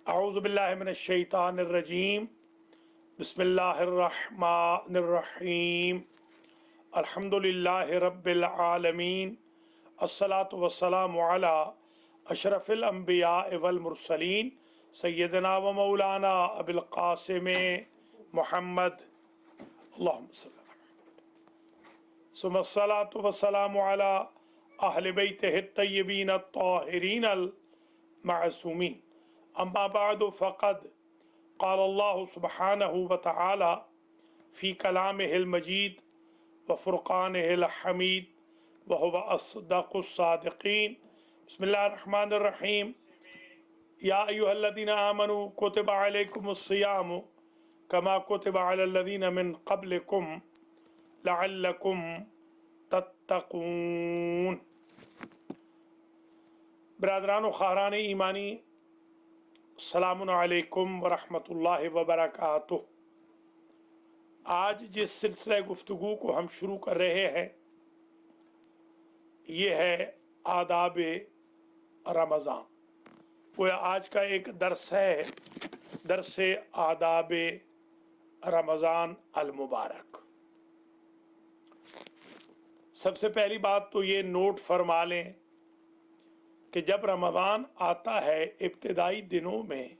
अऊज़ु बिल्लाहि मिनश शैतानिर रजीम बिस्मिल्लाहिर रहमानिर रहीम अल्हम्दुलिल्लाहि रब्बिल आलमीन अस्सलातु वस्सलामु अला अशरफिल अंबिया वल मुरसलीन सय्यदना व मौलाना अबुल क़ासिम मुहम्मद अल्लाहुम्मा सल्लि सुम्मा अस्सलातु वस्सलामु अला अहले बैतिहि तय्यबीन अत्ताहिरीन अल मासूमीन अम्मा बादु फ़क़द क़ाल अल्लाहु सुब्हानहु व तआला फ़ी कलामिहिल मजीद व फ़ुरक़ानिहिल हमीद व हुवा अस्दक़ुस सादिक़ीन। बिस्मिल्लाहिर रहमानिर रहीम। या अय्युहल्लज़ीना आमनू कुतिबा अलैकुमुस्सियामु कमा कुतिबा अलल्लज़ीना मिन क़ब्लिकुम लअल्लकुम तत्तक़ून। बरादरान व ख़ारान ईमानी, अस्सलामु अलैकुम व रहमतुल्लाहि व बरकातुहू। आज जिस सिलसिले गुफ्तगू को हम शुरू कर रहे हैं ये है आदाब रमज़ान। वो आज का एक दर्स है, दर्स आदाब रमज़ान अल मुबारक। सबसे पहली बात तो ये नोट फरमा लें कि जब रमज़ान आता है इब्तिदाई दिनों में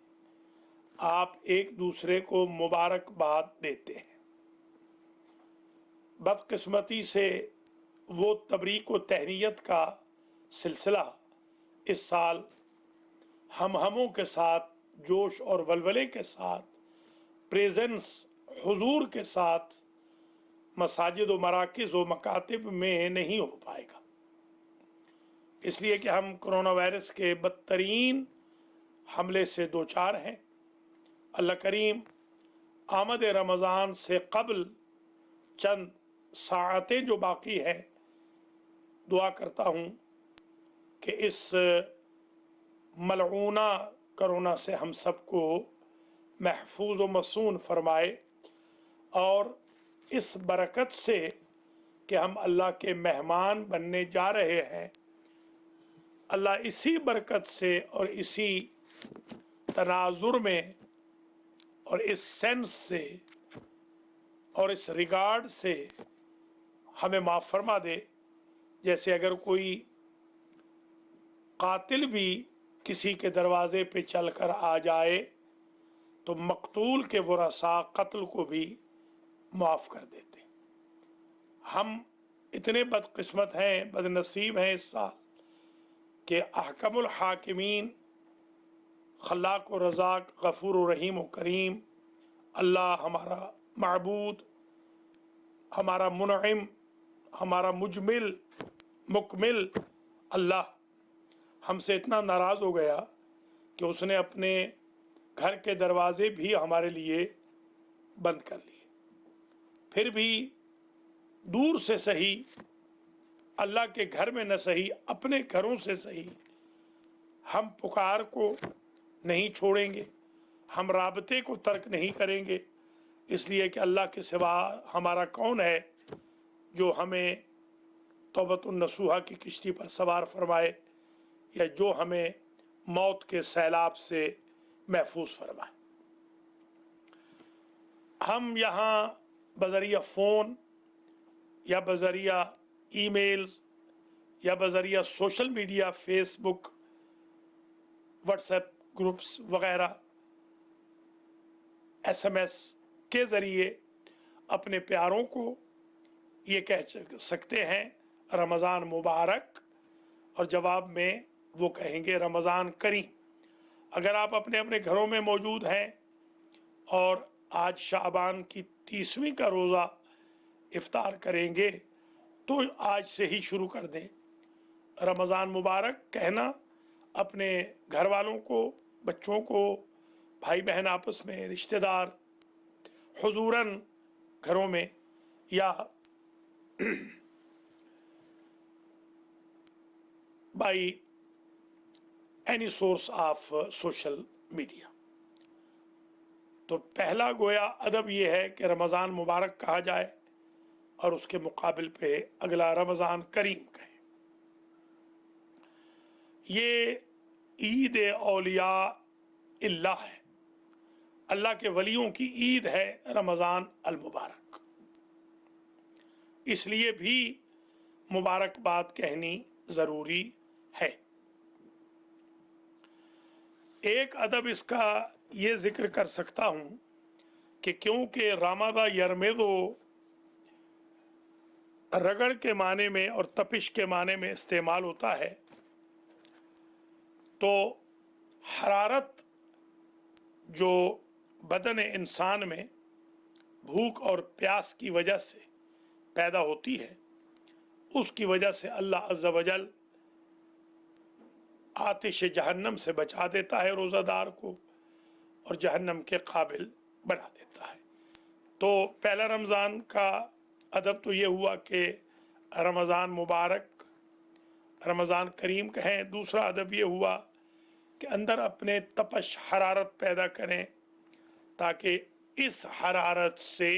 आप एक दूसरे को मुबारकबाद देते हैं। बदकिस्मती से वो तबरीक व तहनीयत का सिलसिला इस साल हमों के साथ जोश और वलवले के साथ प्रेजेंस हुजूर के साथ मसाजिद व मराकिज़ व मकातिब में नहीं हो पाएगा, इसलिए कि हम कोरोना वायरस के बदतरीन हमले से दो चार हैं। अल्लाह करीम आमद रमज़ान से क़ब्ल चंद साअतें जो बाकी हैं, दुआ करता हूँ कि इस मलऊना कोरोना से हम सबको महफूज व मसून फरमाए और इस बरकत से कि हम अल्लाह के मेहमान बनने जा रहे हैं, अल्लाह इसी बरकत से और इसी तनाजुर में और इस सेंस से और इस रिगार्ड से हमें माफ़ फरमा दे। जैसे अगर कोई कातिल भी किसी के दरवाज़े पे चलकर आ जाए तो मकतूल के वरसा कत्ल को भी माफ़ कर देते। हम इतने बदकिस्मत हैं, बदनसीब हैं इस साल कि अहकमुल हाकिमीन, खल्लाक व रज़ाक, गफ़ूर व रहीम व करीम अल्लाह हमारा माबूद, हमारा मुनइम, हमारा मुजमिल मुकमिल अल्लाह हमसे इतना नाराज़ हो गया कि उसने अपने घर के दरवाज़े भी हमारे लिए बंद कर लिए। फिर भी दूर से सही, अल्लाह के घर में न सही, अपने घरों से सही, हम पुकार को नहीं छोड़ेंगे, हम राबते को तर्क नहीं करेंगे, इसलिए कि अल्लाह के सिवा हमारा कौन है जो हमें तौबतुन नसूहा की किश्ती पर सवार फरमाए या जो हमें मौत के सैलाब से महफूज फरमाए। हम यहाँ बज़रिया फ़ोन या बज़रिया ईमेल्स या बज़रिया social media, Facebook, WhatsApp groups वग़ैरह, SMS के ज़रिए अपने प्यारों को ये कह सकते हैं रमज़ान मुबारक, और जवाब में वो कहेंगे रमज़ान करीम। अगर आप अपने अपने घरों में मौजूद हैं और आज शाबान की 30वीं का रोज़ा इफ्तार करेंगे तो आज से ही शुरू कर दें रमज़ान मुबारक कहना अपने घर वालों को, बच्चों को, भाई बहन आपस में, रिश्तेदार, हुजूरन घरों में या by any source of social media. तो पहला गोया अदब यह है कि रमज़ान मुबारक कहा जाए और उसके मुकाबिल पे अगला रमज़ान करीम कहे। ये ईद औलिया इल्लाह है, अल्लाह के वलियों की ईद है रमज़ान अल मुबारक। इसलिए भी मुबारकबाद कहनी ज़रूरी है। एक अदब इसका ये जिक्र कर सकता हूँ कि क्योंकि रामादा यरमेदो रगड़ के माने में और तपिश के माने में इस्तेमाल होता है, तो हरारत जो बदन इंसान में भूख और प्यास की वजह से पैदा होती है, उसकी वजह से अल्लाह अज़्ज़ा वजल आतिश जहन्नम से बचा देता है रोज़ादार को और जहन्नम के काबिल बना देता है। तो पहला रमज़ान का अदब तो ये हुआ कि रमज़ान मुबारक, रमज़ान करीम कहें। दूसरा अदब ये हुआ कि अंदर अपने तपश हरारत पैदा करें ताकि इस हरारत से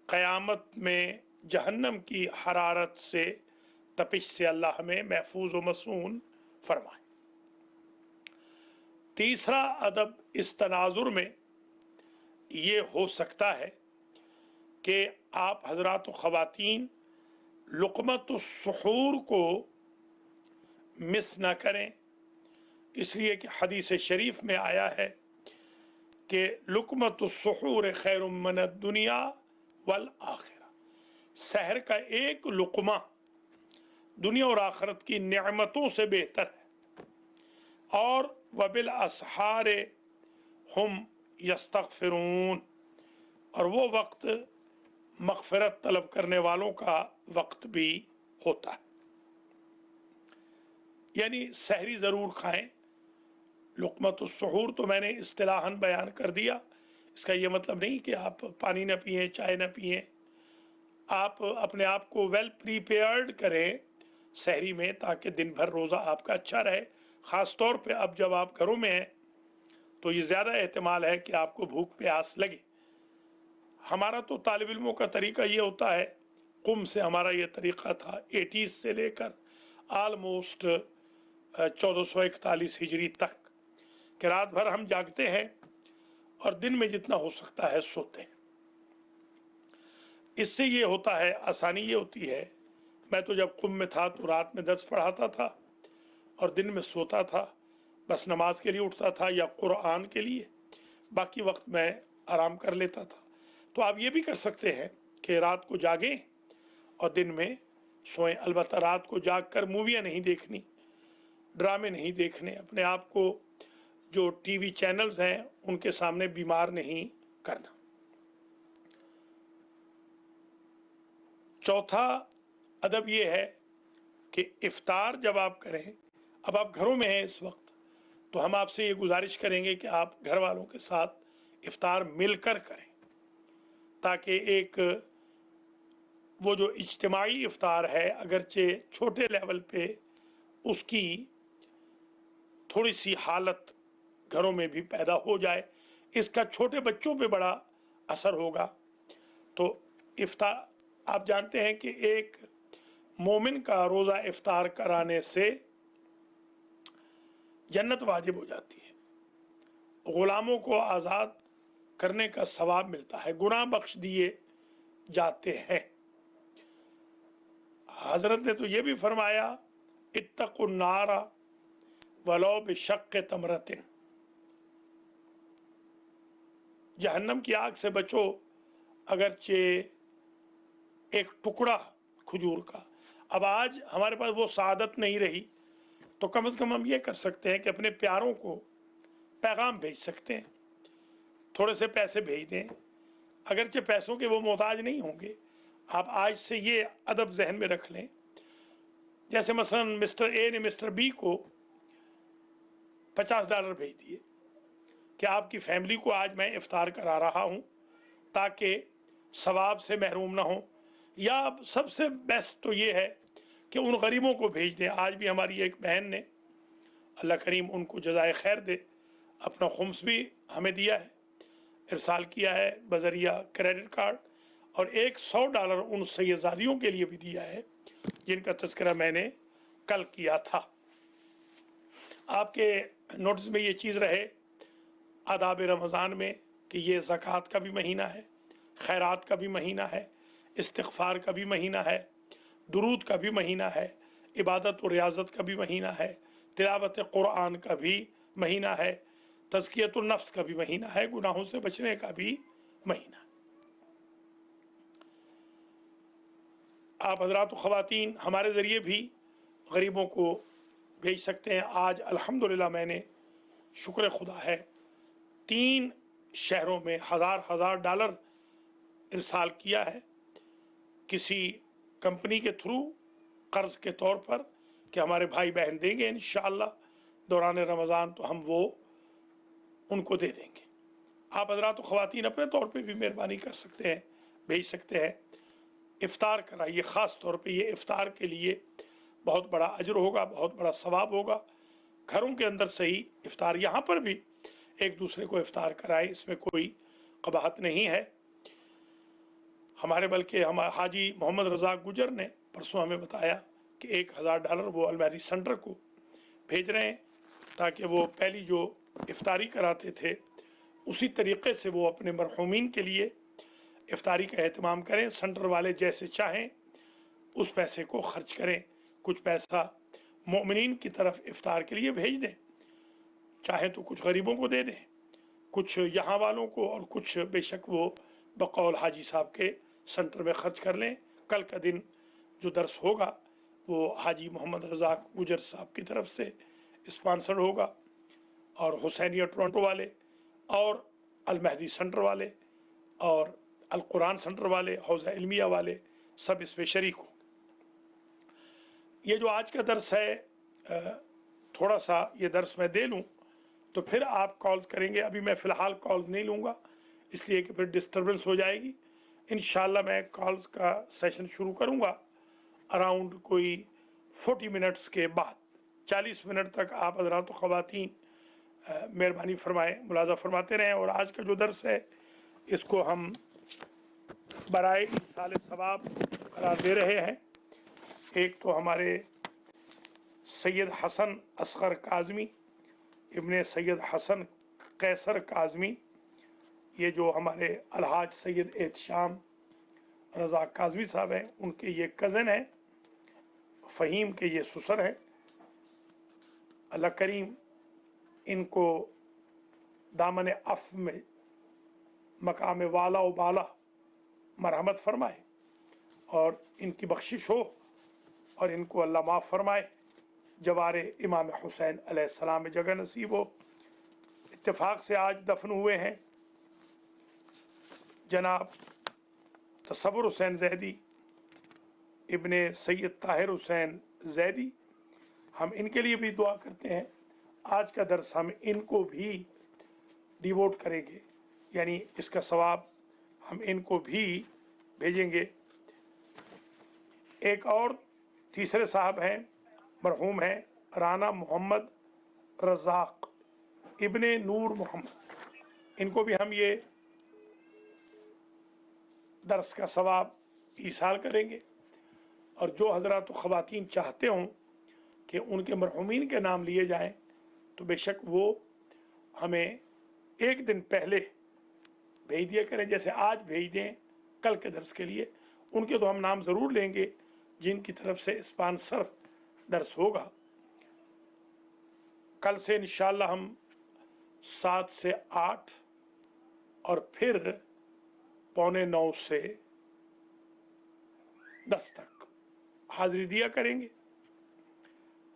क़यामत में जहन्नम की हरारत से, तपिश से अल्लाह हमें महफूज व मसून फरमाए। तीसरा अदब इस तनाजुर में ये हो सकता है कि आप हजरात व ख़वातीन लुक़मत सुहूर को मिस न करें, इसलिए कि हदीस शरीफ में आया है कि लुक़मत सुहूर खैर मिन दुनिया वल आखिरा, सहर का एक लुक़मा दुनिया और आखिरत की नेमतों से बेहतर है। और वबिल असहार हम यस्तग़फिरून, और वो वक्त मग़फ़िरत तलब करने वालों का वक्त भी होता है। यानी सहरी ज़रूर खाएं। लुक़मतुस सुहूर तो मैंने इस्तिलाहन बयान कर दिया, इसका ये मतलब नहीं कि आप पानी न पिएं, चाय न पिएं। आप अपने आप को वेल प्रीपेयर्ड करें सहरी में, ताकि दिन भर रोज़ा आपका अच्छा रहे। ख़ास तौर पे अब जब आप घरों में हैं तो ये ज़्यादा एहतमाल है कि आपको भूख प्यास लगे। हमारा तो तालिब इल्मों का तरीका ये होता है, कुम से हमारा ये तरीका था 80s से लेकर आलमोस्ट 1441 हिजरी तक, कि रात भर हम जागते हैं और दिन में जितना हो सकता है सोते हैं। इससे ये होता है, आसानी ये होती है, मैं तो जब कुम में था तो रात में दर्स पढ़ाता था और दिन में सोता था, बस नमाज के लिए उठता था या कुरान के लिए, बाकी वक्त मैं आराम कर लेता था। तो आप ये भी कर सकते हैं कि रात को जागें और दिन में सोएं। अलबत्ता रात को जाग कर मूवियाँ नहीं देखनी, ड्रामे नहीं देखने, अपने आप को जो टीवी चैनल्स हैं उनके सामने बीमार नहीं करना। चौथा अदब ये है कि इफ्तार जब आप करें, अब आप घरों में हैं इस वक्त, तो हम आपसे ये गुजारिश करेंगे कि आप घर वालों के साथ इफ्तार मिलकर करें, ताकि एक वो जो इज्तिमाई इफ्तार है, अगरचे छोटे लेवल पे, उसकी थोड़ी सी हालत घरों में भी पैदा हो जाए। इसका छोटे बच्चों पे बड़ा असर होगा। तो इफ्तार, आप जानते हैं कि एक मोमिन का रोज़ा इफ्तार कराने से जन्नत वाजिब हो जाती है, ग़ुलामों को आज़ाद करने का सवाब मिलता है, गुनाह बख्श दिए जाते हैं। हज़रत ने तो ये भी फरमाया, इत्तक़ुन नारा वलो बिशक्क़ि तमरतिन, जहन्नम की आग से बचो अगरचे एक टुकड़ा खजूर का। अब आज हमारे पास वो सादत नहीं रही, तो कम से कम हम ये कर सकते हैं कि अपने प्यारों को पैगाम भेज सकते हैं, थोड़े से पैसे भेज दें, अगरचे पैसों के वो मोहताज नहीं होंगे। आप आज से ये अदब जहन में रख लें, जैसे मसलन मिस्टर ए ने मिस्टर बी को $50 भेज दिए कि आपकी फैमिली को आज मैं इफ्तार करा रहा हूँ ताकि सवाब से महरूम ना हो। या सबसे बेस्ट तो ये है कि उन गरीबों को भेज दें। आज भी हमारी एक बहन ने, अल्लाह करीम उनको जज़ाए खैर दे, अपना खुम्स भी हमें दिया है, इरसाल किया है बजरिया क्रेडिट कार्ड, और एक $100 उन सैयदादियों के लिए भी दिया है जिनका तज़किरा मैंने कल किया था। आपके नोटिस में ये चीज़ रहे आदाब रमज़ान में कि ये ज़कात का भी महीना है, खैरात का भी महीना है, इस्तिग़फ़ार का भी महीना है, दुरूद का भी महीना है, इबादत और रियाज़त का भी महीना है, तिलावत क़ुरआन का भी महीना है, तज़कियतुन नफ्स का भी महीना है, गुनाहों से बचने का भी महीना। आप हज़रात व ख़वातीन हमारे ज़रिए भी गरीबों को भेज सकते हैं। आज अल्हम्दुलिल्लाह मैंने, शुक्र खुदा है, 3 शहरों में हज़ार डॉलर इरसाल किया है, किसी कंपनी के थ्रू कर्ज़ के तौर पर कि हमारे भाई बहन देंगे इंशाअल्लाह दौरान रमज़ान, तो हम वो उनको दे देंगे। आप हज़रात व ख़वातीन अपने तौर पे भी मेहरबानी कर सकते हैं, भेज सकते हैं। इफ्तार कराइए, ख़ास तौर पे ये इफ्तार के लिए बहुत बड़ा अजर होगा, बहुत बड़ा सवाब होगा। घरों के अंदर से ही इफ्तार, यहाँ पर भी एक दूसरे को इफ्तार कराए, इसमें कोई कबाहत नहीं है। हमारे बल्कि हम हाजी मोहम्मद रज़ाक गुजर ने परसों हमें बताया कि $1000 वो अलमहदी सेंटर को भेज रहे हैं, ताकि वो पहली जो इफ्तारी कराते थे उसी तरीक़े से वो अपने मरहूमीन के लिए इफ्तारी का एहतमाम करें। सेंटर वाले जैसे चाहें उस पैसे को खर्च करें, कुछ पैसा मोमिनीन की तरफ इफ्तार के लिए भेज दें, चाहे तो कुछ गरीबों को दे दें, कुछ यहाँ वालों को, और कुछ बेशक वो बकौल हाजी साहब के सेंटर में ख़र्च कर लें। कल का दिन जो दर्स होगा वो हाजी मोहम्मद रज़ाक गुजर साहब की तरफ से स्पॉन्सर्ड होगा, और हुसैनिया टोरंटो वाले और अलमहदी सेंटर वाले और अल कुरान सेंटर वाले, हौज़ा इल्मिया वाले सब इस पर शरीक हों। ये जो आज का दर्स है, थोड़ा सा ये दर्स मैं दे लूँ तो फिर आप कॉल्स करेंगे। अभी मैं फ़िलहाल कॉल्स नहीं लूँगा, इसलिए कि फिर डिस्टर्बेंस हो जाएगी। इंशाअल्लाह मैं कॉल्स का सेशन शुरू करूँगा अराउंड कोई 40 मिनट्स के बाद। 40 मिनट तक आप हज़रात व ख़वातीन मेहरबानी फरमाएँ, मुलाज़ा फरमाते रहें। और आज का जो दर्स है इसको हम बराए इरसाल सवाब करार दे रहे हैं। एक तो हमारे सैयद हसन असगर काज़मी इब्ने सैयद हसन कैसर काज़मी, ये जो हमारे अलहाज सैयद एहतशाम रज़ा काज़मी साहब हैं, उनके ये कज़न हैं, फ़हीम के ये ससुर हैं। अल्लाह करीम इनको दामन अफ़ में मकाम वाला व बाला मरहमत फरमाए और इनकी बख्शिश हो, और इनको अल्लाह माफ़ फरमाए, जवारे इमाम हुसैन अलैहिस्सलाम में जगह नसीब हो। इत्तेफाक से आज दफन हुए हैं जनाब तसव्वुर हुसैन ज़ैदी इब्ने सैयद ताहिर हुसैन ज़ैदी। हम इनके लिए भी दुआ करते हैं। आज का दर्स हम इनको भी डिवोट करेंगे, यानी इसका सवाब हम इनको भी भेजेंगे। एक और तीसरे साहब हैं, मरहूम हैं राना मोहम्मद रज़ाक इब्ने नूर मोहम्मद, इनको भी हम ये दर्स का सवाब ईसाल करेंगे। और जो हज़रात व ख़वातीन चाहते हों कि उनके मरहूमीन के नाम लिए जाएं, तो बेशक वो हमें एक दिन पहले भेज दिया करें। जैसे आज भेज दें कल के दर्स के लिए, उनके तो हम नाम ज़रूर लेंगे जिनकी तरफ से स्पॉन्सर दर्स होगा। कल से इंशाअल्लाह हम 7 से 8 और फिर 8:45 से 10 तक हाज़िरी दिया करेंगे।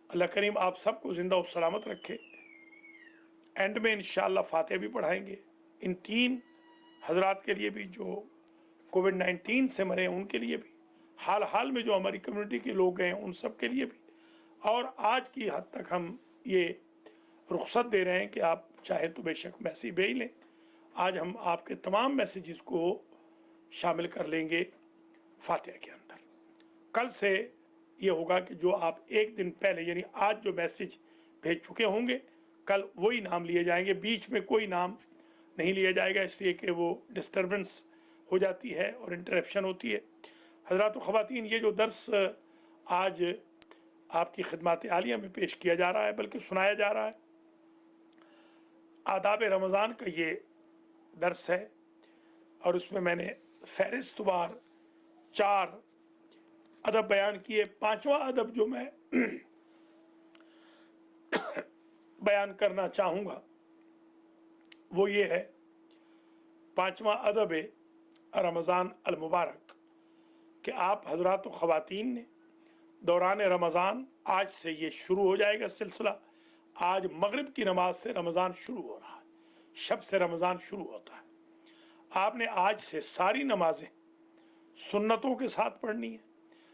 अल्लाह करीम आप सबको ज़िंदा और सलामत रखे। एंड में इंशाअल्लाह फ़ातिहा भी पढ़ाएंगे इन 3 हज़रात के लिए भी जो कोविड-19 से मरे हैं, उनके लिए भी, हाल में जो हमारी कम्युनिटी के लोग गए हैं उन सब के लिए भी। और आज की हद तक हम ये रुख्सत दे रहे हैं कि आप चाहे तो बेशक मैसेज भेज लें। आज हम आपके तमाम मैसेजेस को शामिल कर लेंगे फ़ातिहा के अंदर। कल से ये होगा कि जो आप एक दिन पहले, यानी आज जो मैसेज भेज चुके होंगे, कल वही नाम लिए जाएंगे। बीच में कोई नाम नहीं लिया जाएगा, इसलिए कि वो डिस्टर्बेंस हो जाती है और इंटरप्शन होती है। हज़रात व ख़वातीन, ये जो दर्स आज आपकी खिदमत आलिया में पेश किया जा रहा है, बल्कि सुनाया जा रहा है, आदाब रमज़ान का ये दर्स है और उसमें मैंने फहरिस्त वार 4 अदब बयान किए। 5वां अदब जो मैं बयान करना चाहूँगा वो ये है, 5वां अदब है रमज़ान अल मुबारक, कि आप हजरात व ख़वातीन ने दौरान रमज़ान, आज से ये शुरू हो जाएगा सिलसिला। आज मगरिब की नमाज से रमज़ान शुरू हो रहा है, शब से रमज़ान शुरू होता है। आपने आज से सारी नमाजें सुन्नतों के साथ पढ़नी है।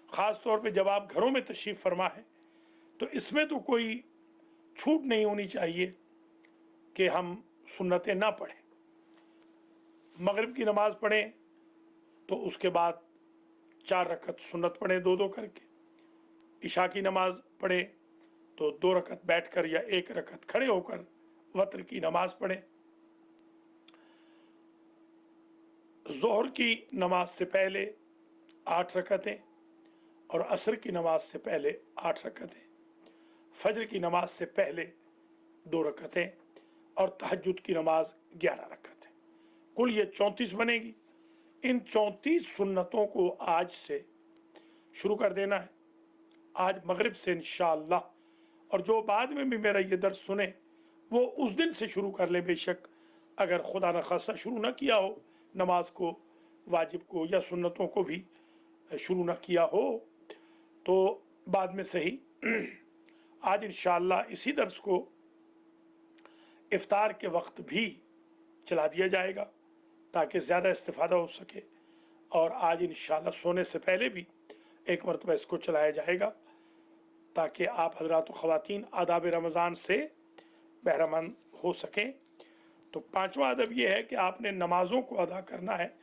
ख़ास तौर पे जब आप घरों में तशरीफ़ फरमा है तो इसमें तो कोई छूट नहीं होनी चाहिए कि हम सुन्नतें ना पढ़ें। मगरिब की नमाज़ पढ़ें तो उसके बाद 4 रकत सुन्नत पढ़ें 2-2 करके। इशा की नमाज़ पढ़ें तो 2 रकत बैठकर या 1 रकत खड़े होकर वत्र की नमाज़ पढ़ें। ज़ोहर की नमाज से पहले 8 रकतें और असर की नमाज से पहले 8 रकतें, फजर की नमाज से पहले 2 रकतें और तहज्जुद की नमाज 11 रकतें। कुल ये 34 बनेगी। इन 34 सुन्नतों को आज से शुरू कर देना है, आज मगरिब से इंशाअल्लाह। और जो बाद में भी मेरा ये दर्स सुने वो उस दिन से शुरू कर ले। बेशक अगर खुदा न खासा शुरू न किया हो नमाज को, वाजिब को या सुन्नतों को भी शुरू न किया हो तो बाद में सही। आज इंशाअल्लाह इसी दर्स को इफ्तार के वक्त भी चला दिया जाएगा ताकि ज़्यादा इस्तिफ़ादा हो सके। और आज इंशाअल्लाह सोने से पहले भी एक मरतबा इसको चलाया जाएगा ताकि आप हज़रात व ख़वातीन आदाब रमज़ान से बहरामंद हो सकें। तो 5वां अदब यह है कि आपने नमाज़ों को अदा करना है।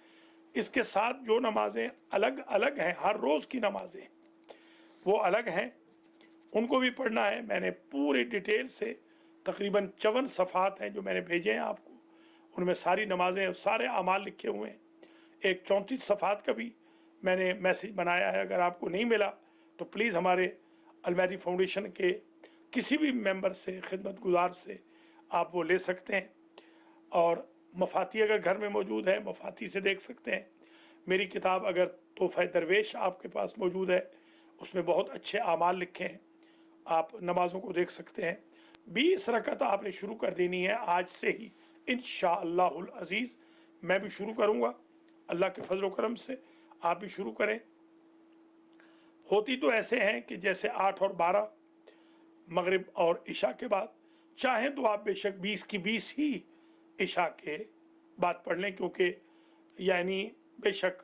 इसके साथ जो नमाज़ें अलग अलग हैं, हर रोज़ की नमाज़ें वो अलग हैं, उनको भी पढ़ना है। मैंने पूरी डिटेल से तकरीबन 54 सफ़ात हैं जो मैंने भेजे हैं आपको, उनमें सारी नमाज़ें सारे अमाल लिखे हुए हैं। एक 34 सफ़ात का भी मैंने मैसेज बनाया है। अगर आपको नहीं मिला तो प्लीज़ हमारे अलमहदी फाउंडेशन के किसी भी मेंबर से, खिदमत गुजार से आप वो ले सकते हैं। और मफाती अगर घर में मौजूद है मफाती से देख सकते हैं। मेरी किताब अगर तोहफ़ा दरवेश आपके पास मौजूद है, उसमें बहुत अच्छे आमाल लिखे हैं, आप नमाज़ों को देख सकते हैं। 20 रकत आपने शुरू कर देनी है आज से ही इंशाअल्लाहुल अज़ीज़। मैं भी शुरू करूँगा, अल्लाह के फजल करम से आप भी शुरू करें। होती तो ऐसे हैं कि जैसे 8 और 12 मगरिब और इशा के बाद, चाहें तो आप बेशक 20 की 20 ही इशा के बाद पढ़ लें, क्योंकि यानी बेशक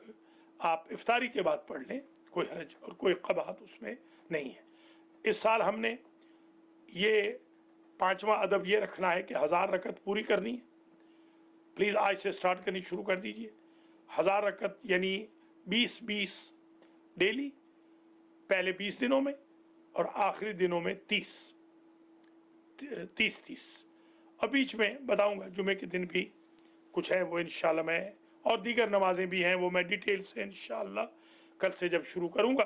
आप इफ्तारी के बाद पढ़ लें, कोई हरज और कोई क़बाहत उसमें नहीं है। इस साल हमने ये 5वां अदब ये रखना है कि 1000 रकत पूरी करनी है। प्लीज़ आज से स्टार्ट करनी शुरू कर दीजिए। 1000 रकत यानी 20-20 डेली, पहले 20 दिनों में और आखिरी दिनों में 30-30 और बीच में बताऊंगा जुमे के दिन भी कुछ है वो इंशाल्लाह मैं, और दीगर नमाजें भी हैं वो मैं डिटेल से इंशाल्लाह कल से जब शुरू करूंगा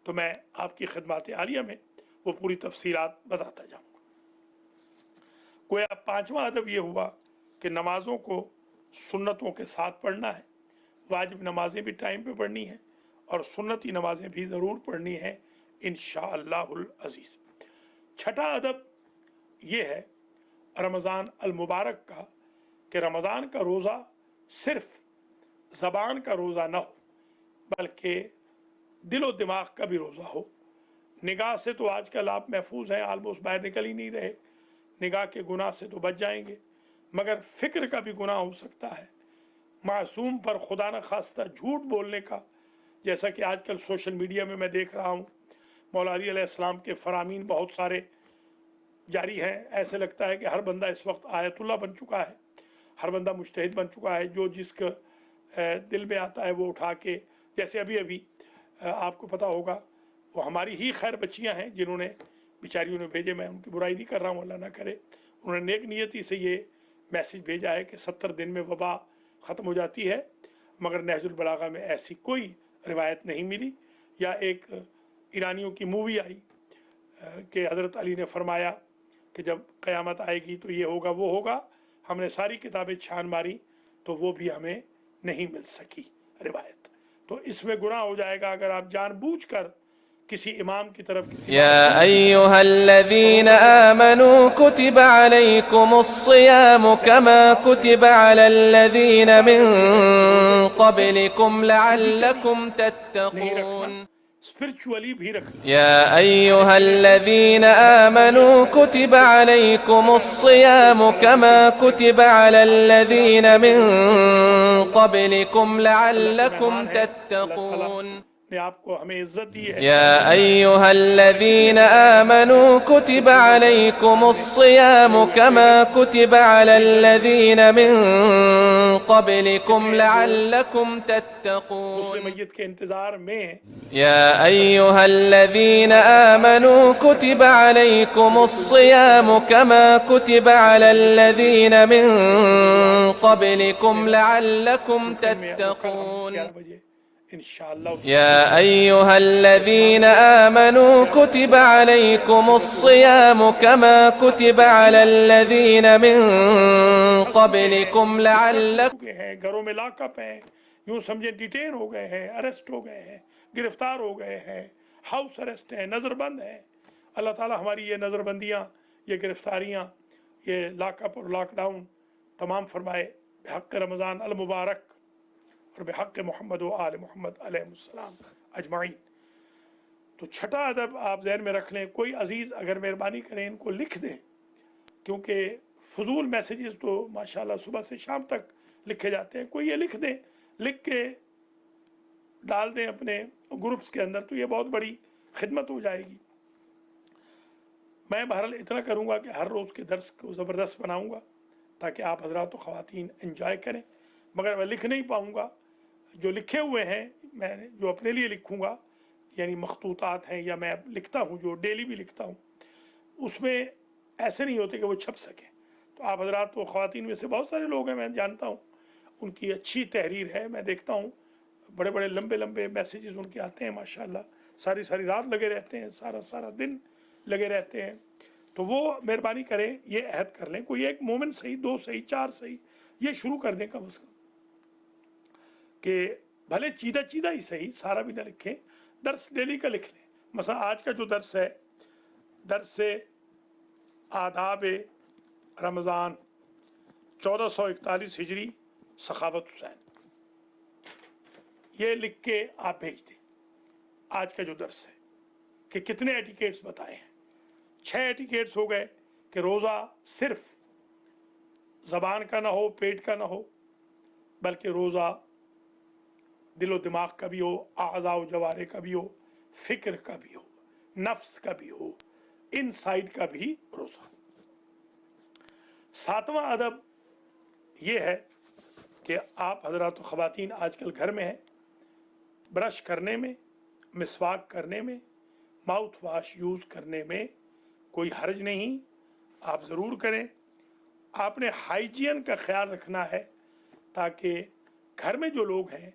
तो मैं आपकी खिदमत आलिया में वो पूरी तफसीलात बताता जाऊंगा। गोया 5वां अदब ये हुआ कि नमाज़ों को सुन्नतों के साथ पढ़ना है। वाजिब नमाजें भी टाइम पे पढ़नी है और सुन्नती नमाजें भी ज़रूर पढ़नी है इंशाअल्लाहुल अज़ीज़। 6ठा अदब ये है रमज़ान अल मुबारक का कि रमज़ान का रोज़ा सिर्फ ज़बान का रोज़ा ना हो बल्कि दिलो दिमाग का भी रोज़ा हो। निगाह से तो आजकल आप महफूज हैं, आलमोस्ट बाहर निकल ही नहीं रहे, निगाह के गुनाह से तो बच जाएंगे, मगर फ़िक्र का भी गुनाह हो सकता है। मासूम पर खुदा न खास्ता झूठ बोलने का, जैसा कि आजकल सोशल मीडिया में मैं देख रहा हूँ, मौला अली अलैहिस्सलाम के फरामीन बहुत सारे जारी हैं। ऐसे लगता है कि हर बंदा इस वक्त आयतुल्लाह बन चुका है, हर बंदा मुज्तहिद बन चुका है, जो जिसका दिल में आता है वो उठा के, जैसे अभी अभी आपको पता होगा वो हमारी ही खैर बच्चियां हैं जिन्होंने बेचारियों ने भेजे, मैं उनकी बुराई नहीं कर रहा हूँ, अल्लाह ना करे, उन्होंने नेक नियति से ये मैसेज भेजा है कि 70 दिन में वबा ख़त्म हो जाती है, मगर नहजुल बलागा में ऐसी कोई रिवायत नहीं मिली। या एक ईरानियों की मूवी आई कि हज़रत अली ने फरमाया कि जब क़यामत आएगी तो ये होगा वो होगा, हमने सारी किताबें छान मारी तो वो भी हमें नहीं मिल सकी रिवायत। तो इसमें गुनाह हो जाएगा अगर आप जानबूझकर किसी इमाम की तरफ किसी يا أيها الذين آمنوا كتب عليكم الصيام كما كتب على الذين من قبلكم لعلكم नहीं تتقون रखना, स्पिरिचुअली भी रखना। يا أيها الذين آمنوا كتب عليكم الصيام كما كتب على الذين من قبلكم لعلكم تتقون ने आपको हमें इज्जत दी है। يا أيها الذين آمنوا كتب عليكم الصيام كما كتب على الذين من قبلكم لعلكم تتقون मैयत के इंतजार में يا أيها الذين آمنوا كتب عليكم الصيام كما كتب على الذين من قبلكم لعلكم تتقون इंशाअल्लाह يا أيها الذين آمنوا كتب عليكم الصيام كما كتب على الذين من قبلكم لعلكم हैं, घरों में लॉकअप हैं, यूं समझे डिटेन हो गए हैं, अरेस्ट हो गए हैं, गिरफ्तार हो गए हैं, हाउस अरेस्ट है, नज़रबंद है। अल्लाह ताला हमारी ये नज़रबंदियाँ, ये गिरफ्तारियाँ, ये लॉकअप और लॉकडाउन तमाम फरमाए बेहक़ रमज़ान अल मुबारक और बेहक़ मोहम्मद व आल मोहम्मद अलैहिस्सलाम अजमाइन। तो छठा अदब आप जहन में रख लें, कोई अजीज़ अगर मेहरबानी करें इनको लिख दें, क्योंकि फजूल मैसेजेस तो माशाल्लाह सुबह से शाम तक लिखे जाते हैं, कोई ये लिख दें, लिख के डाल दें अपने ग्रुप्स के अंदर, तो ये बहुत बड़ी खिदमत हो जाएगी। मैं बहरहाल इतना करूँगा कि हर रोज़ के दर्स को ज़बरदस्त बनाऊँगा ताकि आप हज़रात व ख़वातीन एंजॉय करें, मगर मैं लिख नहीं पाऊँगा। जो लिखे हुए हैं मैं जो अपने लिए लिखूँगा, यानी मखतूतात हैं या मैं लिखता हूँ जो डेली भी लिखता हूँ, उसमें ऐसे नहीं होते कि वो छप सकें। तो आप हज़रात व ख़वातीन में से बहुत सारे लोग हैं, मैं जानता हूँ, उनकी अच्छी तहरीर है, मैं देखता हूँ बड़े बड़े लंबे लंबे मैसेजेस उनके आते हैं माशाल्लाह, सारी सारी रात लगे रहते हैं, सारा सारा दिन लगे रहते हैं। तो वो मेहरबानी करें, ये अहद कर लें, कोई एक मोमेंट सही, दो सही, चार सही, ये शुरू कर दें कम से कम, कि भले चीदा चीदा ही सही, सारा भी ना लिखें, दर्स डेली का लिख लें। मसला आज का जो दर्स है, दर्स से आदाब रमज़ान 1441 हिजरी सखावत हुसैन, ये लिख के आप भेज दें। आज का जो दर्स है कि कितने एटिकेट्स बताए हैं, 6 एटिकेट्स हो गए कि रोज़ा सिर्फ ज़बान का ना हो, पेट का ना हो, बल्कि रोज़ा दिलो दिमाग का भी हो, आज़ा व जवारे का भी हो, फ़िक्र का भी हो, नफ्स का भी हो, इनसाइड का भी रोज़ा। 7वां अदब ये है कि आप हज़रात व ख़वातीन आजकल घर में हैं, ब्रश करने में, मिसवाक करने में, माउथ वाश यूज़ करने में कोई हर्ज नहीं, आप ज़रूर करें। आपने हाइजीन का ख्याल रखना है ताकि घर में जो लोग हैं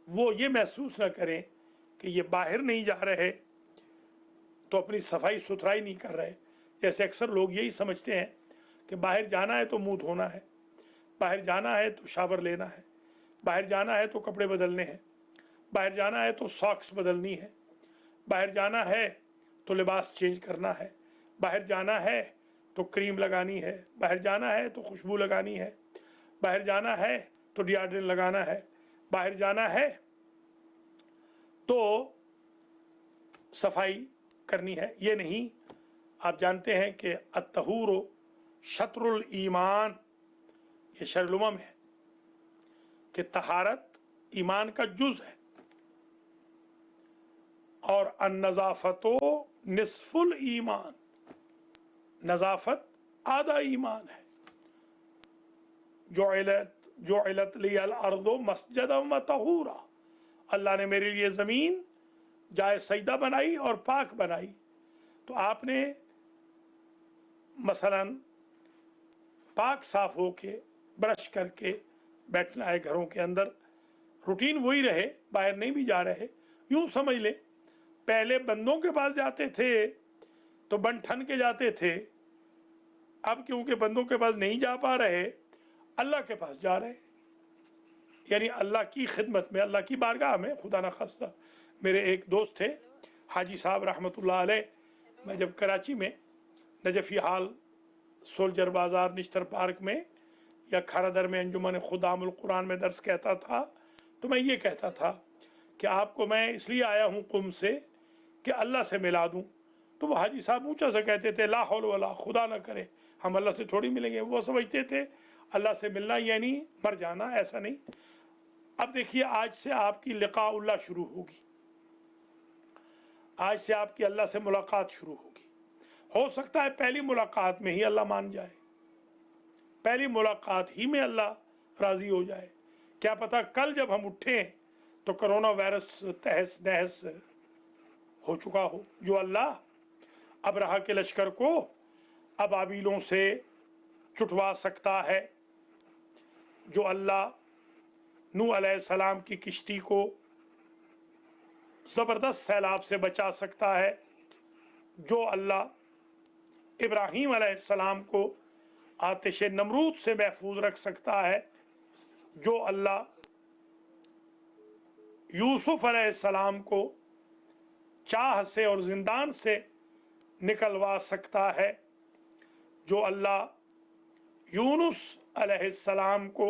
वो ये महसूस ना करें कि ये बाहर नहीं जा रहे तो अपनी सफाई सुथराई नहीं कर रहे। जैसे अक्सर लोग यही समझते हैं कि बाहर जाना है तो मुंह धोना है, बाहर जाना है तो शावर लेना है, बाहर जाना है तो कपड़े बदलने हैं, बाहर जाना है तो सॉक्स बदलनी है, बाहर जाना है तो लिबास चेंज करना है, बाहर जाना है तो क्रीम लगानी है, बाहर जाना है तो खुशबू लगानी है, बाहर जाना है तो डिओड्रेंट लगाना है, बाहर जाना है तो सफाई करनी है। ये नहीं, आप जानते हैं कि अत्तहूर शत्रुल ईमान, ये शरलुमा में है कि तहारत ईमान का जुज है और अन्नज़ाफ़तो निस्फुल ईमान, नज़ाफ़त आधा ईमान है। जुइलत लियल अर्ज़ु मस्जिदन व तहूरा, अल्लाह ने मेरे लिए ज़मीन जाए सजदा बनाई और पाक बनाई। तो आपने मसलन पाक साफ हो के ब्रश करके बैठना है घरों के अंदर, रूटीन वही रहे, बाहर नहीं भी जा रहे। यूँ समझ ले, पहले बंदों के पास जाते थे तो बन ठन के जाते थे, अब क्योंकि बंदों के पास नहीं जा पा रहे, अल्लाह के पास जा रहे, यानी अल्लाह की खिदमत में, अल्लाह की बारगाह में। खुदा न खास्ता, मेरे एक दोस्त थे हाजी साहब रहमतुल्लाह अलैह, मैं जब कराची में नजफ़ी हाल, सोल्जर बाज़ार, निश्तर पार्क में या खारादर में अंजुमन खुदामुल कुरान में दर्स कहता था, तो मैं ये कहता था कि आपको मैं इसलिए आया हूँ कुम से कि अल्लाह से मिला दूँ। तो वो हाजी साहब ऊँचा से कहते थे, ला हौल वला, खुदा ना करे हम अल्लाह से थोड़ी मिलेंगे। वो समझते थे अल्लाह से मिलना यानी मर जाना, ऐसा नहीं। अब देखिए, आज से आपकी लिक़ाउल्लाह शुरू होगी, आज से आपकी अल्लाह से मुलाकात शुरू होगी। हो सकता है पहली मुलाकात में ही अल्लाह मान जाए, पहली मुलाकात ही में अल्लाह राज़ी हो जाए। क्या पता कल जब हम उठें तो कोरोना वायरस तहस नहस हो चुका हो। जो अल्लाह अबरहा के लश्कर को अबाबिलों से छुटवा सकता है, जो अल्लाह नूह अलैहिस्सलाम की किश्ती को ज़बरदस्त सैलाब से बचा सकता है, जो अल्लाह इब्राहीम अलैहिस्सलाम को आतिश नमरूद से महफूज रख सकता है, जो अल्लाह यूसुफ अलैहिस्सलाम को चाह से और जिंदान से निकलवा सकता है, जो अल्लाह यूनुस अलैहिस्सलाम को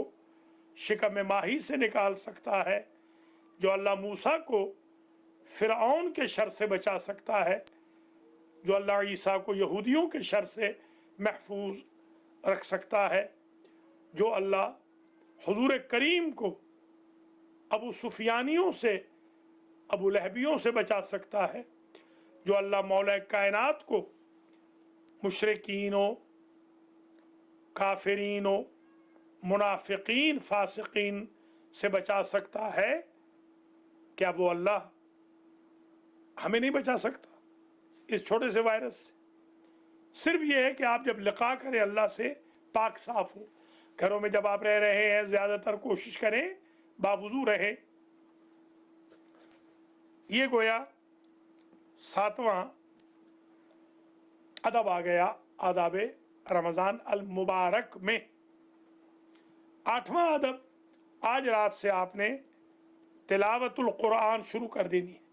शिकम माही से निकाल सकता है, जो अल्लाह मूसा को फ़िरऔन के शर से बचा सकता है, जो अल्लाह ईसा को यहूदियों के शर से महफूज रख सकता है, जो अल्लाह हुजूर करीम को अबू सुफियानियों से, अबू लहबियों से बचा सकता है, जो अल्लाह मौला कायनात को मुशरिकीनों, काफिरीनों, मुनाफिकीन, फासिकीन से बचा सकता है। क्या वो अल्लाह हमें नहीं बचा सकता इस छोटे से वायरस से? सिर्फ ये है कि आप जब लिक़ा करें अल्लाह से, पाक साफ हो। घरों में जब आप रह रहे हैं, ज़्यादातर कोशिश करें बावुज़ू रहे। ये गोया 7वां अदब आ गया आदाब रमज़ान अल मुबारक में। 8वां अदब, आज रात से आपने तिलावतुल कुरान शुरू कर देनी है।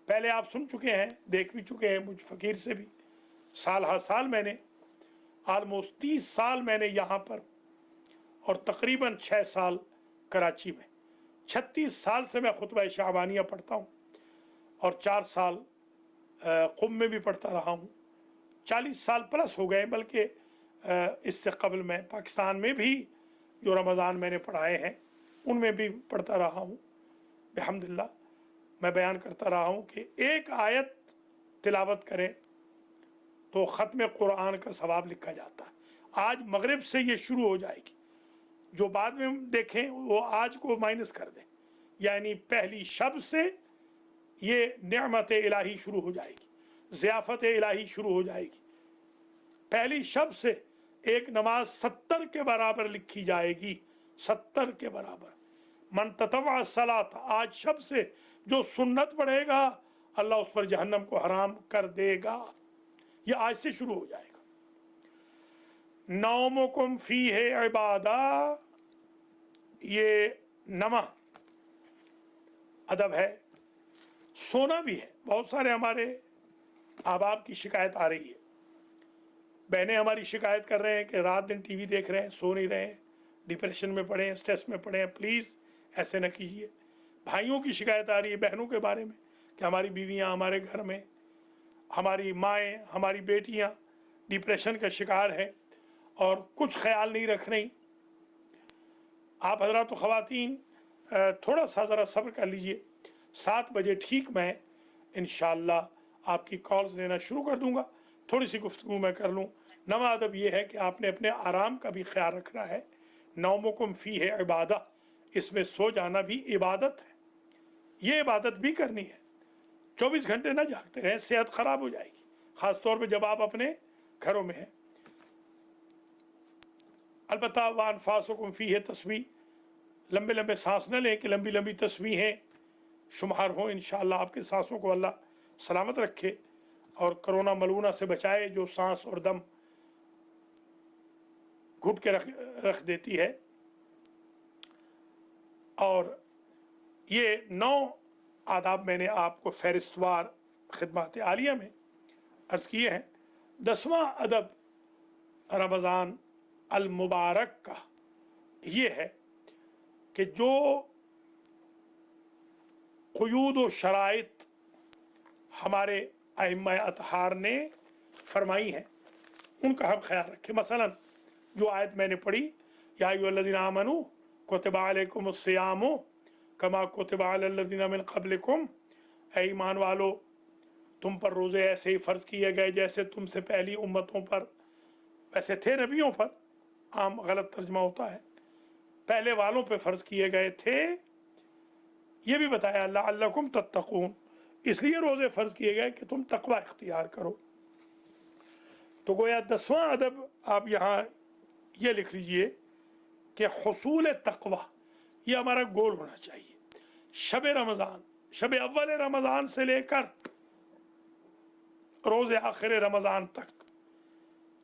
पहले आप सुन चुके हैं, देख भी चुके हैं मुझ फ़कीर से भी। साल हर साल मैंने आलमोस्ट 30 साल मैंने यहाँ पर, और तकरीबन 6 साल कराची में, 36 साल से मैं खुतबा शाबानिया पढ़ता हूँ, और 4 साल कुम में भी पढ़ता रहा हूँ। 40 साल प्लस हो गए, बल्कि इससे कबल मैं पाकिस्तान में भी जो रमज़ान मैंने पढ़ाए हैं उनमें भी पढ़ता रहा हूँ। अल्हम्दुलिल्लाह मैं बयान करता रहा हूँ कि एक आयत तिलावत करें तो ख़त्म कुरान का सवाब लिखा जाता है। आज मगरिब से ये शुरू हो जाएगी, जो बाद में देखें वो आज को माइनस कर दें, यानी पहली शब से ये नेमत इलाही शुरू हो जाएगी, ज़ियाफ़त इलाही शुरू हो जाएगी। पहली शब से एक नमाज 70 के बराबर लिखी जाएगी, 70 के बराबर। मन ततवा सलात, आज शब से जो सुन्नत पढ़ेगा अल्लाह उस पर जहन्नम को हराम कर देगा। ये आज से शुरू हो जाएगा। नौमुकुम फीहे इबादा, ये नमा अदब है। सोना भी है। बहुत सारे हमारे अहबाब की शिकायत आ रही है, बहनें हमारी शिकायत कर रहे हैं कि रात दिन टीवी देख रहे हैं, सो नहीं रहे हैं, डिप्रेशन में पड़े हैं, स्ट्रेस में पड़े हैं। प्लीज़ ऐसे न कीजिए। भाइयों की शिकायत आ रही है बहनों के बारे में कि हमारी बीवियां, हमारे घर में हमारी माएँ, हमारी बेटियां डिप्रेशन का शिकार है और कुछ ख्याल नहीं रख रही। आप हज़रात तो ख़वातीन थोड़ा सा ज़रा सब्र कर लीजिए। 7 बजे ठीक मैं इंशाअल्लाह आपकी कॉल्स लेना शुरू कर दूंगा। थोड़ी सी गुफ्तगू मैं कर लूँ। नवा अदब यह है कि आपने अपने आराम का भी ख्याल रखना है। नौमुकुम फ़ी है इबादा, इसमें सो जाना भी इबादत है, ये इबादत भी करनी है। 24 घंटे ना जागते रहें, सेहत ख़राब हो जाएगी, ख़ास तौर पे जब आप अपने घरों में हैं। अलबत्ता व अनफासुकुम फ़ी है तस्बीह, लंबे लंबे सांस न लें कि लंबी लंबी तस्बीहें शुमार हों। इंशाअल्लाह आपके सांसों को अल्लाह सलामत रखे और करोना मलूना से बचाए, जो सांस और दम घुट के रख देती है। और ये 9 आदाब मैंने आपको फहरिस्तवार खिदमत आलिया में अर्ज़ किए हैं। 10वां अदब रमज़ान अल मुबारक का ये है कि जो क़ुयूद व शराइत हमारे अइम्मा अतहार ने फरमाई हैं उनका हम ख्याल रखें। मसलन जो आयत मैंने पढ़ी, या अय्युहल्लज़ीना आमनू कुतिबा अलैकुमुस्सियामु कमा कुतिबा अलल्लज़ीना मिन क़ब्लिकुम, ऐ ईमान वालो तुम पर रोज़े ऐसे ही फ़र्ज़ किए गए जैसे तुमसे पहली उम्मतों पर, वैसे थे नबियों पर, आम गलत तर्जमा होता है, पहले वालों पे फ़र्ज़ किए गए थे। ये भी बताया लअल्लकुम तत्तक़ून, इसलिए रोज़े फ़र्ज़ किए गए कि तुम तक़वा इख्तियार करो। तो गोया 10वां अदब आप यहाँ ये लिख लीजिए कि हुसूल तक़वा ये हमारा गोल होना चाहिए। शब रमज़ान, शब अव्वल रमज़ान से लेकर रोज़े आखिर रमज़ान तक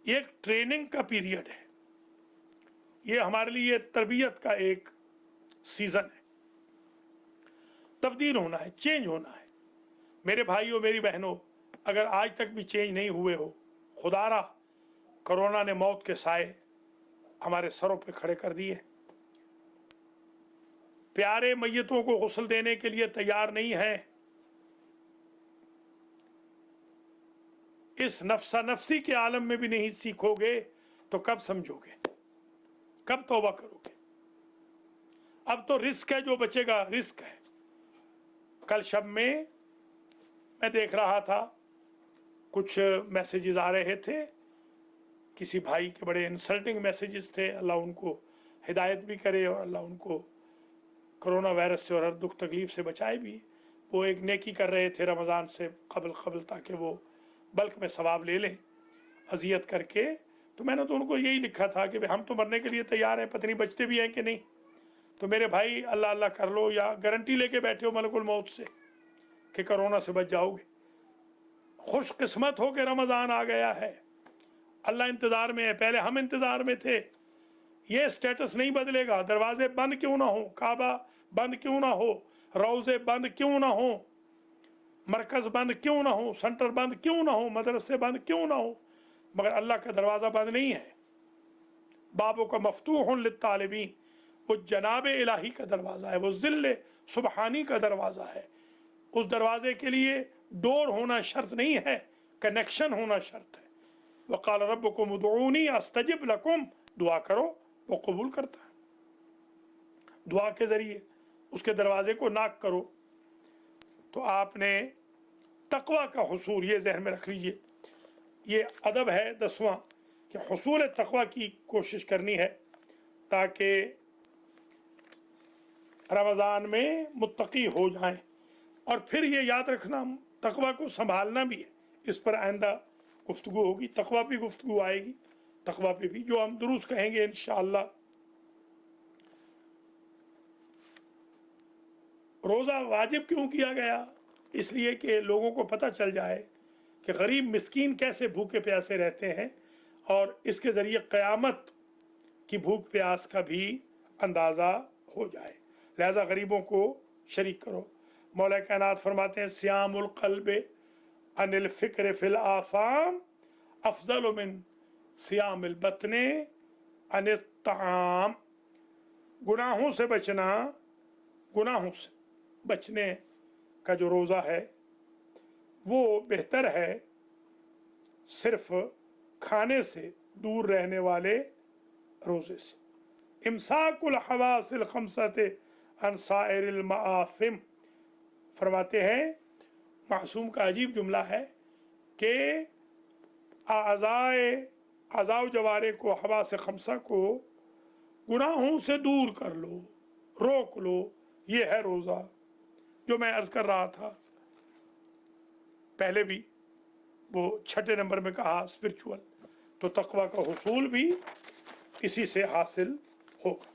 ये एक ट्रेनिंग का पीरियड है। ये हमारे लिए तरबियत का एक सीज़न है। तब्दील होना है, चेंज होना है। मेरे भाइयों, मेरी बहनों, अगर आज तक भी चेंज नहीं हुए हो, खुदारा कोरोना ने मौत के साए हमारे सरों पे खड़े कर दिए। प्यारे मैयतों को गुस्ल देने के लिए तैयार नहीं है। इस नफ्सा नफ्सी के आलम में भी नहीं सीखोगे तो कब समझोगे, कब तौबा करोगे? अब तो रिस्क है, जो बचेगा रिस्क है। कल शब में मैं देख रहा था, कुछ मैसेजेस आ रहे थे, किसी भाई के बड़े इंसल्टिंग मैसेजेस थे। अल्लाह उनको हिदायत भी करे और अल्लाह उनको कोरोना वायरस से और हर दुख तकलीफ से बचाए भी। वो एक नेकी कर रहे थे रमज़ान से कबल ताकि वो बल्क में सवाब ले लें अजियत करके। तो मैंने तो उनको यही लिखा था कि हम तो मरने के लिए तैयार हैं, पता नहीं बचते भी हैं कि नहीं। तो मेरे भाई अल्लाह अल्लाह कर लो, या गारंटी लेके बैठे हो मलकुल मौत से कि कोरोना से बच जाओगे। खुशकिस्मत हो कि रमज़ान आ गया है, अल्लाह इंतज़ार में है, पहले हम इंतज़ार में थे। ये स्टेटस नहीं बदलेगा। दरवाजे बंद क्यों ना हो, काबा बंद क्यों ना हो, रोज़े बंद क्यों ना हो, मरकज़ बंद क्यों ना हो, सेंटर बंद क्यों ना हो, मदरसे बंद क्यों ना हो, मगर अल्लाह का दरवाज़ा बंद नहीं है। बाबों का मफ्तूहुन लित्तालिबीन, वो जनाब इलाही का दरवाज़ा है, वो ज़िल्ले सुबहानी का दरवाज़ा है। उस दरवाजे के लिए डोर होना शर्त नहीं है, कनेक्शन होना शर्त है। वक़ाल रब्बुकुम उदऊनी अस्तजिब लकुम, दुआ करो वो कबूल करता है। दुआ के ज़रिए उसके दरवाजे को नाक करो। तो आपने तक़वा का हुसूल ये जहन में रख लीजिए। ये अदब है 10वां कि हुसूल तक़वा की कोशिश करनी है ताकि रमज़ान में मुत्तकी हो जाएं। और फिर ये याद रखना, तक़वा को संभालना भी है। इस पर आइंदा गुफ्तगू होगी, तक़वा पे गुफ्तगू आएगी, तक़वा पे भी जो हम दुरुस्त कहेंगे इंशाअल्लाह। रोज़ा वाजिब क्यों किया गया? इसलिए कि लोगों को पता चल जाए कि गरीब मिस्कीन कैसे भूखे प्यासे रहते हैं, और इसके ज़रिए क़यामत की भूख प्यास का भी अंदाज़ा हो जाए। लिहाजा गरीबों को शरीक करो। मौला कायनात फरमाते हैं, सियामुल क़ल्ब अनिल फ़िक्र फ़िल आफ़ाम अफ़ज़ल मिन सियामिल बतने अनिल ताम। गुनाहों से बचना, गुनाहों से बचने का जो रोज़ा है वो बेहतर है सिर्फ खाने से दूर रहने वाले रोज़े से। इमसाकुल हवासिल खमसते अन साइरिल मआसिम, फरमाते हैं मासूम का अजीब जुमला है कि आज़ाओ जवारे को, हवा से खमसा को गुनाहों से दूर कर लो, रोक लो। ये है रोज़ा। जो मैं अर्ज़ कर रहा था पहले भी, वो 6 नंबर में कहा स्पिरिचुअल, तो तक़वा का हुसूल भी इसी से हासिल होगा।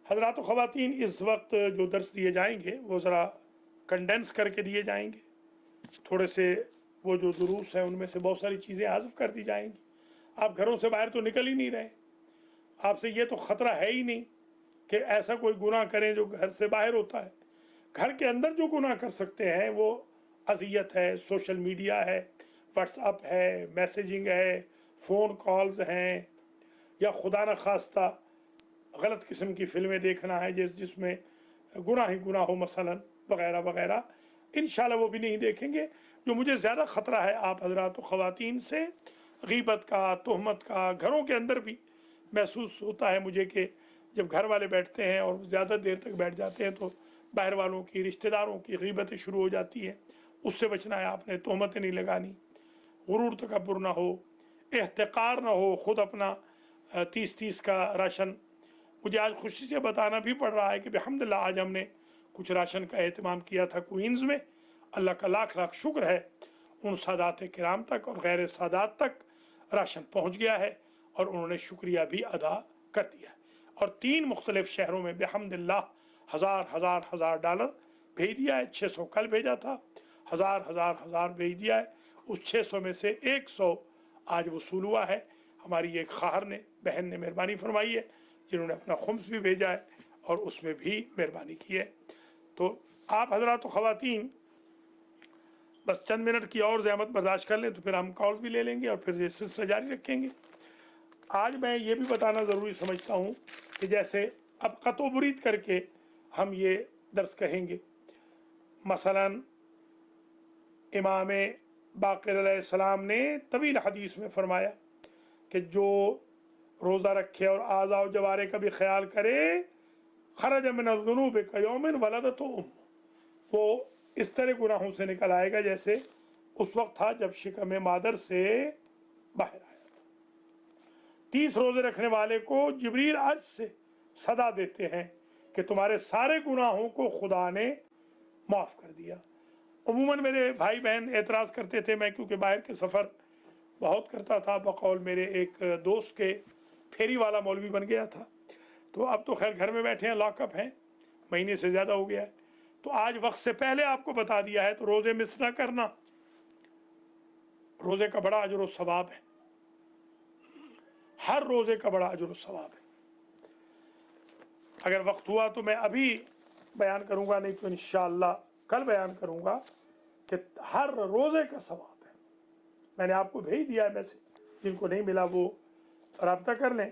हज़रात व ख़वातीन, इस वक्त जो दर्स दिए जाएंगे वो ज़रा कंडेंस करके दिए जाएंगे। थोड़े से वो जो दुरूस हैं उनमें से बहुत सारी चीज़ें हाज़िफ कर दी जाएंगी, आप घरों से बाहर तो निकल ही नहीं रहे, आपसे ये तो ख़तरा है ही नहीं कि ऐसा कोई गुनाह करें जो घर से बाहर होता है। घर के अंदर जो गुनाह कर सकते हैं वो अजियत है, सोशल मीडिया है, व्हाट्सअप है, मैसेजिंग है, फ़ोन कॉल्स हैं, या खुदा न खास्ता गलत किस्म की फ़िल्में देखना है जिसमें गुनाह ही गुनाह हो मसलन, वगैरह वगैरह। इंशाल्लाह वो भी नहीं देखेंगे। जो मुझे ज़्यादा ख़तरा है आप हज़रात ख़वातीन से, गीबत का, तोहमत का, घरों के अंदर भी महसूस होता है मुझे कि जब घर वाले बैठते हैं और ज़्यादा देर तक बैठ जाते हैं तो बाहर वालों की, रिश्तेदारों की गीबतें शुरू हो जाती हैं। उससे बचना है आपने, तोहमतें नहीं लगानी, गुरूर तकब्बुर ना हो, एहतिकार ना हो, ख़ुद अपना 30-30 का राशन। मुझे आज खुशी से बताना भी पड़ रहा है कि अल्हम्दुलिल्लाह आज हमने कुछ राशन का एहतमाम किया था क्वींस में। अल्लाह का लाख लाख शुक्र है, उन सादात किराम तक और गैर सादात तक राशन पहुँच गया है और उन्होंने शुक्रिया भी अदा कर दिया। और 3 मुख्तलिफ शहरों में अल्हम्दुलिल्लाह हज़ार डॉलर भेज दिया है। 600 कल भेजा था, हज़ार भेज दिया है। उस 600 में से 100 आज वसूल हुआ है। हमारी एक खाहर ने, बहन ने मेहरबानी फरमाई है, जिन्होंने अपना खुम्स भी भेजा है और उसमें भी मेहरबानी की है। तो आप हज़रात व ख़वातीन बस चंद मिनट की और ज़हमत बर्दाश्त कर लें तो फिर हम कॉल्स भी ले लेंगे और फिर ये सिलसिला जारी रखेंगे। आज मैं ये भी बताना ज़रूरी समझता हूँ कि जैसे अब क़त्व बुरीद करके हम ये दर्स कहेंगे, मसलन इमाम बाक़िर अलैहिस्सलाम ने तवील हदीस में फरमाया कि जो रोज़ा रखे और आज़ा व जवारे का भी ख्याल करे, खरज मिनज़्ज़ुनूब कयौमिन वलदतहु उम्मुह, वो इस तरह गुनाहों से निकल आएगा जैसे उस वक्त था जब शिकम मादर से बाहर आया था। 30 रोज़े रखने वाले को जिब्रील अर्श से सदा देते हैं कि तुम्हारे सारे गुनाहों को खुदा ने माफ़ कर दिया। अमूमन मेरे भाई बहन एतराज़ करते थे, मैं क्योंकि बाहर के सफ़र बहुत करता था, बकौल मेरे एक दोस्त के फेरी वाला मौलवी बन गया था। तो अब तो खैर घर में बैठे हैं, लॉकअप हैं, महीने से ज़्यादा हो गया है। तो आज वक्त से पहले आपको बता दिया है तो रोज़े मिस ना करना। रोज़े का बड़ा अजर व सवाब है, हर रोज़े का बड़ा अजर व सवाब है। अगर वक्त हुआ तो मैं अभी बयान करूँगा, नहीं तो इंशाअल्लाह कल बयान करूँगा कि हर रोज़े का सवाब है। मैंने आपको भेज दिया है मैसेज, जिनको नहीं मिला वो राब्ता कर लें।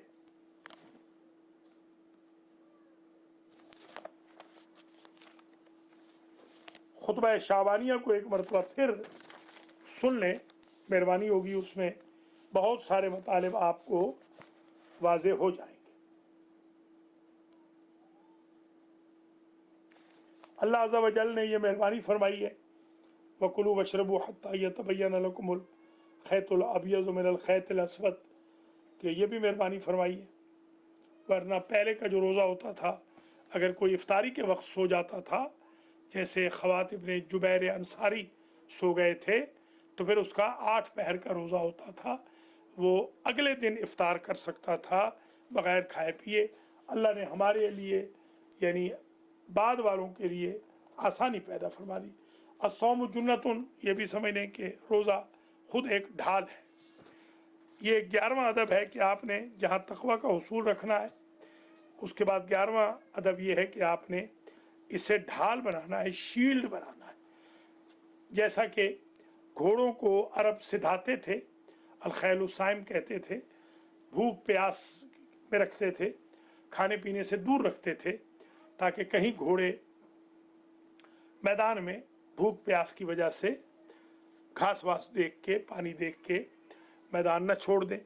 खुतबा शाबानिया को एक मरतबा फिर सुन लें, मेहरबानी होगी, उसमें बहुत सारे मतालिब आपको वाज़े हो जाएंगे। अल्लाह अज़्ज़ा व जल ने यह मेहरबानी फरमाई है, वकुलू वशरबू हत्ता यतबय्यन लकुमुल खैतुल अबयज़ु मिनल खैतिल अस्वद, कि ये भी मेहरबानी फरमाई है। वरना पहले का जो रोज़ा होता था, अगर कोई इफ्तारी के वक्त सो जाता था, जैसे ख़वात इब्ने जुबैर अंसारी सो गए थे, तो फिर उसका 8 पहर का रोज़ा होता था, वो अगले दिन इफ्तार कर सकता था बग़ैर खाए पिए। अल्लाह ने हमारे लिए यानी बाद वालों के लिए आसानी पैदा फरमा दी। अस्सौम जुन्नतुन, ये भी समझ लें कि रोज़ा खुद एक ढाल है। ये 11वां अदब है कि आपने जहाँ तक़वा का उसूल रखना है, उसके बाद 11वां अदब ये है कि आपने इसे ढाल बनाना है, शील्ड बनाना है। जैसा कि घोड़ों को अरब सिधाते थे, अलखैलुसाइम कहते थे, भूख प्यास में रखते थे, खाने पीने से दूर रखते थे, ताकि कहीं घोड़े मैदान में भूख प्यास की वजह से घास वास देख के, पानी देख के मैदान न छोड़ दें।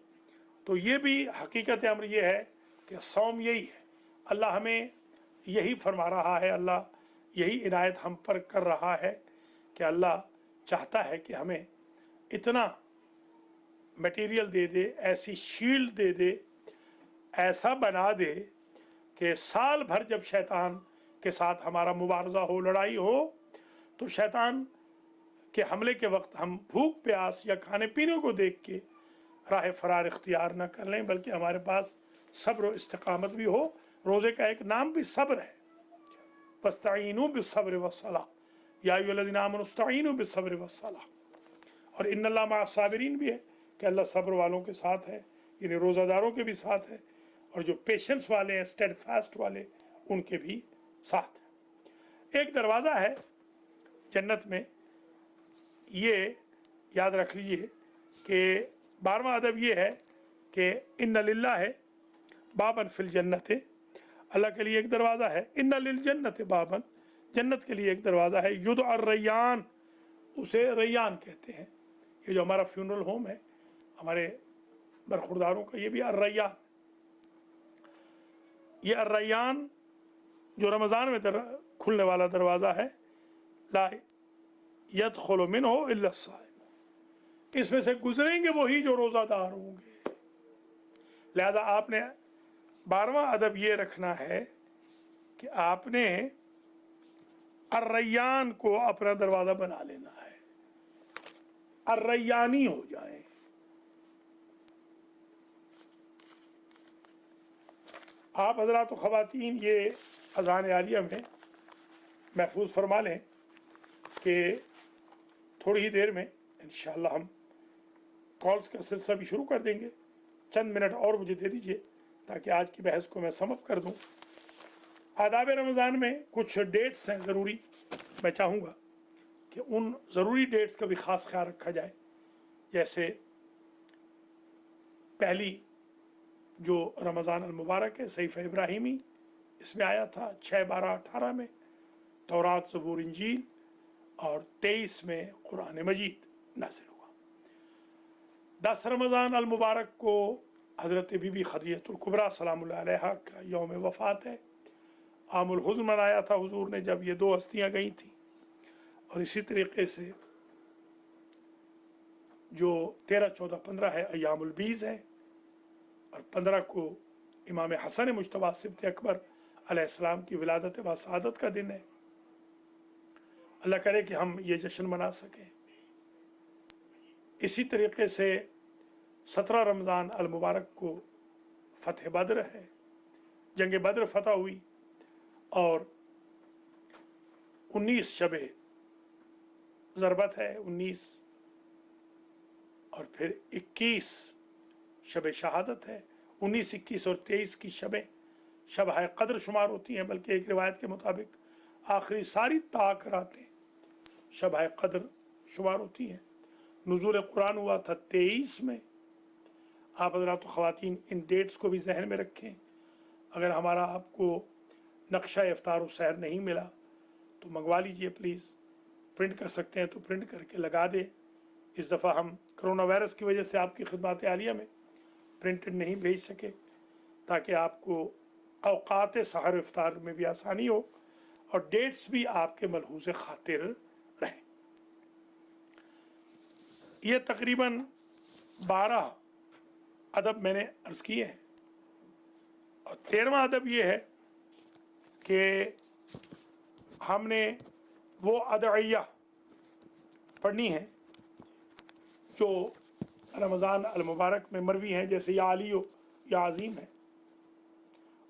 तो ये भी हकीकत अमर ये है कि सौम यही है। अल्लाह हमें यही फरमा रहा है, अल्लाह यही इनायत हम पर कर रहा है कि अल्लाह चाहता है कि हमें इतना मटेरियल दे दे, ऐसी शील्ड दे दे, ऐसा बना दे कि साल भर जब शैतान के साथ हमारा मुबारज़ा हो, लड़ाई हो, तो शैतान के हमले के वक्त हम भूख प्यास या खाने पीने को देख के राह फरार इख्तियार न कर लें, बल्कि हमारे पास सब्र व इस्तिक़ामत भी हो। रोज़े का एक नाम भी सब्र है, वस्तईनु बिस्सब्र वस्सलाह, या अय्युहल्लज़ीना आमनू इस्तईनु बिस्सब्र वस्सलाह। और इन्नल्लाह मअस साबिरीन भी है कि अल्लाह सब्र वालों के साथ है। یعنی روزہ داروں کے بھی ساتھ ہے اور جو پیشنس والے ہیں اسٹیڈ فاسٹ والے ان کے بھی ساتھ ہے۔ ایک دروازہ ہے جنت میں، یہ یاد رکھ لیجئے کہ 12واں ادب یہ ہے کہ ان للہ ہے بابن فی الجنت، اللہ کے لیے ایک دروازہ ہے، ان للجنت بابن، جنت کے لیے ایک دروازہ ہے، یدعى الریان، اسے ریان کہتے ہیں۔ یہ جو ہمارا فیونرل ہوم ہے ہمارے برخورداروں کا، یہ بھی الریان، یہ الریان جو رمضان میں کھلنے والا دروازہ ہے، لا يدخل منہ الا الصائم، اس میں سے گزریں گے وہی جو روزہ دار ہوں گے۔ لہذا آپ نے 12واں ادب یہ رکھنا ہے کہ آپ نے الریان کو اپنا دروازہ بنا لینا ہے، الریانی ہو جائیں۔ آپ حضرات و خواتین یہ اذان عالیہ میں محفوظ فرما لیں کہ تھوڑی ہی دیر میں انشاءاللہ ہم کالز کا سلسلہ بھی شروع کر دیں گے۔ چند منٹ اور مجھے دے دیجئے تاکہ آج کی بحث کو میں سم اپ کر دوں۔ آداب رمضان میں کچھ ڈیٹس ہیں ضروری، میں چاہوں گا کہ ان ضروری ڈیٹس کا بھی خاص خیال رکھا جائے، جیسے پہلی جو رمضان المبارک ہے صحیفہ ابراہیمی، اس میں آیا تھا 6/12/18 میں تورات زبور انجیل، اور 23 میں قرآن مجید نازل ہوا۔ 10 رمضان المبارک کو حضرت بی بی خدیجہ الکبریٰ سلام اللہ علیہا کا یوم وفات ہے۔ عام الحزن منایا تھا حضور نے جب یہ 2 ہستیاں گئی تھیں، اور اسی طریقے سے جو 13، 14، 15 ہے ایام البیض ہیں، اور 15 کو امام حسن مجتبیٰ سبط اکبر علیہ السلام کی ولادت و سعادت کا دن ہے۔ اللہ کرے کہ ہم یہ جشن منا سکیں۔ اسی طریقے سے 17 رمضان المبارک کو فتح بدر ہے، جنگ بدر فتح ہوئی، اور 19 شب ضربت ہے، 19، اور پھر 21 شب شہادت ہے۔ 19، 21 اور 23 کی شبیں شب قدر شمار ہوتی ہیں، بلکہ ایک روایت کے مطابق آخری ساری طاق راتیں شب قدر شمار ہوتی ہیں۔ نزول قرآن ہوا تھا 23 میں۔ آپ حضرات و خواتین ان ڈیٹس کو بھی ذہن میں رکھیں۔ اگر ہمارا آپ کو نقشہ افطار و سحر نہیں ملا تو منگوا لیجئے پلیز، پرنٹ کر سکتے ہیں تو پرنٹ کر کے لگا دیں۔ اس دفعہ ہم کرونا وائرس کی وجہ سے آپ کی خدمات عالیہ میں پرنٹڈ نہیں بھیج سکے، تاکہ آپ کو اوقات سحر افطار میں بھی آسانی ہو اور ڈیٹس بھی آپ کے ملحوظ خاطر رہیں۔ یہ تقریباً 12 ادب میں نے عرض کیے ہیں، اور 13واں ادب یہ ہے کہ ہم نے وہ ادعیہ پڑھنی ہے جو رمضان المبارک میں مروی ہیں، جیسے یا علی یا عظیم ہے،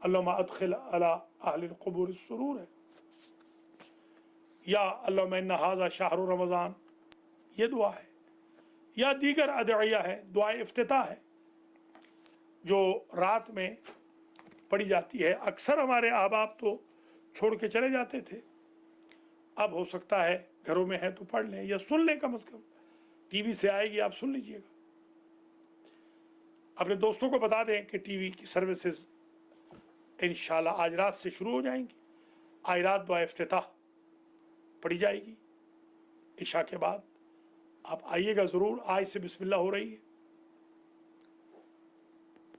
اللہم ادخل علی اہل القبور السرور ہے، یا اللہم ان ھذا شہر رمضان، یہ دعا ہے، یا دیگر ادعیہ ہے، دعائے افتتاح ہے جو رات میں پڑھی جاتی ہے۔ اکثر ہمارے احباب تو چھوڑ کے چلے جاتے تھے، اب ہو سکتا ہے گھروں میں ہے تو پڑھ لیں یا سن لیں، کم از کم ٹی وی سے آئے گی آپ سن لیجئے گا۔ اپنے دوستوں کو بتا دیں کہ ٹی وی کی سروسز انشاءاللہ آج رات سے شروع ہو جائیں گی۔ آج رات دعا افتتاح پڑھی جائے گی عشاء کے بعد، آپ آئیے گا ضرور۔ آج سے بسم اللہ ہو رہی ہے،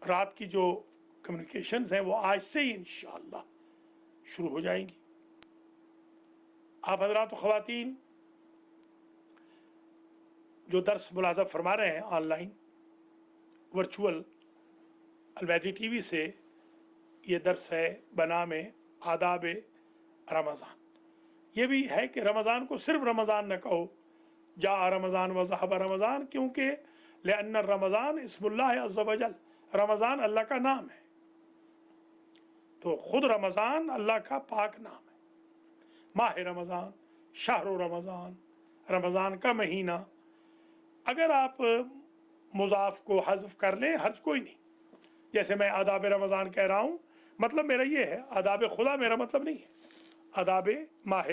رات کی جو کمیونیکیشنز ہیں وہ آج سے ہی انشاءاللہ شروع ہو جائیں گی۔ آپ حضرات و خواتین جو درس ملاحظہ فرما رہے ہیں آن لائن ورچوئل الویدی ٹی وی سے، یہ درس ہے بنام آداب رمضان۔ یہ بھی ہے کہ رمضان کو صرف رمضان نہ کہو، جاء رمضان و ذهب رمضان، کیونکہ لأن رمضان اسم اللہ عز وجل، رمضان اللہ کا نام ہے، تو خود رمضان اللہ کا پاک نام ہے۔ ماہ رمضان، شہر رمضان، رمضان کا مہینہ۔ اگر آپ مضاف کو حذف کر لیں حرج کوئی نہیں، جیسے میں آداب رمضان کہہ رہا ہوں، مطلب میرا یہ ہے، آداب خدا میرا مطلب نہیں ہے، آداب ماہ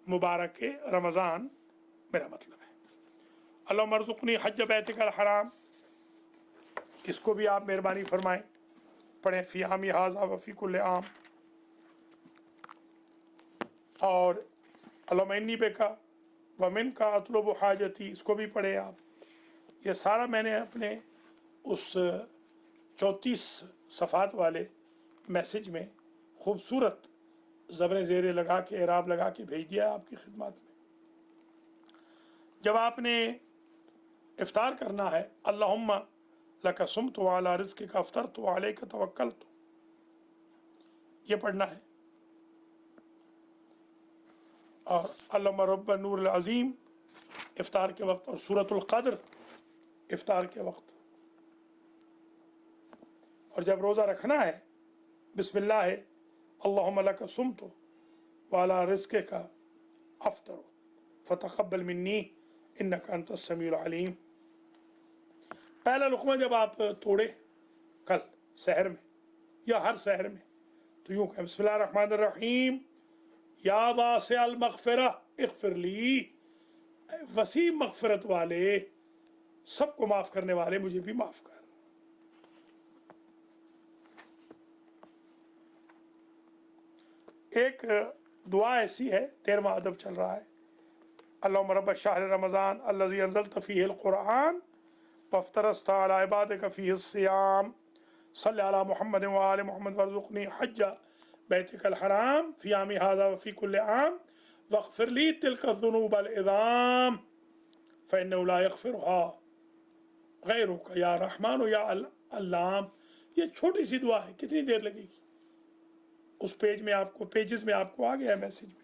مبارک رمضان میرا مطلب ہے۔ اللہم ارزقنی حج بیتک الحرام، اس کو بھی آپ مہربانی فرمائیں، پڑھیں فی عامی ھذا وفی کل عام، اور اللہم انی بک ومنک اطلب حاجتی، اس کو بھی پڑھیں آپ۔ یہ سارا میں نے اپنے اس 34 صفحات والے میسج میں خوبصورت زبر زیر لگا کے، اعراب لگا کے بھیج دیا آپ کی خدمات میں۔ جب آپ نے افطار کرنا ہے، اللہم لک صمت وعلی رزقک افطرت وعلیک توکلت، یہ پڑھنا ہے۔ اور اللہم رب نور العظیم افطار کے وقت، اور سورۃ القدر افطار کے وقت۔ اور جب روزہ رکھنا ہے، بسم اللہ ہے، اللہم لک صمت وعلی رزقک افطر فتقبل منی انک انت السمیع العلیم۔ پہلا لقمہ جب آپ توڑے کل سحر میں یا ہر سحر میں، تو یوں کہ بسم اللہ الرحمن الرحیم، یا واسع المغفرہ اغفر لی، وسیع مغفرت والے، سب کو معاف کرنے والے، مجھے بھی معاف کر۔ ایک دعا ایسی ہے، 13واں ادب چل رہا ہے، اللہم رب شہر رمضان الذی انزلت فیہ القرآن وافطرست علی عبادک فیہ الصیام صلی علی محمد وآل محمد وارزقنی حج بیتک الحرام فی عامی ھذا وفی کل عام واغفر لی تلک الذنوب العظام فإنہ لا یغفرها غیرک یا رحمن یا علام۔ یہ چھوٹی سی دعا ہے، کتنی دیر لگے گی؟ اس پیجز میں آپ کو آ گیا ہے میسج میں۔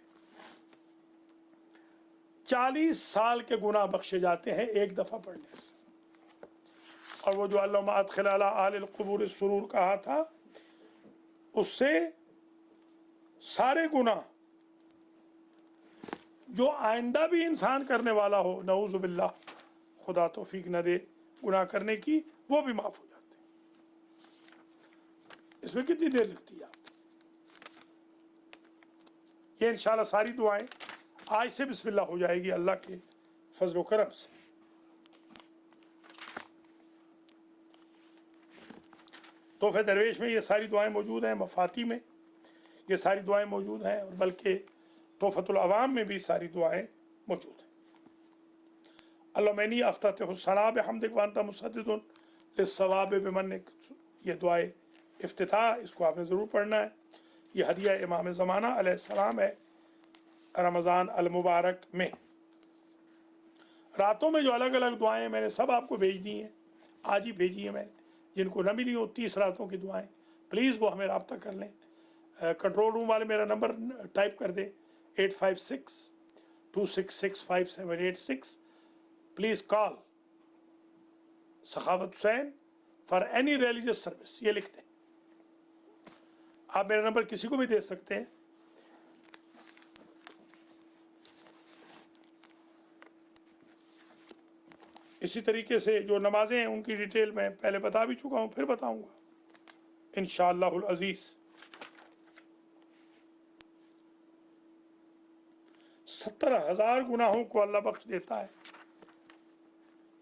40 سال کے گناہ بخشے جاتے ہیں ایک دفعہ پڑھنے سے۔ اور وہ جو اللہم ادخل علی اہل القبور السرور کہا تھا، اس سے سارے گناہ جو آئندہ بھی انسان کرنے والا ہو، نعوذ باللہ، خدا توفیق نہ دے گناہ کرنے کی، وہ بھی معاف ہو جاتے ہیں۔ اس میں کتنی دیر لگتی ہے آپ؟ یہ انشاءاللہ ساری دعائیں آج سے بسم اللہ ہو جائے گی اللہ کے فضل و کرم سے۔ تحفہ درویش میں یہ ساری دعائیں موجود ہیں، مفاتی میں یہ ساری دعائیں موجود ہیں، اور بلکہ تحفۃ العوام میں بھی ساری دعائیں موجود ہیں۔ اللہم انی افتتح الثناء بحمدک وانت مسدد للثواب بمنک، یہ دعائے افتتاح، اس کو آپ نے ضرور پڑھنا ہے۔ یہ ہدیہ امام زمانہ علیہ السلام ہے رمضان المبارک میں۔ راتوں میں جو الگ الگ دعائیں میں نے سب آپ کو بھیج دی ہیں، آج ہی بھیجی ہیں میں نے، جن کو نہ ملی ہوں 30 راتوں کی دعائیں، پلیز وہ ہمیں رابطہ کر لیں۔ کنٹرول روم والے میرا نمبر ٹائپ کر دیں، 856-266-5786۔ پلیز کال سخاوت حسین فار اینی ریلیجس سروس، یہ لکھ دیں۔ آپ میرا نمبر کسی کو بھی دے سکتے ہیں۔ اسی طریقے سے جو نمازیں ہیں ان کی ڈیٹیل میں پہلے بتا بھی چکا ہوں، پھر بتاؤں گا انشاءاللہ العزیز۔ 70,000 گناہوں کو اللہ بخش دیتا ہے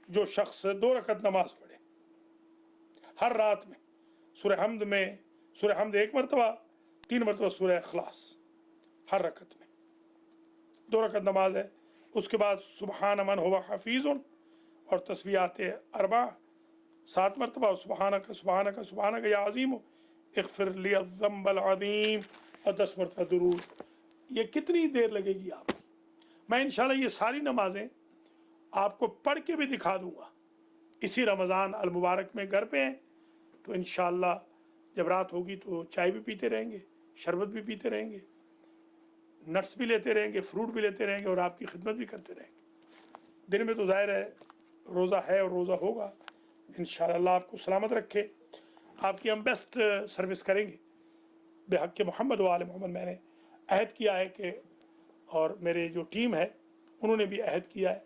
جو شخص 2 رکعت نماز پڑھے ہر رات میں۔ سورہ حمد 1 مرتبہ، 3 مرتبہ سورہ اخلاص ہر رکعت میں، 2 رکعت نماز ہے۔ اس کے بعد سبحان من هو حفیظ اور تسبیحات 4 7 مرتبہ، سبحانک سبحانک سبحانک یا عظیم اغفر لی الذنب العظیم، اور 10 مرتبہ درود۔ یہ کتنی دیر لگے گی آپ کی؟ میں انشاءاللہ یہ ساری نمازیں آپ کو پڑھ کے بھی دکھا دوں گا اسی رمضان المبارک میں۔ گھر پہ ہیں تو انشاءاللہ جب رات ہوگی تو چائے بھی پیتے رہیں گے، شربت بھی پیتے رہیں گے، نٹس بھی لیتے رہیں گے، فروٹ بھی لیتے رہیں گے، اور آپ کی خدمت بھی کرتے رہیں گے۔ دن میں تو ظاہر ہے روزہ ہے اور روزہ ہوگا، انشاءاللہ اللہ آپ کو سلامت رکھے، آپ کی ہم بیسٹ سروس کریں گے بحق محمد و آل محمد۔ میں نے عہد کیا ہے کہ، اور میرے جو ٹیم ہے انہوں نے بھی عہد کیا ہے،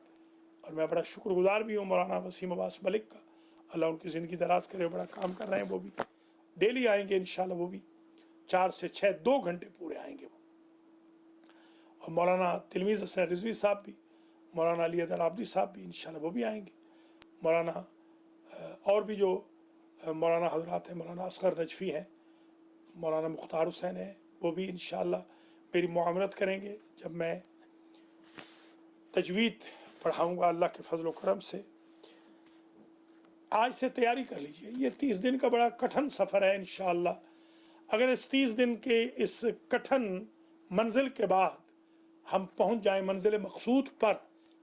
اور میں بڑا شکر گزار بھی ہوں مولانا وسیم عباس ملک کا अल्लाह उनकी ज़िंदगी दराज करे, बड़ा काम कर रहे हैं वो भी, डेली आएंगे इंशाल्लाह, वो भी 4 से 6 2 घंटे पूरे आएंगे वो। और मौलाना तिलमीज़ हसन रिजवी साहब भी, मौलाना अली अदर आबदी साहब भी इंशाल्लाह वो भी आएंगे, मौलाना और भी जो मौलाना हजरात हैं, मौलाना असगर नजफ़ी हैं, मौलाना मुख्तार हुसैन हैं, वो भी इंशाल्लाह मेरी मुआवनत करेंगे जब मैं तजवीद पढ़ाऊँगा अल्लाह के फजल करम से। आज से तैयारी कर लीजिए, ये 30 दिन का बड़ा कठिन सफ़र है इंशाअल्लाह। अगर इस 30 दिन के इस कठिन मंजिल के बाद हम पहुंच जाएं मंजिल मकसूद पर,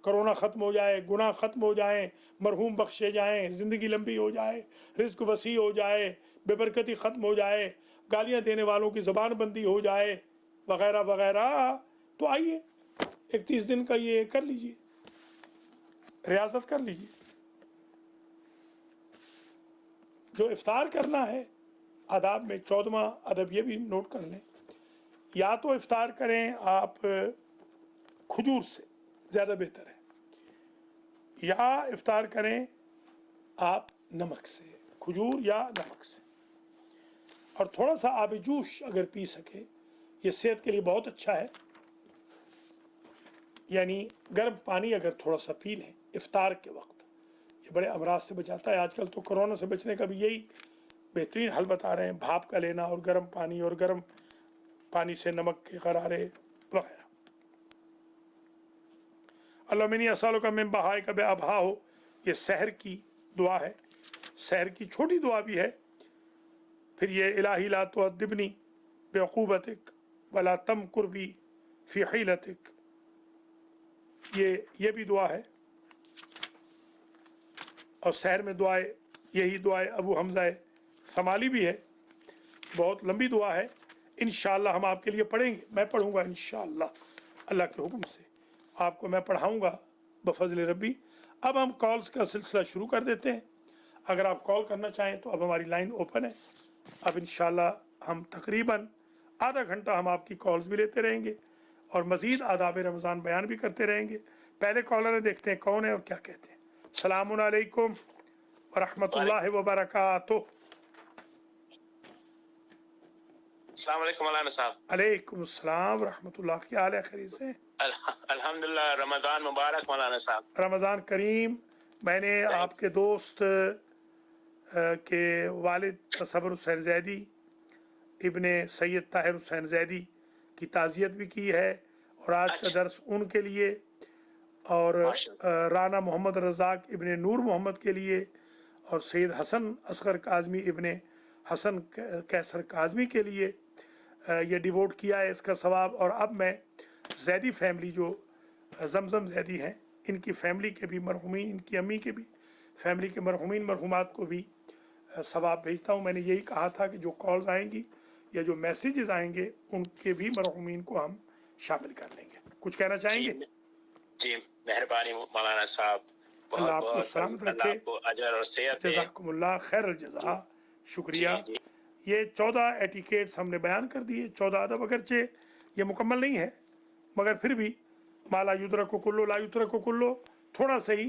कोरोना ख़त्म हो जाए, गुनाह ख़त्म हो जाएं, मरहूम बख्शे जाएं, ज़िंदगी लंबी हो जाए, रिज़्क़ वसी हो जाए, बेबरकती ख़त्म हो जाए, गालियाँ देने वालों की ज़बान बंदी हो जाए, वगैरह वगैरह, तो आइए एक 30 दिन का ये कर लीजिए, रियासत कर लीजिए। जो इफ्तार करना है आदाब में 14वां अदब ये भी नोट कर लें, या तो इफ्तार करें आप खजूर से, ज़्यादा बेहतर है, या इफ्तार करें आप नमक से, खजूर या नमक से, और थोड़ा सा आब जूश अगर पी सके, ये सेहत के लिए बहुत अच्छा है। यानी गर्म पानी अगर थोड़ा सा पी लें इफ्तार के वक्त, ये बड़े अमराज से बचाता है। आजकल तो कोरोना से बचने का भी यही बेहतरीन हल बता रहे हैं, भाप का लेना और गर्म पानी, और गर्म पानी से नमक के गरारे वगैरह। अल्लाह मिनी असालों का मिन बहाए कब अबहा हो, ये सहर की दुआ है, सहर की छोटी दुआ भी है। फिर ये इलाही ला तुअद्दिबनी बेअक़ूबतिक वला तमकुर बी फ़ी हीलतिक, ये भी दुआ है। और सहर में दुआएं, यही दुआएं अबू हमज़ा समाली भी है, बहुत लंबी दुआ है। इंशाअल्लाह हम आपके लिए पढ़ेंगे, मैं पढ़ूँगा इंशाअल्लाह, अल्लाह के हुक्म से आपको मैं पढ़ाऊँगा बफज़ल रब्बी। अब हम कॉल्स का सिलसिला शुरू कर देते हैं। अगर आप कॉल करना चाहें तो अब हमारी लाइन ओपन है। अब इंशाअल्लाह हम तकरीबन आधा घंटा हम आपकी कॉल्स भी लेते रहेंगे और मज़ीद आदाब रमज़ान बयान भी करते रहेंगे। पहले कॉलर देखते हैं कौन है और क्या कहते हैं। सलामुन अलैकुम व रहमतुल्लाहि व बरकातुहू। अस्सलाम वालेकुम मौलाना साहब। अलैकुम सलाम व रहमतुल्लाह, क्या हाल है, खैरियत से? अल्हम्दुलिल्लाह, रमज़ान मुबारक मौलाना साहब। रमज़ान करीम। मैंने आपके दोस्त के वालिद तसव्वुर हुसैन ज़ैदी इब्ने सैयद ताहिर हुसैन ज़ैदी की ताज़ियत भी की है, और आज का दर्स उनके लिए, और राना मोहम्मद रज़ाक इब्ने नूर मोहम्मद के लिए, और सैयद हसन असगर काज़मी इब्ने हसन कैसर काज़मी के लिए ये डिवोट किया है इसका सवाब। और अब मैं ज़ैदी फैमिली जो जमज़म ज़ैदी हैं, इनकी फैमिली के भी मरहुमीन, इनकी अम्मी के भी फैमिली के मरहुमीन मरहुमात को भी सवाब भेजता हूँ। मैंने यही कहा था कि जो कॉल्स आएंगी या जो मैसेजेस आएंगे उनके भी मरहुमीन को हम शामिल कर लेंगे। कुछ कहना चाहेंगे? जी मेहरबानी मौलाना साहब, अल्लाह आपको सलामत रखे, अजर और सेहत दे। जज़ाकुमुल्लाह खैरल जज़ा, शुक्रिया। ये 14 एटिकेट्स हमने बयान कर दिए, 14 अदब, अगरचे ये मुकम्मल नहीं है मगर फिर भी माला युद्रको कुल्लो ला युद्रको कुल्लो, थोड़ा सही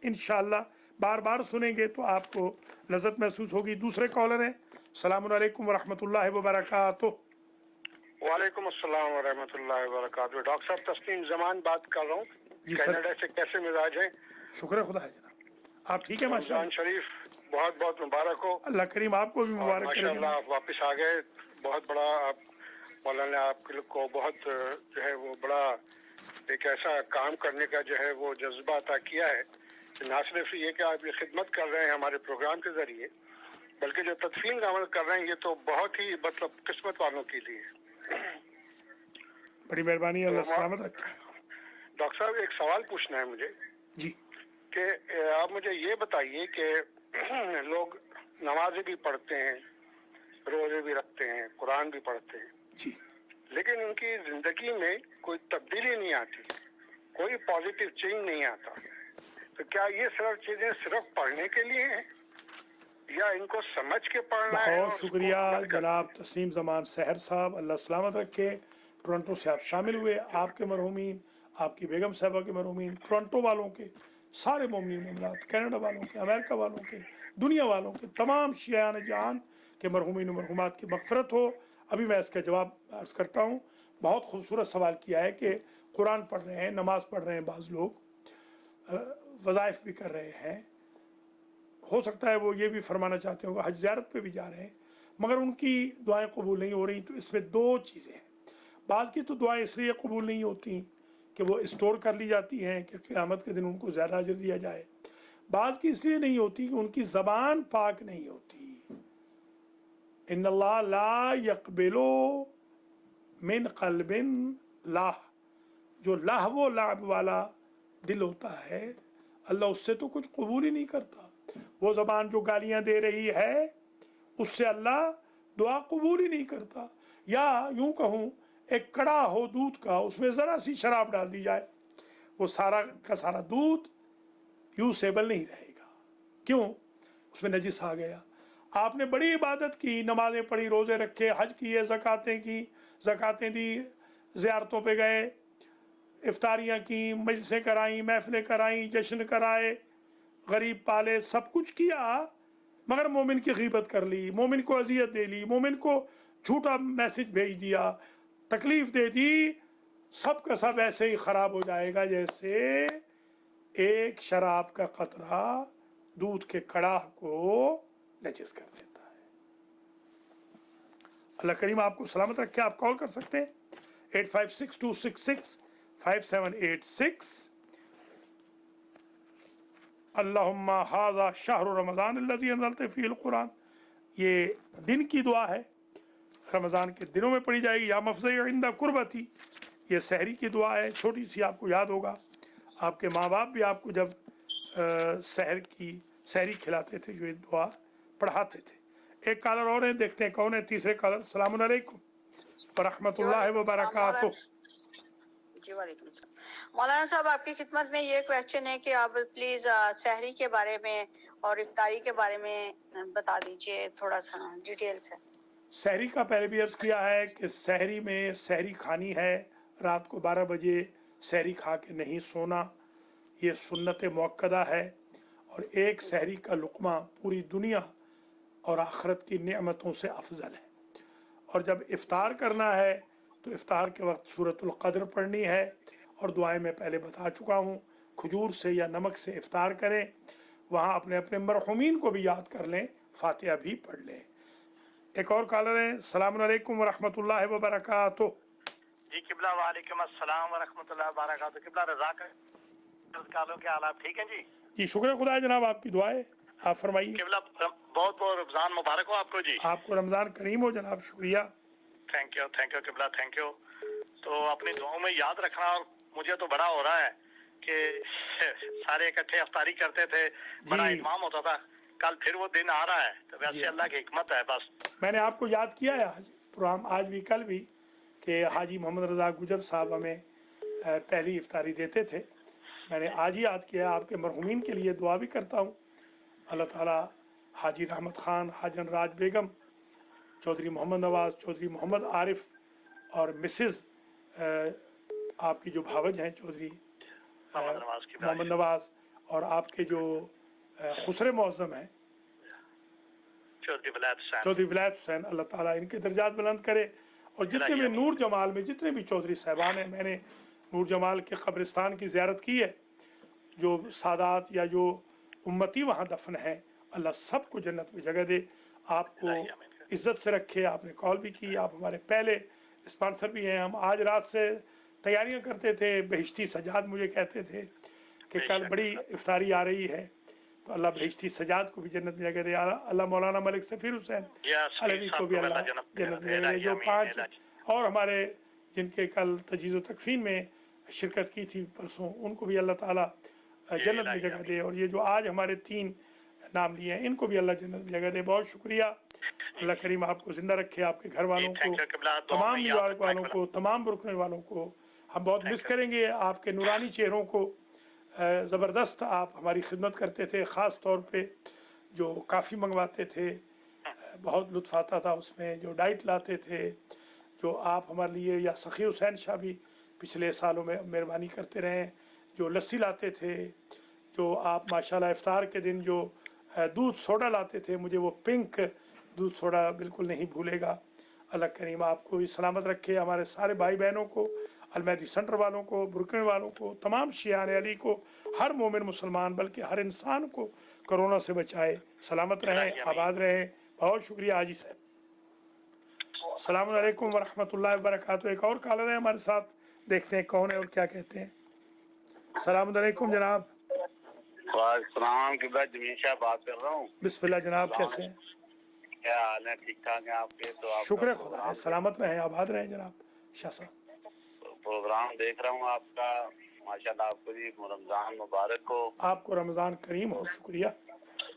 इंशाअल्लाह बार बार सुनेंगे तो आपको लज़्ज़त महसूस होगी। दूसरे कॉलर हैं। सलामुन अलैकुम व रहमतुल्लाहि व बरकातुहू। वालेकुम अस्सलाम व रहमतुल्लाहि व बरकातुहू। डॉक्टर साहब तस्लीम जमान बात कर रहा हूँ कनाडा से। कैसे मिजाज हैं? शुक्र खुदा है जनाब, आप ठीक है? माशाअल्लाह। रमजान शरीफ बहुत बहुत मुबारक हो। अल्लाह करीम आपको भी मुबारक करे। माशाअल्लाह आप वापस आ गए, बहुत बड़ा आप मौलाना ने आपके लोग को बहुत जो है वो बड़ा एक ऐसा काम करने का जो है वो जज्बा अता किया है कि ना सिर्फ ये कि आप ये खिदमत कर रहे हैं हमारे प्रोग्राम के जरिए, बल्कि जो तदफीन का अमल कर रहे हैं ये तो बहुत ही मतलब किस्मत वालों के लिए। बड़ी मेहरबानी, अल्लाह सलामत रखे। डॉक्टर साहब एक सवाल पूछना है मुझे जी। कि आप मुझे ये बताइए कि लोग नमाजें भी पढ़ते हैं, रोजे भी रखते हैं, कुरान भी पढ़ते हैं जी, लेकिन उनकी जिंदगी में कोई तब्दीली नहीं आती, कोई पॉजिटिव चेंज नहीं आता, तो क्या ये सिर्फ चीजें सिर्फ पढ़ने के लिए हैं या इनको समझ के पढ़ना है? बहुत शुक्रिया जनाब तस्लीम जमान सहर साहब, अल्लाह सलामत रखे। टोरंटो से आप शामिल हुए, आपके मरहुमीन, आपकी बेगम साहबा के मरहुमीन, टोरंटो वालों के सारे मोमिन मोमिनात, कनाडा वालों के, अमेरिका वालों के, दुनिया वालों के तमाम शियान जान के मरहूमिन मरहूमात की मग़फ़िरत हो। अभी मैं इसका जवाब अर्ज़ करता हूँ। बहुत खूबसूरत सवाल किया है कि कुरान पढ़ रहे हैं, नमाज़ पढ़ रहे हैं, बाज़ लोग वज़ाइफ भी कर रहे हैं, हो सकता है वो ये भी फरमाना चाहते हो हज ज़ियारत पे भी जा रहे हैं, मगर उनकी दुआएं कबूल नहीं हो रही। तो इसमें दो चीज़ें हैं। बाज़ की तो दुआएं इसलिए कबूल नहीं होती कि वो स्टोर कर ली जाती हैं कि क़यामत के दिन उनको ज़्यादा अजर दिया जाए। बाज़ की इसलिए नहीं होती कि उनकी ज़बान पाक नहीं होती। इन्नल्लाह ला यक़बिलु मिन क़ल्बिन लाह, जो लाहव लाब वाला दिल होता है अल्लाह उससे तो कुछ कबूल ही नहीं करता। वो ज़बान जो गालियाँ दे रही है उससे अल्लाह दुआ कबूल ही नहीं करता। या यूँ कहूँ एक कड़ा हो दूध का, उसमें ज़रा सी शराब डाल दी जाए, वो सारा का सारा दूध यूसेबल नहीं रहेगा। क्यों? उसमें नजिस आ गया। आपने बड़ी इबादत की, नमाज़ें पढ़ी, रोज़े रखे, हज किए, ज़कातें दी, ज़ियारतों पे गए, इफ्तारियाँ की, मजलिसें कराईं, महफ़िलें कराईं, जश्न कराए, गरीब पाले, सब कुछ किया, मगर मोमिन की ग़ीबत कर ली, मोमिन को अजियत दे ली, मोमिन को झूठा मैसेज भेज दिया, तकलीफ़ दे दी, सब का सब ऐसे ही ख़राब हो जाएगा जैसे एक शराब का कतरा दूध के कड़ाह को नजिस कर देता है। अल्लाह करीम आपको सलामत रखे। आप कॉल कर सकते हैं 8562665786। अल्लाहुम्मा हाज़ा शहरु रमज़ान अल्लज़ी अनज़लता फ़ीहिल कुरान, ये दिन की दुआ है, रमज़ान के दिनों में पढ़ी जाएगी। या मफ़ज़ई इंदा कुर्बती, ये सहरी की दुआ है, छोटी सी, आपको याद होगा आपके माँ बाप भी आपको जब सहरी खिलाते थे जो ये दुआ पढ़ाते थे। एक कॉलर और हैं, देखते हैं कौन है। तीसरे कॉलर, अस्सलामु अलैकुम व रहमतुल्लाहि व बरकातुहू। जी वालेकुम सलाम। मौलाना साहब, आपकी खिदमत में ये क्वेश्चन है कि आप प्लीज़ सहरी के बारे में और इफ्तारी के बारे में बता दीजिए थोड़ा सा डिटेल से। सहरी का पहले भी अर्ज़ किया है कि सहरी में सहरी खानी है, रात को 12 बजे सहरी खा के नहीं सोना, ये सुन्नत मुअक्कदा है। और एक सहरी का लुक़मा पूरी दुनिया और आखिरत की नेमतों से अफजल है। और जब इफ़्तार करना है तो इफ़्तार के वक्त सूरतुल क़द्र पढ़नी है, और दुआएं मैं पहले बता चुका हूँ। खजूर से या नमक से इफ़्तार करें, वहाँ अपने अपने मरहुमीन को भी याद कर लें, फ़ातिहा भी पढ़ लें। एक और कॉलर है, अस्सलामु अलैकुम व रहमतुल्लाहि व बरकातुहू। जी किबला, वालेकुम अस्सलाम व रहमतुल्लाहि व बरकातुहू। किबला रज़ा कालों के हालात ठीक हैं जी? जी शुक्र खुदा जनाब, आपकी दुआएं, आप फरमाइए। किबला बहुत बहुत रमज़ान मुबारक हो आपको जी। आपको रमज़ान करीम हो जनाब, शुक्रिया। थैंक यू किबला, थैंक यू। तो अपनी दुआओं में याद रखना। और मुझे तो बड़ा हो रहा है कि सारे इकट्ठे अफ्तारी करते थे, बड़ा इमाम होता था। कल फिर वो दिन आ रहा है, तो वैसे अल्लाह की हिकमत है। बस मैंने आपको याद किया है आज प्रोग्राम, आज भी कल भी, कि हाजी मोहम्मद रज़ा गुजर साहब हमें पहली इफ्तारी देते थे। मैंने आज ही याद किया। आपके मरहुमीन के लिए दुआ भी करता हूँ। अल्लाह ताला हाजी रहमत ख़ान, हाजन राज बेगम, चौधरी मोहम्मद नवाज़, चौधरी मोहम्मद आरिफ और मिसेज़ आपकी जो भावज हैं चौधरी मोहम्मद नवाज़, और आपके जो खुसरे मौज़म हैं चौधरी विलायत हुसैन, अल्लाह ताला इनके दर्जात बुलंद करे। और जितने भी नूर जमाल में जितने भी चौधरी साहबान हैं, मैंने नूर जमाल के कब्रिस्तान की ज़ियारत की है, जो सादात या जो उम्मती वहाँ दफन हैं, अल्लाह सबको जन्नत में जगह दे, आपको इज़्ज़त से रखे। आपने कॉल भी की, आप हमारे पहले स्पॉन्सर भी हैं। हम आज रात से तैयारियां करते थे। बहिश्ती सजाद मुझे कहते थे कि कल बड़ी इफ्तारी आ रही है, तो अल्लाह बहिश्ती सजाद को भी जन्नत में जगह दे। अल्लाह मौलाना मलिक सफ़ीर हुसैन अलवी को भी अल्लाह जन्नत में जगह दे। जो 5 और हमारे जिनके कल तजीज़ व तकफ़ीन में शिरकत की थी परसों, उनको भी अल्लाह ताला जन्नत में जगह दे। और ये जो आज हमारे 3 नाम लिए हैं, इनको भी अल्लाह जन्नत में जगह दे। बहुत शुक्रिया। अल्लाह करीम आपको ज़िंदा रखे, आपके घर वालों को, तमाम न्यूयॉर्क वालों को, तमाम ब्रुकलिन वालों को हम बहुत मिस करेंगे। आपके नूरानी चेहरों को, ज़बरदस्त आप हमारी खिदमत करते थे। ख़ास तौर पे जो काफ़ी मंगवाते थे, बहुत लुत्फ़ आता था उसमें। जो डाइट लाते थे, जो आप हमारे लिए, या सखी हुसैन शाह भी पिछले सालों में मेहरबानी करते रहे, जो लस्सी लाते थे, जो आप माशाल्लाह इफ्तार के दिन जो दूध सोडा लाते थे, मुझे वो पिंक दूध सोडा बिल्कुल नहीं भूलेगा। अल्लाह करीम आपको भी सलामत रखे, हमारे सारे भाई बहनों को, अलमैदी सेंटर वालों को, बुरकिन वालों को, तमाम शियान अली को, हर मोमिन मुसलमान बल्कि हर इंसान को कोरोना से बचाए, सलामत रहें, आबाद रहें। बहुत शुक्रिया हाजी साहब। अस्सलाम वालेकुम वरहमतुल्लाहि वबरकातुहू। एक और कॉलर है हमारे साथ, देखते हैं कौन है और क्या कहते हैं। अस्सलाम वालेकुम जनाब। वालेकुम की बात जमीन शाह बात कर रहा हूँ। बिस्मिल्लाह जनाब, कैसे हैं? क्या हाल है? ठीक ठाक है आपके? तो आप शुक्र खुदा है, सलामत रहें, आबाद रहें जनाब। शाह साहब प्रोग्राम देख रहा हूँ आपका, माशाल्लाह। आपको जी रमजान मुबारक हो। आपको रमज़ान करीम हो। शुक्रिया।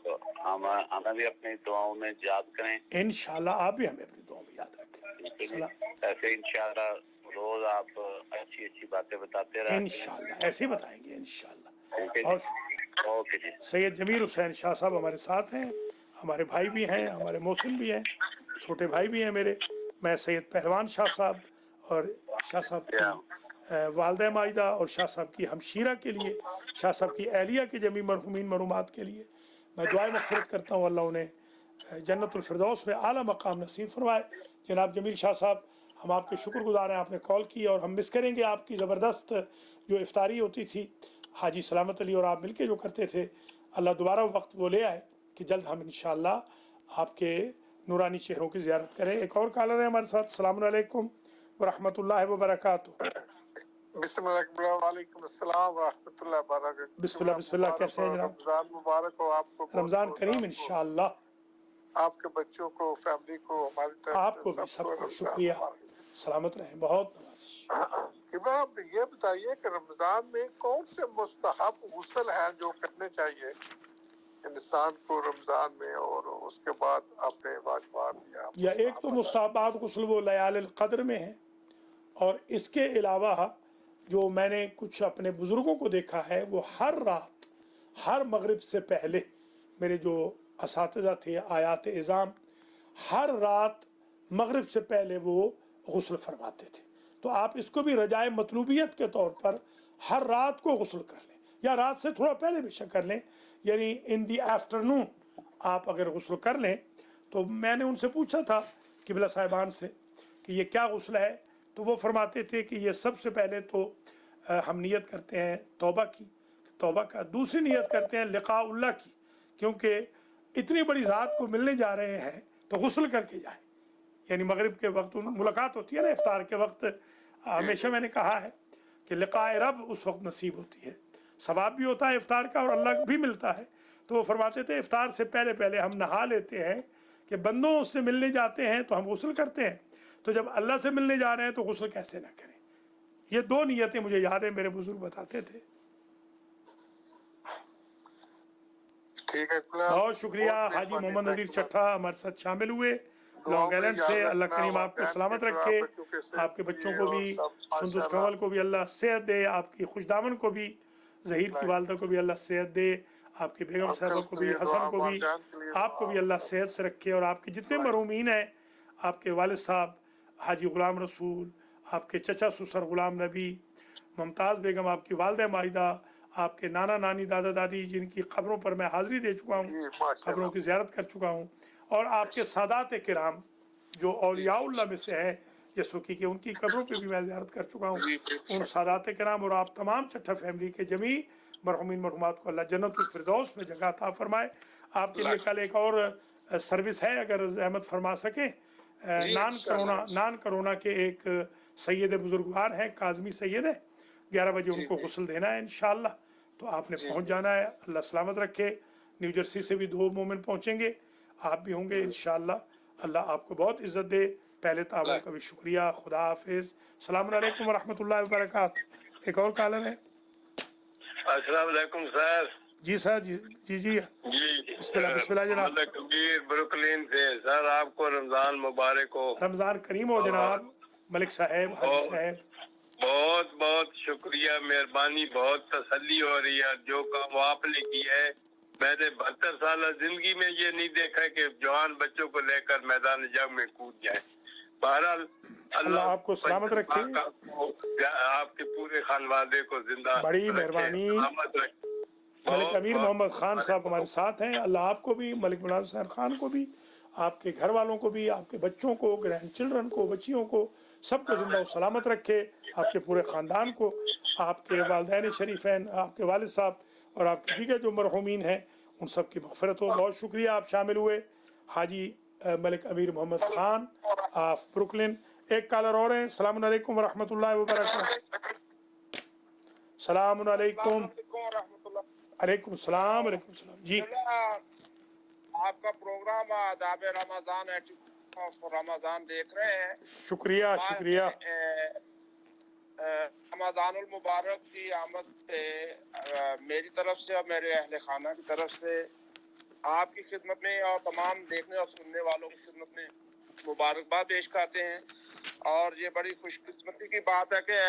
तो हमें भी अपनी दुआओं में याद करें इंशाल्लाह आप भी हमें अपनी दुआ में याद रखें। सलाम। ऐसे इंशाल्लाह रोज आप अच्छी अच्छी बातें बताते रहे। इंशाल्लाह ऐसे ही बताएंगे इंशाल्लाह। ओके बहुत जी। शुक्रिया। ओके जी। सैयद जमीर हुसैन शाह साहब हमारे साथ हैं, हमारे भाई भी हैं, हमारे मोहसिन भी हैं, छोटे भाई भी हैं मेरे। मैं सैयद पहलवान शाह साहब और शाह साहब की वालदा माजिदा और शाह साहब की हमशीरा के लिए, शाह साहब की अहलिया के जमी मरहुमीन मरहुमात के लिए मैं दुआएं मग़फ़िरत करता हूँ। अल्लाह उन्हें जन्नतुल फिरदौस में आला मकाम नसीब फरमाए। जनाब जमील शाह साहब, हम आपके शुक्रगुजार हैं, आपने कॉल की और हम मिस करेंगे आपकी ज़बरदस्त जो इफ्तारी होती थी हाजी सलामत अली और आप मिलके जो करते थे। अल्लाह दोबारा वक्त वो ले आए कि जल्द हम इंशाअल्लाह आपके नूरानी चेहरों की ज़ियारत करें। एक और कॉलर है हमारे साथ। अस्सलाम वालेकुम वरहमतुल्लाहि वबरकातुहू। वालेकुम अस्सलाम रहमतुल्लाहि व बरकातहू। बिस्मिल्लाह बिस्मिल्लाह, कैसे हैं जनाब? रमजान मुबारक हो आपको। रमज़ान करीम इंशाअल्लाह। आपके बच्चों को, फैमिली को, हमारी तरफ आपको भी सबको शुक्रिया, सलामत रहें। बहुत नवाज़िश। आप ये बताइए कि रमजान में कौन से मुस्तहब गुस्ल हैं जो करने चाहिए इंसान को रमजान में, और उसके बाद अपने वाजिबात या एक तो मुस्तहबात गुस्ल वो लयालिल क़द्र में है, और इसके अलावा जो मैंने कुछ अपने बुज़ुर्गों को देखा है वो हर रात, हर मगरिब से पहले, मेरे जो असातिज़ा थे आयात इज़ाम, हर रात मगरिब से पहले वो गुस्ल फरमाते थे। तो आप इसको भी रजाए मतलूबियत के तौर पर हर रात को गुस्ल कर लें, या रात से थोड़ा पहले बेशक कर लें, यानी इन दी आफ्टरनून आप अगर गुस्ल कर लें। तो मैंने उनसे पूछा था किबला साहिबान से कि ये क्या गुस्ल है, तो वो फरमाते थे कि ये सबसे पहले तो हम नियत करते हैं तौबा की, तौबा का। दूसरी नियत करते हैं लिक़ाउल्लाह की, क्योंकि इतनी बड़ी ज़ात को मिलने जा रहे हैं तो गुस्ल करके जाएं। यानी मगरिब के वक्त मुलाकात होती है ना, इफ्तार के वक्त। हमेशा मैंने कहा है कि लिक़ाए रब उस वक्त नसीब होती है, सवाब भी होता है इफ्तार का और अल्लाह भी मिलता है। तो वो फरमाते थे इफ्तार से पहले पहले हम नहा लेते हैं कि बंदों से मिलने जाते हैं तो हम गुस्ल करते हैं, तो जब अल्लाह से मिलने जा रहे हैं तो गुस्ल कैसे ना करें। ये दो नियतें मुझे याद है, मेरे बुजुर्ग बताते थे। ठीक है, बहुत शुक्रिया। हाजी मोहम्मद नज़ीर चट्ठा हमारे साथ शामिल हुए लॉन्ग आइलैंड से। अल्लाह करीम आपको सलामत रखे, आपके बच्चों को भी, सुंदुस कंवल को भी अल्लाह सेहत दे, आपकी खुशदामन को भी, ज़हीर की वालदा को भी अल्लाह सेहत दे, आपकी बेगम साहबा को भी, हसन को भी, आपको भी अल्लाह सेहत से रखे। और आपके जितने मरहूमीन हैं, आपके वालिद साहब हाजी ग़ुलाम रसूल, आपके चचा ससुर ग़ुलाम नबी, मुमताज़ बेगम आपकी वालदा माहिदा, आपके नाना नानी दादा दादी जिनकी क़ब्रों पर मैं हाज़िरी दे चुका हूँ, क़ब्रों की ज़ियारत कर चुका हूँ, और आपके सादात किराम जो औलियाउल्लाह में से है यसुकी के, उनकी कब्रों पे भी मैं ज़ियारत कर चुका हूँ। उन सादात किराम और आप तमाम चट्ठा फैमिली के जमी मरहुमीन मरहुमात को अल्लाह जन्नतुल फिरदौस में जगह अता फरमाए। आपके लिए कल एक और सर्विस है, अगर रहमत फरमा सकें। नान करोना के एक सैयद बुजुर्गवार हैं, काज़मी सैयद है, 11 बजे उनको गुस्ल देना है इंशाअल्लाह, तो आपने पहुँच जाना है। अल्लाह सलामत रखे। न्यू जर्सी से भी 2 मोमिन पहुँचेंगे, आप भी होंगे इंशाअल्लाह। अल्लाह आपको बहुत इज़्ज़त दे। पहले ताबन का भी शुक्रिया। खुदा हाफिज़। अस्सलाम वालेकुम वरहमतुल्लाहि वबरकातुहू। एक और कॉलर है। अस्सलाम वालेकुम सर। जी सर, जी जी जी बिस्मिल्लाह जनाब। कबीर ब्रुकलिन से सर, आपको रमजान मुबारक हो। रमज़ान करीम हो जनाब। मलिक साहब, हाजी साहब, बहुत बहुत शुक्रिया, मेहरबानी, बहुत तसल्ली हो रही है। जो काम आपने किया है, मैंने 72 साल जिंदगी में ये नहीं देखा कि जवान बच्चों को लेकर मैदान जंग में कूद जाए। बहरहाल अल्लाह आपको सलामत रखे, आपके पूरे खानवादे को जिंदा, बड़ी मेहरबानी। मलिक अमीर मोहम्मद खान साहब हमारे साथ हैं। अल्लाह आपको भी, मलिक मुलायम हुसैन खान को भी, आपके घर वालों को भी, आपके बच्चों को, ग्रैंड चिल्ड्रन को, बच्चियों को, सबको जिंदा और सलामत रखे, आपके पूरे ख़ानदान को, आपके वालिदैन शरीफैन, आपके वालिद साहब और आपके दीगर जो मरहूमीन हैं उन सब की मग़फ़िरत हो। बहुत शुक्रिया आप शामिल हुए। हाजी मलिक अमीर मोहम्मद खान ऑफ ब्रुकलिन। एक कॉलर और हैं। अस्सलाम वालेकुम वरहमतुल्लाहि वबरकातुहू। सलाम अलैकुम। अलैकुम सलाम। अलैकुम सलाम जी। आपका प्रोग्राम आदाब रमज़ान रमज़ान देख रहे हैं। शुक्रिया शुक्रिया। रमज़ानुल मुबारक की आमद पे मेरी तरफ से और मेरे अहले खाना की तरफ से आपकी खिदमत में और तमाम देखने और सुनने वालों की खिदमत में मुबारकबाद पेश करते हैं। और ये बड़ी खुशकिस्मती की बात है कि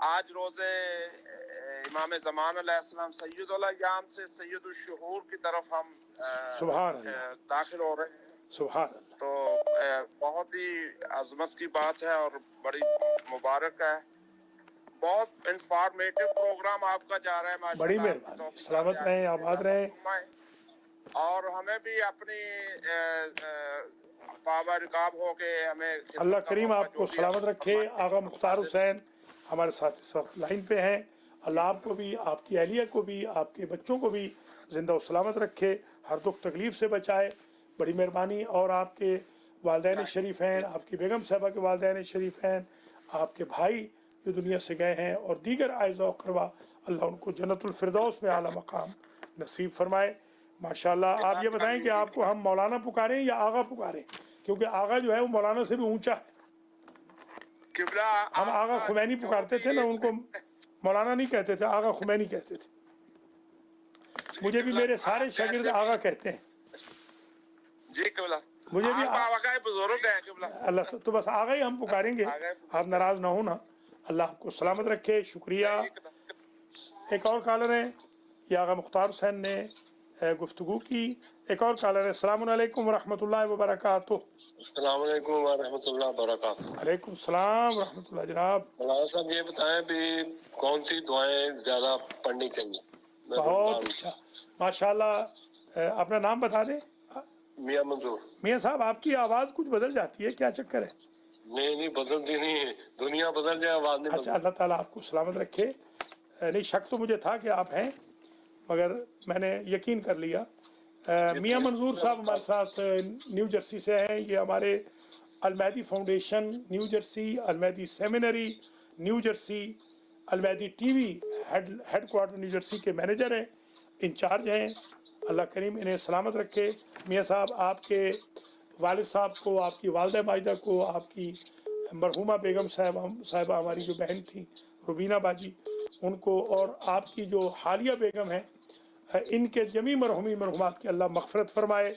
आज रोज़े इमाम ज़मान अलैहिस्सलाम सैयदुल अय्याम से सैयदुल शुहूर की तरफ हम दाखिल हो रहे हैं। सुभान अल्लाह। तो बहुत ही अजमत की बात है और बड़ी मुबारक है। बहुत इंफॉर्मेटिव प्रोग्राम आपका जा रहा है माशाल्लाह। बड़ी मेहरबानी। सलामत रहें, आबाद रहें। और हमें भी अपनी पावा रिकाब हो के हमें अल्लाह करीम आपको सलामत रखे। आगा मुख्तार हुसैन हमारे साथ इस वक्त लाइन पे हैं। अल्लाह आपको भी, आपकी अहलिया को भी, आपके बच्चों को भी जिंदा और सलामत रखे, हर दुख तकलीफ से बचाए। बड़ी मेहरबानी। और आपके वालिदैन शरीफ हैं, आपकी बेगम साहबा के वालिदैन शरीफ हैं, आपके भाई जो दुनिया से गए हैं और दीगर आइज़ा करवा, अल्लाह उनको जन्नतुल फिरदौस में आला मकाम नसीब फरमाए। माशाल्लाह। आप ये बताएं कि आपको हम मौलाना पुकारें या आगा पुकारें, क्योंकि आगा जो है वो मौलाना से भी ऊंचा है। हम आगा खुमैनी पुकारते थे ना, उनको मौलाना नहीं कहते थे, आगा खुमैनी कहते थे। मुझे भी मेरे सारे शागिर्द आगा कहते हैं। जी किबला। मुझे भी बुजुर्ग है किबला। अल्लाह से तो बस आगा ही हम पुकारेंगे, आप नाराज ना हो ना। अल्लाह आपको सलामत रखे। शुक्रिया। एक और कॉलर है, ये आगा मुख्तार हुसैन ने गुफ्तगू की। एक और कॉलर है। अस्सलाम वालेकुम वरहमतुल्लाहि वबरकातुहू। अस्सलाम वालेकुम वरहमतुल्लाहि वबरकातुहू। अलैकुम सलाम वरहमतुल्लाह। जनाब मौलाना साहब ये बताएं भी कौन सी दुआएं ज्यादा पढ़नी चाहिए? बहुत अच्छा, माशाल्लाह। अपना नाम बता दें। मियां मंजूर। मियां साहब आपकी आवाज़ कुछ बदल जाती है, क्या चक्कर है? नहीं बदलती नहीं है, दुनिया बदल जाए आवाज नहीं अच्छा, अल्लाह ताला आपको सलामत रखे। नहीं, शक तो मुझे था कि आप हैं, मगर मैंने यकीन कर लिया। मियां मंजूर साहब हमारे साथ न्यू जर्सी से हैं। ये हमारे अलमैदी फाउंडेशन न्यू जर्सी, अलमैदी सेमिनरी न्यू जर्सी, अलमैदी टीवी हेडक्वार्टर न्यू जर्सी के मैनेजर हैं, इंचार्ज हैं। अल्लाह करीम इन्हें सलामत रखे। मियां साहब आपके वालिद साहब को, आपकी वालिदा माजिदा को, आपकी मरहुमा बेगम साहिबा हमारी जो बहन थी रुबीना बाजी, उनको, और आपकी जो हालिया बेगम है, इनके जमी मरहुमात की अल्लाह मग़फ़िरत फरमाए।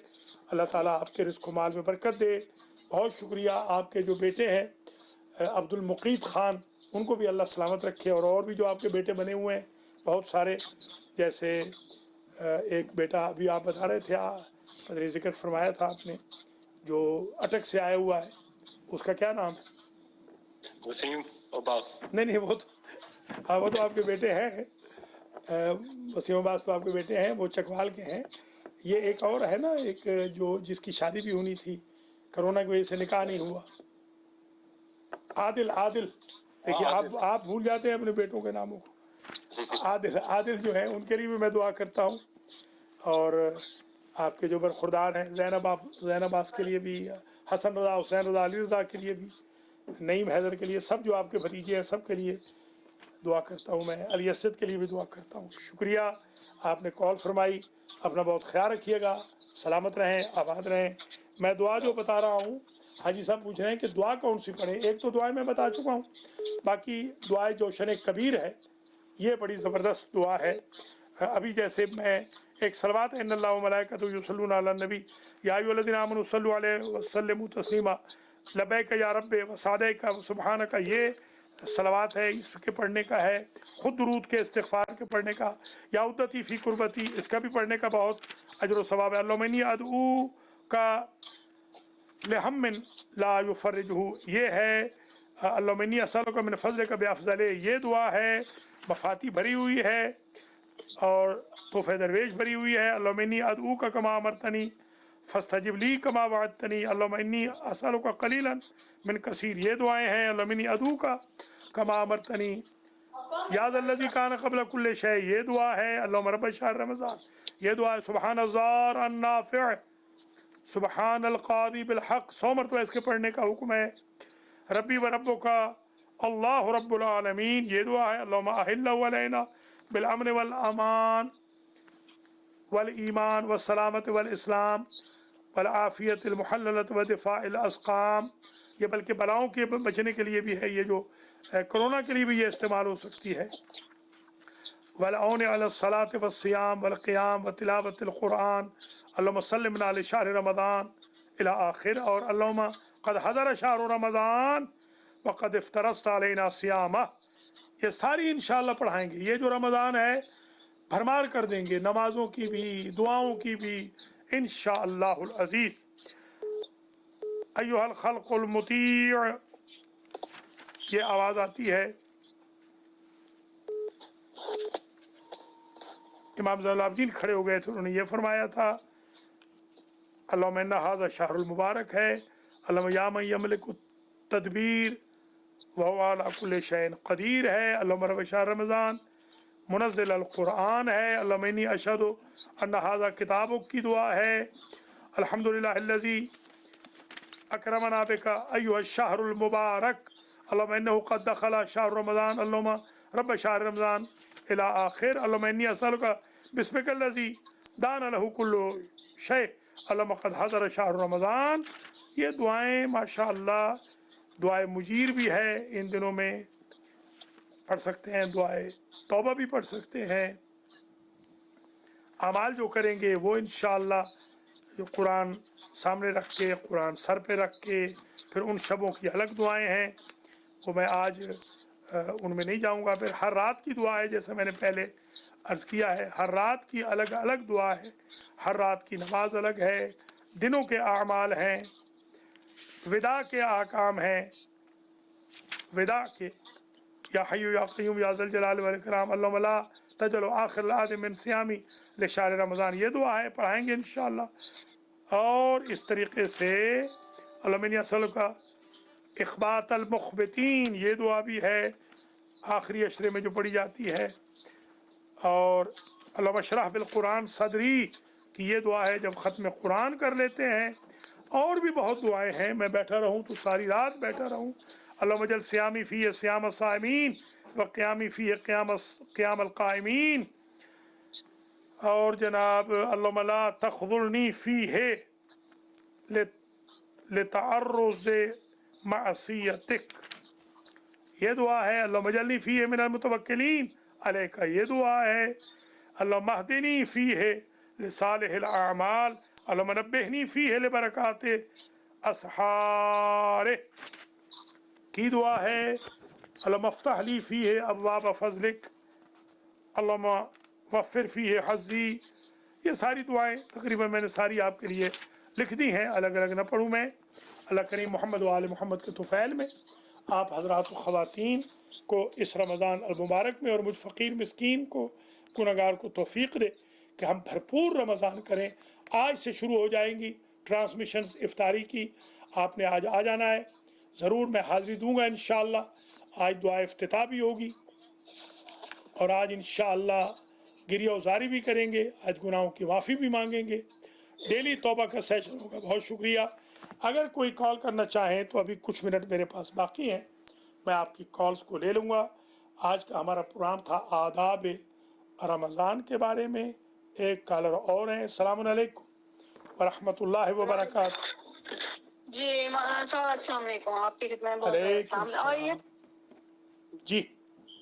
अल्लाह ताला आपके रिज़्क़ माल में बरकत दे। बहुत शुक्रिया। आपके जो बेटे हैं अब्दुल मुक़ीत ख़ान, उनको भी अल्लाह सलामत रखे। और भी जो आपके बेटे बने हुए हैं बहुत सारे, जैसे एक बेटा अभी आप बता रहे थे, ज़िक्र फरमाया था आपने, जो अटक से आया हुआ है, उसका क्या नाम है? वसीम अब्बास। नहीं वो तो, हाँ वो तो आपके बेटे हैं। वसीम अब्बास तो आपके बेटे हैं, वो चकवाल के हैं। ये एक और है ना, एक जो जिसकी शादी भी होनी थी, कोरोना की वजह से निकाह नहीं हुआ, आदिल। देखिए आप भूल जाते हैं अपने बेटों के नामों को। आदिल जो है, उनके लिए भी मैं दुआ करता हूँ। और आपके जो बरखुरदार हैं ज़ैनबास के लिए भी, हसन रज़ा, हुसैन रज़ा, अली रज़ा के लिए भी, नईम हैदर के लिए, सब जो आपके भतीजे हैं सब के लिए दुआ करता हूँ मैं। अली असद के लिए भी दुआ करता हूँ। शुक्रिया, आपने कॉल फरमाई। अपना बहुत ख्याल रखिएगा, सलामत रहें, आबाद रहें। मैं दुआ जो बता रहा हूँ, हाजी साहब पूछ रहे हैं कि दुआ कौन सी पढ़ें। एक तो दुआ मैं बता चुका हूँ, बाकी दुआ जोशन कबीर है, ये बड़ी ज़बरदस्त दुआ है। अभी जैसे मैं एक सलवात है, इन्नल्लाह व मलाइकतहु युसल्लूना अलन नबी या अय्युहल्लज़ीना आमनू सल्लु अलैहि व सल्लिमू तस्लीमा लब्बैक या रब्बे व सादैक व सुब्हानक, ये सलवात है, इसके पढ़ने का है। खुद दुरूद के, इस्तिग़फ़ार के पढ़ने का, या उद्दती फ़ी कुर्बती, इसका भी पढ़ने का बहुत अजर व सवाब है। अल्लाहुम्मा इन्नी अदऊ का लिहम्मिन ला युफ़र्रिजुहु, ये है। अल्लाहुम्मा इन्नी असअलुका मिन फ़ज़लिका बिअफ़ज़लिही, ये दुआ है, मफ़ाती भरी हुई है। اور तोहफ़े दरवेश भरी हुई है। अल्लाहुम्मा इन्नी अदऊका कमा अमरतनी फस्तजिब ली कमा वअदतनी अल्लाहुम्मा इन्नी असअलुका कलीलन मिन कसीर, ये दुआएं हैं। अल्लाहुम्मा इन्नी अदऊका कमा अमरतनी या ज़ल्लज़ी कान क़ब्ल कुल्लि शै, ये दुआ है। अल्लाहुम्मा रब्ब शहर रमज़ान, ये दुआ है। सुबहान अज़्ज़ार अन्नाफ़िअ सुबहान अल-क़ादी बिल हक़, 100 मरतबा इसके पढ़ने का हुक्म है। रब्बी व रब्बुका अल्लाह रब्बुल आलमीन, ये दुआ है। अल्लाहुम्मा अहिल्लहु अलैना बिल अमन वल अमान वल ईमान व सलामत वल इस्लाम वल आफियत अल मुहल्ललत व दिफ़ाइल अस्क़ाम, ये बल्कि बलाओं के बचने के लिए भी है, ये जो कोरोना के लिए भी ये इस्तेमाल हो सकती है। वल औन अला सलात व सियाम वल क़ियाम व तिलावतिल क़ुरआन अल्लाहुम्मा सल्लि अला शहर रमज़ान इला आखिर, और अल्लाहुम्मा क़द हज़र शहर रमज़ान व क़द इफ़्तरज़त अलैना सियामा, ये सारी इंशाअल्लाह पढ़ाएंगे। ये जो रमज़ान है भरमार कर देंगे, नमाज़ों की भी दुआओं की भी इंशाअल्लाहुल अज़ीज़। अय्युहल ख़ल्क़ुल मुतीअ, ये आवाज़ आती है। इमाम ज़ैनुल आबिदीन खड़े हो गए थे, उन्होंने ये फरमाया था अल्लाहुम्मा इन्ना हाज़ा शहरुल मुबारक है। अल्लाहुम्मा या मन यमलिकु तदबीर व हुवा अला कुल्लि शैइन क़दीर है। अल्लाहुम्मा रब्ब शहर रमज़ान मुनज़्ज़िल अल क़ुरआन है। अल्लाहुम्मा इन्नी अशहदु अन्ना हाज़ा किताबुक की दुआ है। अल्हम्दुलिल्लाहिल्लज़ी अकरमना बिका अय्युहश शहरुल मुबारक अल्लाहुम्मा इन्नहु क़द दख़ला शहर रमज़ान अल्लाहुम्मा रब्ब शहर रमज़ान इला आखिर अल्लाहुम्मा इन्नी असअलुका बिस्मिकल्लज़ी दाना लहु कुल्लु शै अल्लाहुम्मा क़द हज़र शहर रमज़ान। ये दुआएं माशाअल्लाह, दुआए मुजीर भी है, इन दिनों में पढ़ सकते हैं, दुआए तौबा भी पढ़ सकते हैं। अमाल जो करेंगे वो इंशाअल्लाह जो कुरान सामने रख के, कुरान सर पे रख के, फिर उन शबों की अलग दुआएं हैं, वो मैं आज उनमें नहीं जाऊंगा। फिर हर रात की दुआ है, जैसे मैंने पहले अर्ज़ किया है, हर रात की अलग अलग दुआ है, हर रात की नमाज अलग है, दिनों के आमाल हैं, विदा के आकाम हैं, विदा के या हय्यु या क़य्यूम या ज़ल जलाल वल इकराम अल्लाहुम्मा ला तजअलु आखिर आद मिन सियामी ले शहर रमज़ान, ये दुआ है, पढ़ाएंगे इंशाअल्लाह। और इस तरीके से अल्लाहुम्मा इन्नी असअलुका इख़बात अल मुख़बितीन, ये दुआ भी है, आखिरी अशरे में जो पढ़ी जाती है। और अल्लाहुम्मा शरह बिल कुरान सदरी की ये दुआ है जब ख़त्म कुरान कर लेते हैं। और भी बहुत दुआएं हैं, मैं बैठा रहूं तो सारी रात बैठा रहूं। अल्लाहुम्मा जल सियामी फ़ी सियाम साइमीन व क़ियामी फ़ी क़ियाम क़ाइमीन, और जनाब अल्लाहुम्मा ला तख़ज़ुलनी फ़ीहि लितअर्रुज़ मअसियतिक, ये दुआ है। अल्लाहुम्मा जल्नी फ़ीहि मिनल मुतवक्किलीन अलैका, ये दुआ है। अल्लाहुम्मा अहदिनी फ़ीहि लिसालिहिल अअमाल अल्लाहुम्मा नब्बिहनी फ़ीहि लिबरकाति असहारे की दुआ है। अल्लाहुम्मा अफ़्तह ली फ़ीहि अब्वाब फ़ज़लिक अल्लाहुम्मा वफ़्फ़िर फ़ीहि हज़्ज़ी, ये सारी दुआएं तकरीबन मैंने सारी आपके लिए लिख दी हैं, अलग अलग न पढ़ूँ मैं। अल्लाह करीम मोहम्मद व आले मोहम्मद के तुफ़ैल में आप हज़रात ख़वातीन को इस रमज़ान अल मुबारक में और मुझ फ़कीर मिस्कीन को गुनहगार को तौफ़ीक़ दे कि हम भरपूर रमज़ान करें। आज से शुरू हो जाएंगी ट्रांसमिशंस इफ्तारी की, आपने आज आ जाना है, ज़रूर मैं हाज़िरी दूँगा इंशाअल्लाह। आज दुआ इफ्तिताह भी होगी और आज इंशाअल्लाह गिरिया उज़ारी भी करेंगे, आज गुनाहों की माफ़ी भी मांगेंगे, डेली तौबा का सेशन होगा। बहुत शुक्रिया। अगर कोई कॉल करना चाहें तो अभी कुछ मिनट मेरे पास बाकी हैं, मैं आपकी कॉल्स को ले लूँगा। आज का हमारा प्रोग्राम था आदाब रमज़ान के बारे में। एक कॉलर और हैं। अस्सलामु अलैकुम व रहमतुल्लाहि व बरकातहू। जी मौलाना साहब अस्सलाम वालेकुम, आपकी खिदमत में बहुत अलैकुम सामने। और ये जी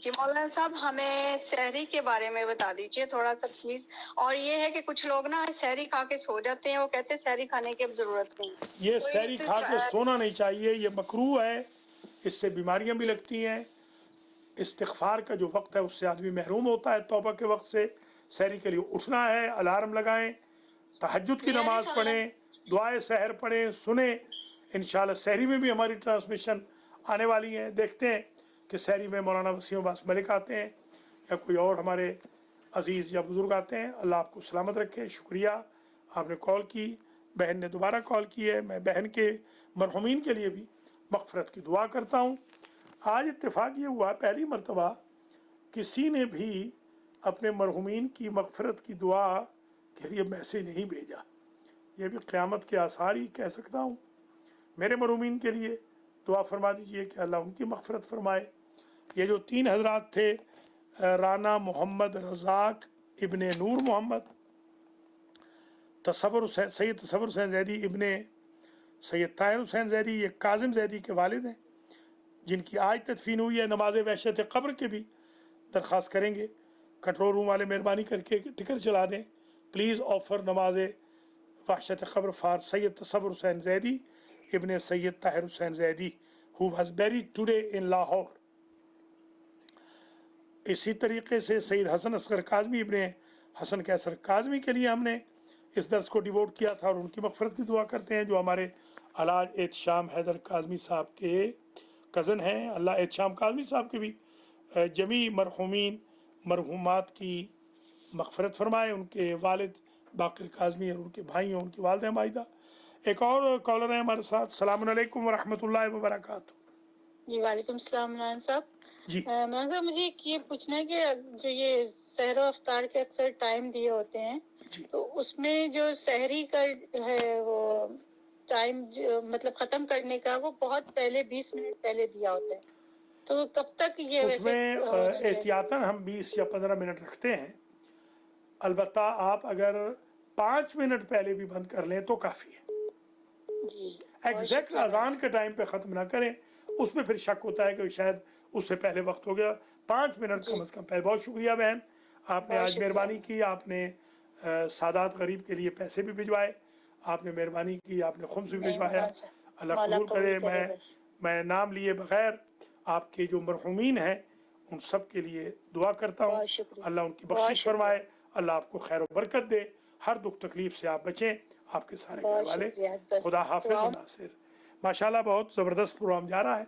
जी मौलाना साहब हमें सहरी के बारे में बता दीजिए थोड़ा सा प्लीज। और ये है कि कुछ लोग ना सहरी खा के सो जाते हैं, वो कहते हैं सहरी खाने की अब जरूरत नहीं। ये तो सहरी खा के सोना नहीं चाहिए, ये मकरूह है, इससे बीमारियां भी लगती हैं। इस्तिग़फ़ार का जो वक्त है उससे आदमी महरूम होता है। तौबा के वक्त से सहरी के लिए उठना है, अलार्म लगाएं, तहज्जुद की नमाज़ पढ़ें, दुआए सहर पढ़ें, सुने। इंशाअल्लाह सहरी में भी हमारी ट्रांसमिशन आने वाली है। देखते हैं कि सहरी में मौलाना वसीम अब्बास मलिक आते हैं या कोई और हमारे अजीज़ या बुज़ुर्ग आते हैं, अल्लाह आपको सलामत रखे। शुक्रिया, आपने कॉल की, बहन ने दोबारा कॉल की है। मैं बहन के मरहुमीन के लिए भी मग़फ़िरत की दुआ करता हूँ। आज इत्तेफाक ये हुआ, पहली मरतबा किसी ने भी अपने मरहुमीन की मग़फ़िरत की दुआ के लिए मैसेज नहीं भेजा। ये भी क़यामत के आसार ही कह सकता हूँ। मेरे मरहुमीन के लिए दुआ फरमा दीजिए कि अल्लाह उनकी मग़फ़िरत फरमाए। ये जो 3 हज़रात थे, राना मोहम्मद रज़ाक इब्ने नूर मोहम्मद, सैयद तसव्वुर हुसैन ज़ैदी इब्ने सैयद ताहिर हुसैन ज़ैदी, ये काज़िम ज़ैदी के वालिद हैं, जिनकी आज तदफीन हुई है। नमाज वहशत क़ब्र के भी दरख्वास्त करेंगे। कंट्रोल रूम वाले मेहरबानी करके टिकर चला दें। प्लीज़ ऑफ़र नमाज वहशत क़ब्र फॉर सैयद तसव्वुर हुसैन ज़ैदी इब्ने Syed Tahir Hussain Zaidi who was buried today in Lahore. इसी तरीके से सैयद हसन असगर काज़मी इब्ने हसन कैसर काज़मी के लिए हमने इस दर्स को डिवोट किया था और उनकी मग़फ़िरत की दुआ करते हैं, जो हमारे अलाज एहतशाम हैदर काज़मी साहब के कज़न हैं। अल्लाह एहतशाम काज़मी साहब के भी जमी मरहुमीन मरहुमात की मग़फ़िरत फरमाए, उनके वालिद बाक़िर काज़मी और उनके भाई और उनकी वालिदा माहिदा। एक और कॉलर है हमारे साथ। अस्सलामु अलैकुम व रहमतुल्लाहि व बरकातुहू। जी वालेकुम सलाम मौलाना साहब। जी मौलाना साहब, मुझे ये पूछना है कि जो ये सहर और अफ्तार के अक्सर टाइम दिए होते हैं, तो उसमें जो सहरी का है वो टाइम मतलब ख़त्म करने का वो बहुत पहले 20 मिनट पहले दिया होता है, तो कब तक ये उसमें वैसे एहतियातन हम 20 या 15 मिनट रखते हैं। अलबत्ता आप अगर 5 मिनट पहले भी बंद कर लें तो काफ़ी है। एग्जैक्ट अजान के टाइम पे ख़त्म ना करें, उसमें फिर शक होता है कि शायद उससे पहले वक्त हो गया। 5 मिनट कम से कम पहले। बहुत शुक्रिया बहन, आपने आज मेहरबानी की। आपने सादात गरीब के लिए पैसे भी भिजवाए, आपने मेहरबानी की, आपने खुम्स भी भिजवाया। अल्लाह कबूल करे। मैं नाम लिए बग़ैर आपके जो मरहुमीन हैं उन सब के लिए दुआ करता हूँ। अल्लाह उनकी बख्शिश फरमाए, अल्लाह आपको खैर व बरकत दे, हर दुख तकलीफ से आप बचें, आपके सारे घर वाले। खुदा हाफिज़ व नासिर। माशाल्लाह बहुत ज़बरदस्त प्रोग्राम जा रहा है।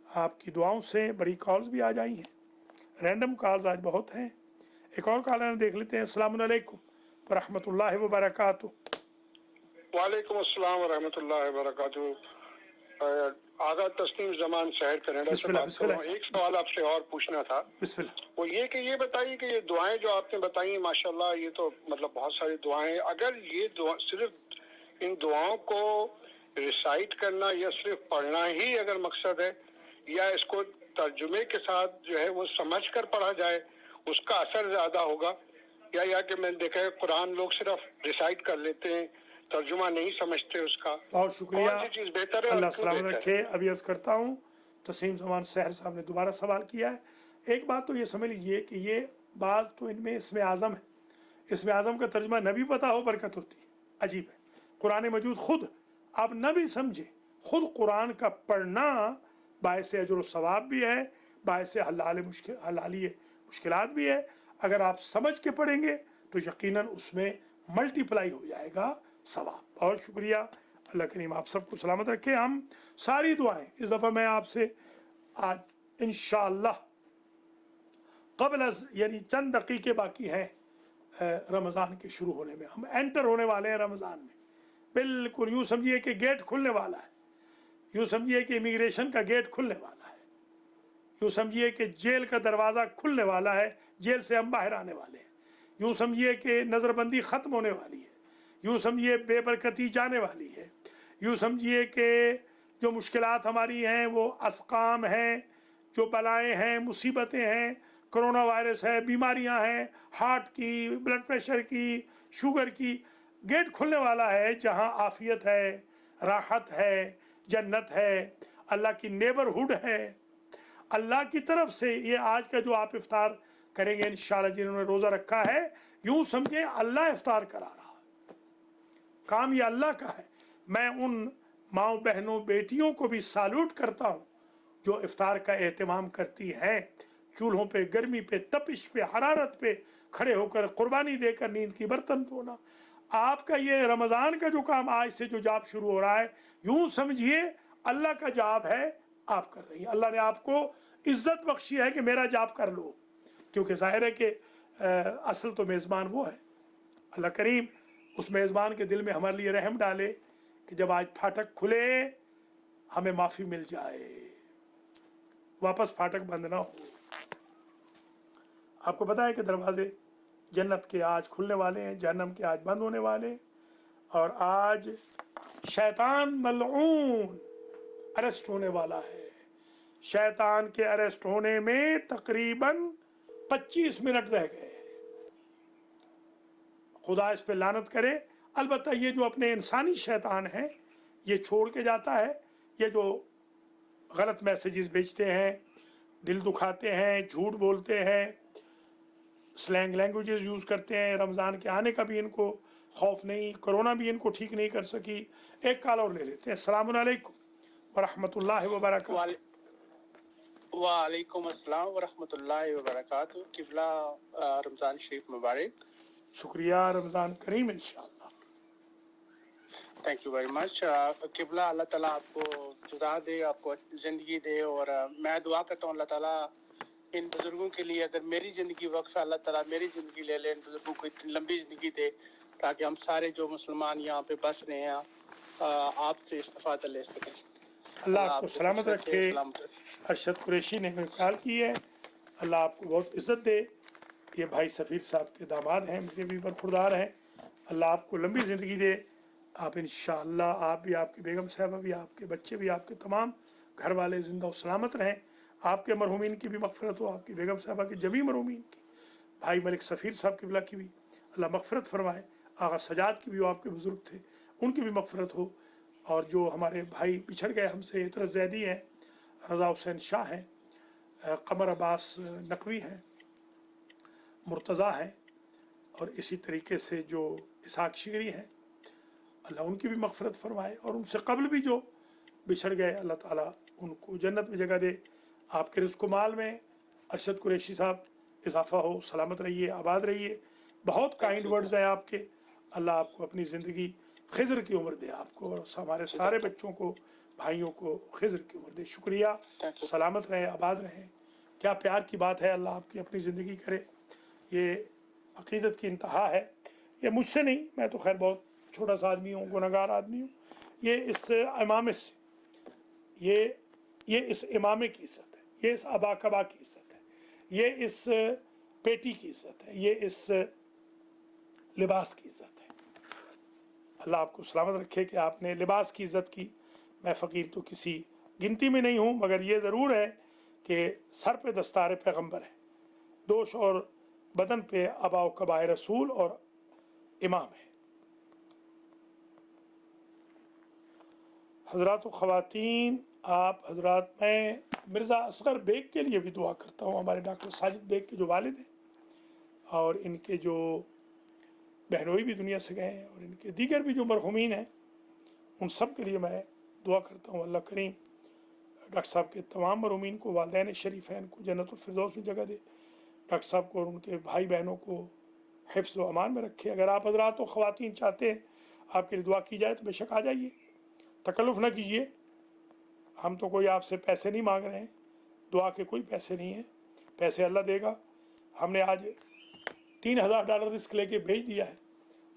आपकी दुआओं से बड़ी कॉल्स भी आ जाई हैं, रैंडम कॉल्स आज बहुत हैं। एक और कॉलर देख लेते हैं। अस्सलामु अलैकुम व रहमतुल्लाहि व बरकातुहू। वालेकुम अस्सलाम व रहमतुल्लाहि व बरकातुहू। आगा तस्लीम जमान शहर कनाडा से बात कर रहा हूँ। एक सवाल आपसे और पूछना था, वो ये कि ये बताइए कि ये दुआएं जो आपने बताई माशाल्लाह, ये तो मतलब बहुत सारी दुआएं, अगर ये दुआ सिर्फ इन दुआओं को रिसाइट करना या सिर्फ पढ़ना ही अगर मकसद है, या इसको तर्जुमे के साथ जो है वो समझ कर पढ़ा जाए उसका असर ज्यादा होगा, या कि मैंने देखा है कुरान लोग सिर्फ रिसाइट कर लेते हैं, तर्जुमा नहीं समझते उसका। बहुत शुक्रिया, कौन सी चीज बेहतर है? अल्लाह सलामत रखे। अभी अर्ज करता हूँ, तस्लीम जमान शहर साहब ने दोबारा सवाल किया है। एक बात तो ये समझ लीजिए कि ये बात तो इनमें इसमें आज़म है। इसमें आज़म का तर्जुमा न भी पता हो बरकत होती है। अजीब है, कुरान मजूद खुद आप न भी समझे, खुद कुरान का पढ़ना बायस अजर व सवाब भी है, बायस हलाली मुश्किलात भी है। अगर आप समझ के पढ़ेंगे तो यकीनन उसमें मल्टीप्लाई हो जाएगा सवाब। बहुत शुक्रिया, अल्लाह करीम आप सबको सलामत रखे। हम सारी दुआएं इस दफ़ा मैं आपसे आज इंशाअल्लाह क़ब्ल यानी चंद दक़ीक़े बाकी हैं रमज़ान के शुरू होने में, हम एंटर होने वाले हैं रमज़ान में। बिल्कुल यूँ समझिए कि गेट खुलने वाला है, यूँ समझिए कि इमिग्रेशन का गेट खुलने वाला है, यूँ समझिए कि जेल का दरवाज़ा खुलने वाला है, जेल से हम बाहर आने वाले हैं। यूँ समझिए कि नज़रबंदी ख़त्म होने वाली है, यूँ समझिए बेबरकती जाने वाली है, यूँ समझिए कि जो मुश्किलात हमारी हैं वो असकाम हैं, जो बलाएँ हैं, मुसीबतें हैं, कोरोना वायरस है, बीमारियां हैं, हार्ट की, ब्लड प्रेशर की, शुगर की, गेट खुलने वाला है जहां आफियत है, राहत है, जन्नत है, अल्लाह की नेबरहुड है। अल्लाह की तरफ से ये आज का जो आप इफ्तार करेंगे इंशाअल्लाह, जिन्होंने रोज़ा रखा है, यूँ समझे अल्लाह इफ्तार करा रहा है, काम ये अल्लाह का है। मैं उन माओ बहनों बेटियों को भी साल्यूट करता हूँ जो इफ्तार का एहतमाम करती हैं, चूल्हों पे, गर्मी पे, तपिश पे, हरारत पे खड़े होकर कुर्बानी देकर नींद की बर्तन धोना। आपका ये रमज़ान का जो काम आज से जो जॉब शुरू हो रहा है, यूँ समझिए अल्लाह का जॉब है, आप कर रही हैं। अल्लाह ने आपको इज्जत बख्शी है कि मेरा जॉब कर लो, क्योंकि जाहिर है कि असल तो मेज़बान वो है। अल्लाह करीम उस मेज़बान के दिल में हमारे लिए रहम डाले कि जब आज फाटक खुले हमें माफ़ी मिल जाए, वापस फाटक बंद ना हो। आपको पता है कि दरवाजे जन्नत के आज खुलने वाले हैं, जहन्नम के आज बंद होने वाले हैं। और आज शैतान मलऊन अरेस्ट होने वाला है। शैतान के अरेस्ट होने में तकरीबन 25 मिनट रह गए। खुदा इस पे लानत करे। अलबत्ता ये जो अपने इंसानी शैतान हैं ये छोड़ के जाता है। ये जो गलत मैसेजेस भेजते हैं, दिल दुखाते हैं, झूठ बोलते हैं, स्लैंग लैंग्वेजेस यूज़ करते हैं, रमज़ान के आने का भी इनको खौफ नहीं, कोरोना भी इनको ठीक नहीं कर सकी। एक कॉल और ले लेते हैं। अस्सलाम वालेकुम वरहमतुल्लाहि वबरकातुहू। वालेकुम अस्सलाम वरहमतुल्लाहि वबरकातुहू। किबला रमज़ान शरीफ मुबारक। शुक्रिया, रमज़ान करीम इंशाअल्लाह। Thank you very much. किबला अल्लाह ताला आपको जज़ा दे, आपको ज़िंदगी दे। और मैं दुआ करता हूँ अल्लाह ताला इन बुज़ुर्गों के लिए, अगर मेरी ज़िंदगी वक्फ है, अल्लाह ताला मेरी ज़िंदगी ले ले, इन बुज़ुर्गों को इतनी लंबी ज़िंदगी दे ताकि हम सारे जो मुसलमान यहाँ पे बस रहे हैं आपसे इस्तिफ़ादा ले सकें। अल्लाह आपको सलामत रखे। अरशद कुरैशी ने हमें कॉल की है, अल्लाह आपको बहुत इज़्ज़त दे। ये भाई सफ़ीर साहब के दामाद हैं, मेरे भी बरखुरदार हैं। अल्लाह आपको लंबी ज़िंदगी दे। आप इंशाअल्लाह, आप भी, आपकी बेगम साहबा भी, आपके बच्चे भी, आपके तमाम घर वाले ज़िंदा और सलामत रहें। आपके मरहूमीन की भी मग़फ़िरत हो, आपकी बेगम साहबा की जमी मरहूमीन की, भाई मलिक सफ़ीर साहब किबला की भी अल्लाह मग़फ़िरत फरमाए। आगा सजाद की भी, वो आपके बुज़ुर्ग थे, उनकी भी मग़फ़िरत हो। और जो हमारे भाई पिछड़ गए हमसे, इतरत ज़ैदी हैं, रज़ा हुसैन शाह हैं, क़मर अब्बास नकवी हैं, मुर्तज़ा हैं, और इसी तरीके से जो इसहाक़ शिगरी हैं, अल्लाह उनकी भी मग़फ़िरत फरमाए। और उनसे कबल भी जो बिछड़ गए, अल्लाह ताला उनको जन्नत में जगह दे। आपके रिज़्क़ माल में अरशद कुरैशी साहब इजाफ़ा हो, सलामत रहिए, आबाद रहिए। बहुत काइंड वर्ड्स हैं आपके। अल्लाह आपको अपनी ज़िंदगी खिज़र की उम्र दे, आपको और हमारे सारे बच्चों को, भाइयों को खिज़र की उम्र दे। शुक्रिया, सलामत रहें, आबाद रहें। क्या प्यार की बात है, अल्लाह आपकी अपनी ज़िंदगी करे। ये अक़ीदत की इंतहा है। ये मुझसे नहीं, मैं तो खैर बहुत छोटा सा आदमी हूँ, गुनहगार आदमी हूँ। ये इस इमाम से, ये इस इमामे की इज़्ज़त है, ये इस अबा कबा की इज़्ज़त है, ये इस पेटी की इज़्ज़त है, ये इस लिबास की इज़्ज़त है। अल्लाह आपको सलामत रखे कि आपने लिबास की इज़्ज़त की। मैं फ़कीर तो किसी गिनती में नहीं हूँ, मगर ये ज़रूर है कि सर पे दस्तार पैगम्बर है, दोष और बदन पे अबा कबाए रसूल और इमाम है। हज़रात व ख़वातीन, आप हज़रात, मैं मिर्ज़ा असगर बेग के लिए भी दुआ करता हूँ, हमारे डॉक्टर साजिद बेग के जो वालिद हैं, और इनके जो बहनोई भी दुनिया से गए हैं, और इनके दीगर भी जो मरहूमीन हैं, उन सब के लिए मैं दुआ करता हूँ। अल्लाह करीम डॉक्टर साहब के तमाम मरहूमीन को, वालिदैन शरीफैन को जन्नतुल फिरदौस में जगह दे। डॉक्टर साहब को और उनके भाई बहनों को हिफ्ज़ व अमान में रखे। अगर आप हज़रात व ख़वातीन चाहते हैं आपके लिए दुआ की जाए तो बेशक आ जाइए, तकल्लुफ़ ना कीजिए। हम तो कोई आपसे पैसे नहीं मांग रहे हैं, दुआ के कोई पैसे नहीं हैं, पैसे अल्लाह देगा। हमने आज $3000 रिस्क लेके भेज दिया है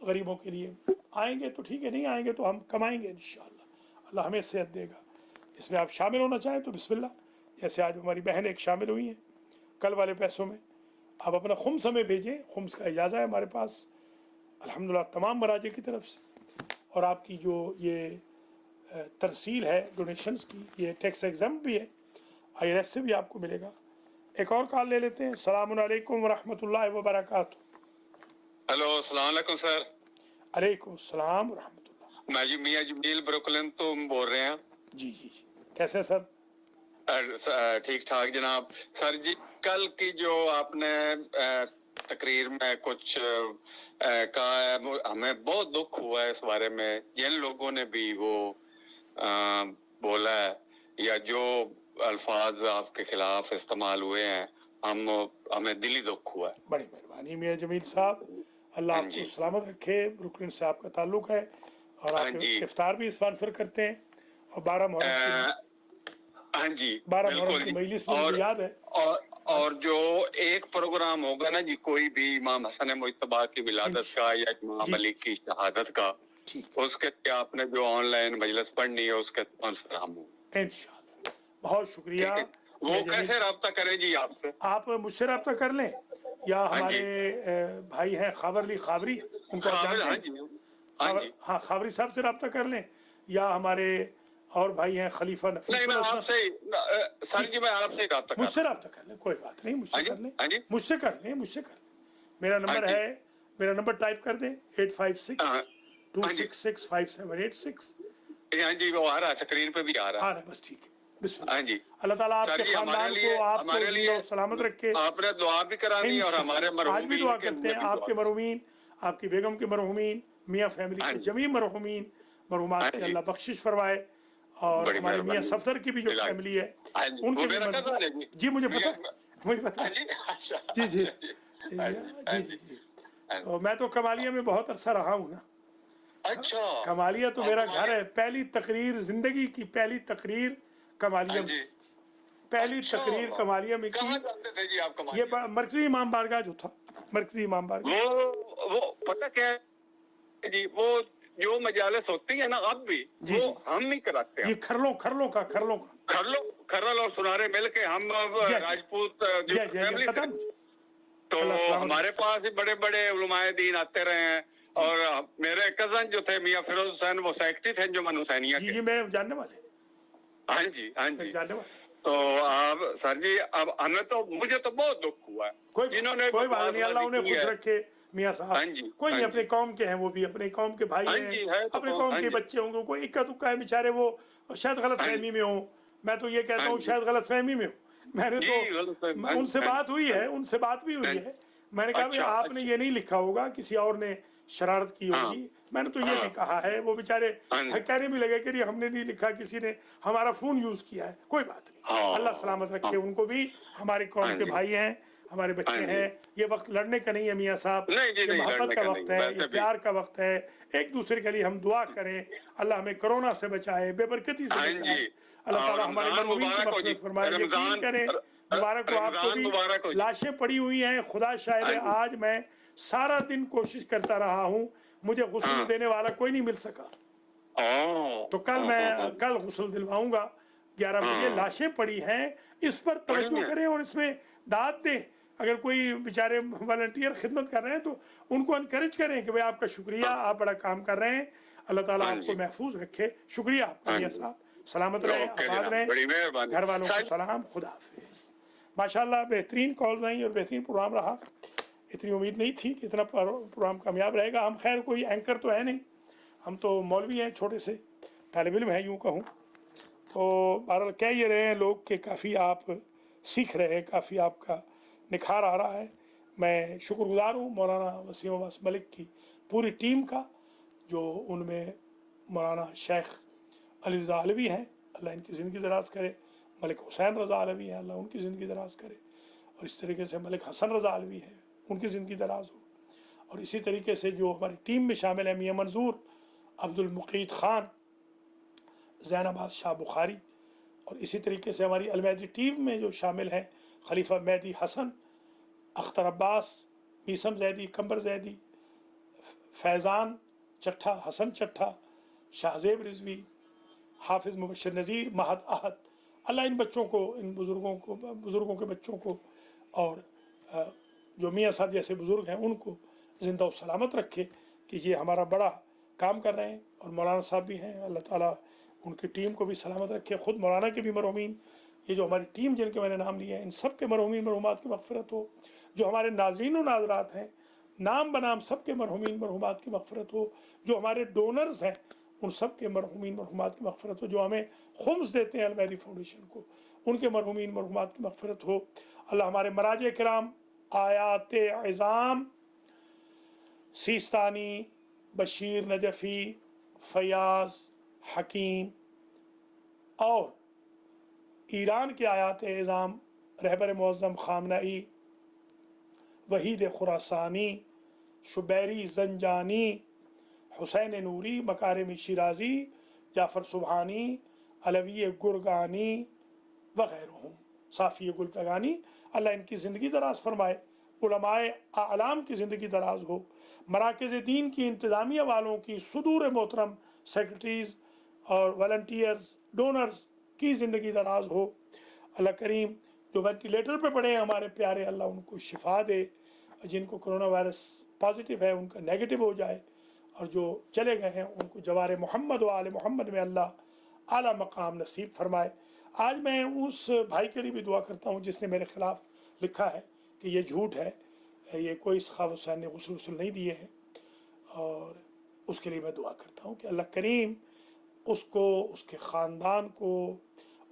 गरीबों के लिए। आएंगे तो ठीक है, नहीं आएंगे तो हम कमाएंगे इंशाअल्लाह। अल्लाह हमें सेहत देगा। इसमें आप शामिल होना चाहें तो बिस्मिल्लाह, जैसे आज हमारी बहन एक शामिल हुई हैं कल वाले पैसों में। आप अपना खुम्स हमें भेजें, खुम्स का इजाज़ा है हमारे पास अल्हम्दुलिल्लाह तमाम मराजे की तरफ से। और आपकी जो ये तरसील है डोनेशंस की, ये टैक्स एग्जाम भी है, IRS से भी आपको मिलेगा। एक और कॉल ले लेते हैं। अस्सलामु अलैकुम वरहमतुल्लाहि वबरकातुहू। हेलो, अस्सलाम वालेकुम सर। अलैकुम अस्सलाम वरहमतुल्लाह। मैं जी मियाँ जमील ब्रुकलिन तो बोल रहे हैं। जी जी जी, कैसे सर? ठीक ठाक जनाब। सर जी, कल की जो आपने तकरीर में कुछ कहा है, हमें बहुत दुख हुआ है इस बारे में। जिन लोगों ने भी वो बोला है या जो अल्फाज आपके खिलाफ इस्तेमाल हुए हैं, हमें दिली दुख हुआ है। बड़ी मेहरबानी मियाँ जमील साहब, अल्लाह आपको सलामत रखे। ब्रुकलिन से आपका ताल्लुक है और आप इफ्तार भी स्पॉन्सर करते हैं, और 12 मुहर्रम हाँ जी, 12 मुहर्रम की मजलिस में मुझे याद है। اور جو ایک پروگرام ہوگا نا جی کوئی بھی امام حسن مجتبیٰ کی ولادت کا یا امام علی کی شہادت کا، اس کے لیے آپ نے جو آن لائن مجلس پڑھنی ہے اس کے اسپانسر ہم ہوں انشاءاللہ. بہت شکریہ. وہ کیسے رابطہ کریں جی آپ سے؟ آپ مجھ سے رابطہ کر لیں یا ہمارے بھائی ہیں خاور علی خاوری، ان کو آپ جانتے ہیں؟ ہاں خاوری صاحب سے رابطہ کر لیں، یا ہمارے اور بھائی ہیں خلیفہ نفیس نہیں، میں آپ سے سر جی میں آپ سے رابطہ مجھ سے رابطہ کر لیں، کوئی بات نہیں، مجھ سے کر لیں، مجھ سے کر لیں. میرا نمبر ہے، میرا نمبر ٹائپ کر دیں 8562665786. ہاں جی وہ آ رہا ہے، اسکرین پہ بھی آ رہا ہے. بس ٹھیک ہے. بسم اللہ. ہاں جی اللہ تعالیٰ آپ کے خاندان کو، آپ کو زندہ و سلامت رکھے. آپ نے دعا بھی کرانی اور ہمارے آج بھی دعا کرتے ہیں آپ کے مرحومین، آپ کی بیگم کے مرحومین، میاں فیملی کے جمیع مرحومین مرحومات کی اللہ بخشش فرمائے، اور ہمارے میاں صفدر کی بھی جو فیملی ہے ان کے بھی جی مجھے پتا جی جی جی. تو میں تو کمالیہ میں بہت عرصہ رہا ہوں نا. اچھا کمالیہ تو میرا گھر ہے. پہلی تقریر، زندگی کی پہلی تقریر کمالیہ میں، پہلی تقریر کمالیہ میں کی. یہ مرکزی امام بارگاہ جو تھا، مرکزی امام بارگاہ. وہ پتہ کیا ہے جی، وہ جو مجالس ہوتی ہے نا اب بھی وہ ہم نہیں کراتے ہیں. یہ کھرلوں کا کھرل اور سنارے مل کے ہم راجپوت فیملی سے، تو ہمارے پاس بڑے بڑے علماء دین آتے رہے ہیں. اور میرے کزن جو تھے میاں فیروز حسین، وہ سیکٹری تھے انجمن حسینیہ کے. جی میں جاننے والے. ہاں جی تو آپ سر جی اب ہمیں تو، مجھے تو بہت دکھ ہوا ہے جنہوں نے، کوئی بات نہیں، اللہ انہیں خوش رکھے میاں صاحب. کوئی نہیں، اپنے قوم کے ہیں وہ بھی، اپنے قوم کے بھائی ہیں، اپنے قوم کے بچے ہوں گے. کوئی اکا دکا ہے بیچارے، وہ شاید غلط فہمی میں ہوں. میں تو یہ کہتا ہوں شاید غلط فہمی میں ہوں. میں نے تو ان سے بات ہوئی ہے، ان سے بات بھی ہوئی ہے. میں نے کہا بھائی آپ نے یہ نہیں لکھا ہوگا، کسی اور نے شرارت کی ہوگی. میں نے تو یہ بھی کہا ہے. وہ بیچارے کہنے بھی لگے کہ ہم نے نہیں لکھا، کسی نے ہمارا فون یوز کیا ہے. کوئی بات نہیں، اللہ سلامت رکھے ان کو بھی. ہماری قوم کے بھائی ہیں، ہمارے بچے ہیں. یہ وقت لڑنے کا نہیں ہے میاں صاحب، یہ محبت کا وقت ہے، یہ پیار کا وقت ہے. ایک دوسرے کے لیے ہم دعا کریں. اللہ ہمیں کرونا سے بچائے، بے برکتی سے بچائے. اللہ تعالیٰ ہمارے مرحومین کی مغفرت فرمائے. یقین کریں، مبارک ہو آپ کو بھی. لاشیں پڑی ہوئی ہیں. خدا شاہد، آج میں سارا دن کوشش کرتا رہا ہوں، مجھے غسل دینے والا کوئی نہیں مل سکا. تو کل غسل دلواؤں گا 11 بجے. لاشیں پڑی ہیں، اس پر توجہ کریں اور اس میں داد دیں. اگر کوئی بیچارے والنٹیئر خدمت کر رہے ہیں تو ان کو انکریج کریں کہ بھائی آپ کا شکریہ، آپ بڑا کام کر رہے ہیں. اللہ تعالیٰ آپ کو محفوظ رکھے. شکریہ آپ کا میاں صاحب. سلامت رہیں، آباد رہیں. گھر والوں کو سلام. خدا حافظ. ماشاءاللہ بہترین کالز آئیں اور بہترین پروگرام رہا. اتنی امید نہیں تھی کہ اتنا پروگرام کامیاب رہے گا. ہم خیر کوئی اینکر تو ہے نہیں، ہم تو مولوی ہیں، چھوٹے سے طالب علم ہیں یوں کہوں. تو بہرحال کہہ یہ رہے ہیں لوگ کہ کافی آپ سیکھ رہے ہیں، کافی آپ کا نکھار آ رہا ہے. میں شکر گزار ہوں مولانا وسیم عباس ملک کی پوری ٹیم کا، جو ان میں مولانا شیخ علی رضا علوی ہیں، اللہ ان کی زندگی دراز کرے. ملک حسین رضا علوی ہیں، اللہ ان کی زندگی دراز کرے. اور اس طریقے سے ملک حسن رضا علوی ہیں، ان کی زندگی دراز ہو. اور اسی طریقے سے جو ہماری ٹیم میں شامل ہیں، میاں منظور، عبد المقید خان، زین عباس شاہ بخاری. اور اسی طریقے سے ہماری المہدی ٹیم میں جو شامل ہیں، خلیفہ مہدی حسن، اختر عباس، میسم زیدی، کمبر زیدی، فیضان چٹھا، حسن چٹھا، شاہزیب رضوی، حافظ مبشر نذیر، مہد احد. اللہ ان بچوں کو، ان بزرگوں کے بچوں کو، اور جو میاں صاحب جیسے بزرگ ہیں ان کو زندہ و سلامت رکھے کہ یہ ہمارا بڑا کام کر رہے ہیں. اور مولانا صاحب بھی ہیں، اللہ تعالیٰ ان کی ٹیم کو بھی سلامت رکھے. خود مولانا کے بھی مرحومین، یہ جو ہماری ٹیم جن کے میں نے نام لیے ہیں، ان سب کے مرحومین مرحومات کی مغفرت ہو. جو ہمارے ناظرین و ناظرات ہیں، نام بنام سب کے مرحومین مرحومات کی مغفرت ہو. جو ہمارے ڈونرز ہیں، ان سب کے مرحومین مرحومات کی مغفرت ہو. جو ہمیں خمس دیتے ہیں المہدی فاؤنڈیشن کو، ان کے مرحومین مرحومات کی مغفرت ہو. اللہ ہمارے مراجع کرام آیات عظام سیستانی، بشیر نجفی، فیاض، حکیم، اور ایران کے آیات اعظام رہبر معظم خامنئی، وحید خراسانی، شبیری زنجانی، حسین نوری، مکارم شیرازی، جعفر سبحانی، علوی گرگانی وغیرہ، صافی گلتگانی. अल्लाह इनकी ज़िंदगी दराज फरमाए, उलमाए आलाम की ज़िंदगी दराज हो, मराकज़ दीन की इंतज़ामिया वालों की, सुदूर मोहतरम सेक्रेटरीज़ और वॉलंटियर्स डोनर्स की ज़िंदगी दराज हो। अल्लाह करीम जो वेंटिलेटर पे पड़े हैं हमारे प्यारे, अल्लाह उनको शिफा दे, जिनको कोरोना वायरस पॉजिटिव है उनका नेगेटिव हो जाए, और जो चले गए हैं उनको जवार मोहम्मद व आले मोहम्मद में अल्लाह आला मकाम नसीब फरमाए। आज मैं उस भाई के लिए भी दुआ करता हूँ जिसने मेरे ख़िलाफ़ लिखा है कि ये झूठ है, ये कोई सखावत हुसैन ने गुस्ल वुस्ल नहीं दिए हैं, और उसके लिए मैं दुआ करता हूँ कि अल्लाह करीम उसको, उसके ख़ानदान को,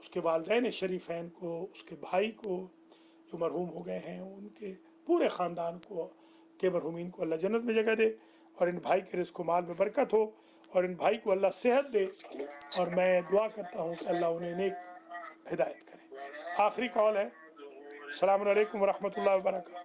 उसके वालिदैन शरीफैन को, उसके भाई को जो मरहूम हो गए हैं, उनके पूरे ख़ानदान को के मरहूमीन को अल्लाह जन्नत में जगह दे, और इन भाई के रिज़्क़ माल में बरकत हो, और इन भाई को अल्लाह सेहत दे, और मैं दुआ करता हूँ कि अल्लाह उन्हें नेक हिदायत करे। आखिरी कॉल है। अस्सलामु अलैकुम व रहमतुल्लाहि व बरकातहू।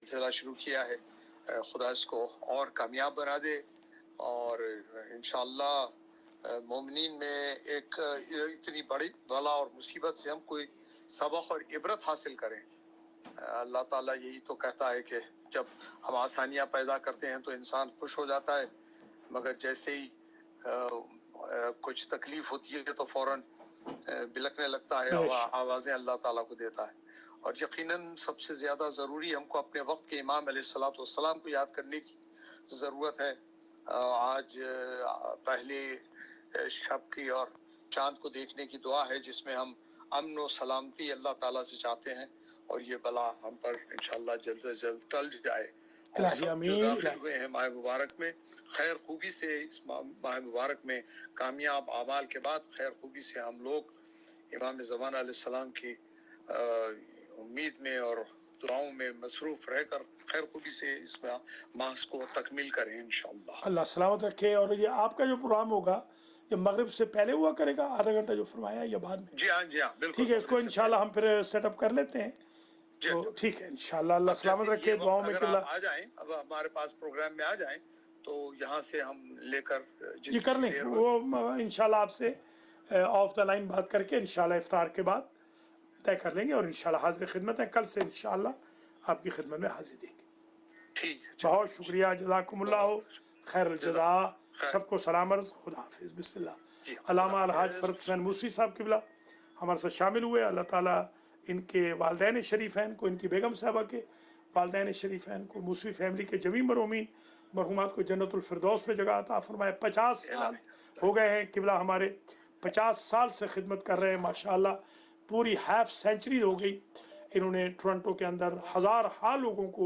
सिलसिला शुरू किया है, खुदा इसको और कामयाब बना दे, और इंशाअल्लाह मोमिनीन में एक इतनी बड़ी बला और मुसीबत से हम कोई सबक और इबरत हासिल करें। अल्लाह ताला यही तो कहता है कि जब हम आसानियाँ पैदा करते हैं तो इंसान खुश हो जाता है, मगर जैसे ही कुछ तकलीफ होती है तो फौरन बिलकने लगता है, आवाज़ें अल्लाह ताला को देता है। और यकीनन सबसे ज़्यादा ज़रूरी हमको अपने वक्त के इमाम अलैहिस्सलातु वस्सलाम को याद करने की ज़रूरत है। आज पहले शब की और चाँद को देखने की दुआ है जिसमें हम अमन व सलामती अल्लाह ताला से चाहते हैं, और ये बला हम पर इंशाअल्लाह जल्द से जल्द टल जाए। और सब जो दाखिल हुए हैं माह मुबारक में खैर खूबी से, इस माह मुबारक में कामयाब आमाल के बाद खैर खूबी से हम लोग इमाम ज़माना अलैहिस्सलाम की उम्मीद में और दुआओं में मसरूफ़ रहकर खैर खूबी से इस माह को तकमील करें इंशाअल्लाह। अल्लाह सलामत रखे। और ये आपका जो प्रोग्राम होगा ये मगरिब से पहले हुआ करेगा, आधा घंटा जो फरमाया, या बाद में? जी हाँ बिल्कुल। ठीक है, इसको इंशाल्लाह हम फिर सेटअप कर लेते हैं। तो ठीक है इंशाल्लाह, अल्लाह सलामत रखे, दुआओं में अगर आप आ जाएं, अब हमारे पास प्रोग्राम में आ जाएं तो यहाँ से हम लेकर जी कर लें वो इंशाल्लाह आपसे ऑफ द लाइन बात करके इंशाल्लाह इफ्तार के बाद तय कर लेंगे, और इंशाल्लाह हाजिर खिदमत है, कल से इंशाल्लाह आपकी खिदमत में हाजिरी देंगे। ठीक, बहुत शुक्रिया, जज़ाकुमुल्लाह खैरुल जज़ा। सबको सलाम अर्ज़, खुदा हाफिज़, बिस्मिल्लाह। अल्लामा अलहाज फरद हुसैन मूसवी साहब किबला हमारे साथ शामिल हुए। अल्लाह ताला इनके वालिदैन शरीफैन को, इनकी बेगम साहबा के वालिदैन शरीफैन को, मूसवी फैमिली के जमी मरहूमीन मरहूमात को जन्नतुल फिरदौस में जगह अता फरमाए। 50 साल हो गए हैं किबला हमारे, 50 साल से खिदमत कर रहे हैं माशाअल्लाह, पूरी हाफ सेंचुरी हो गई। इन्होंने टोरंटो के अंदर हज़ार लोगों को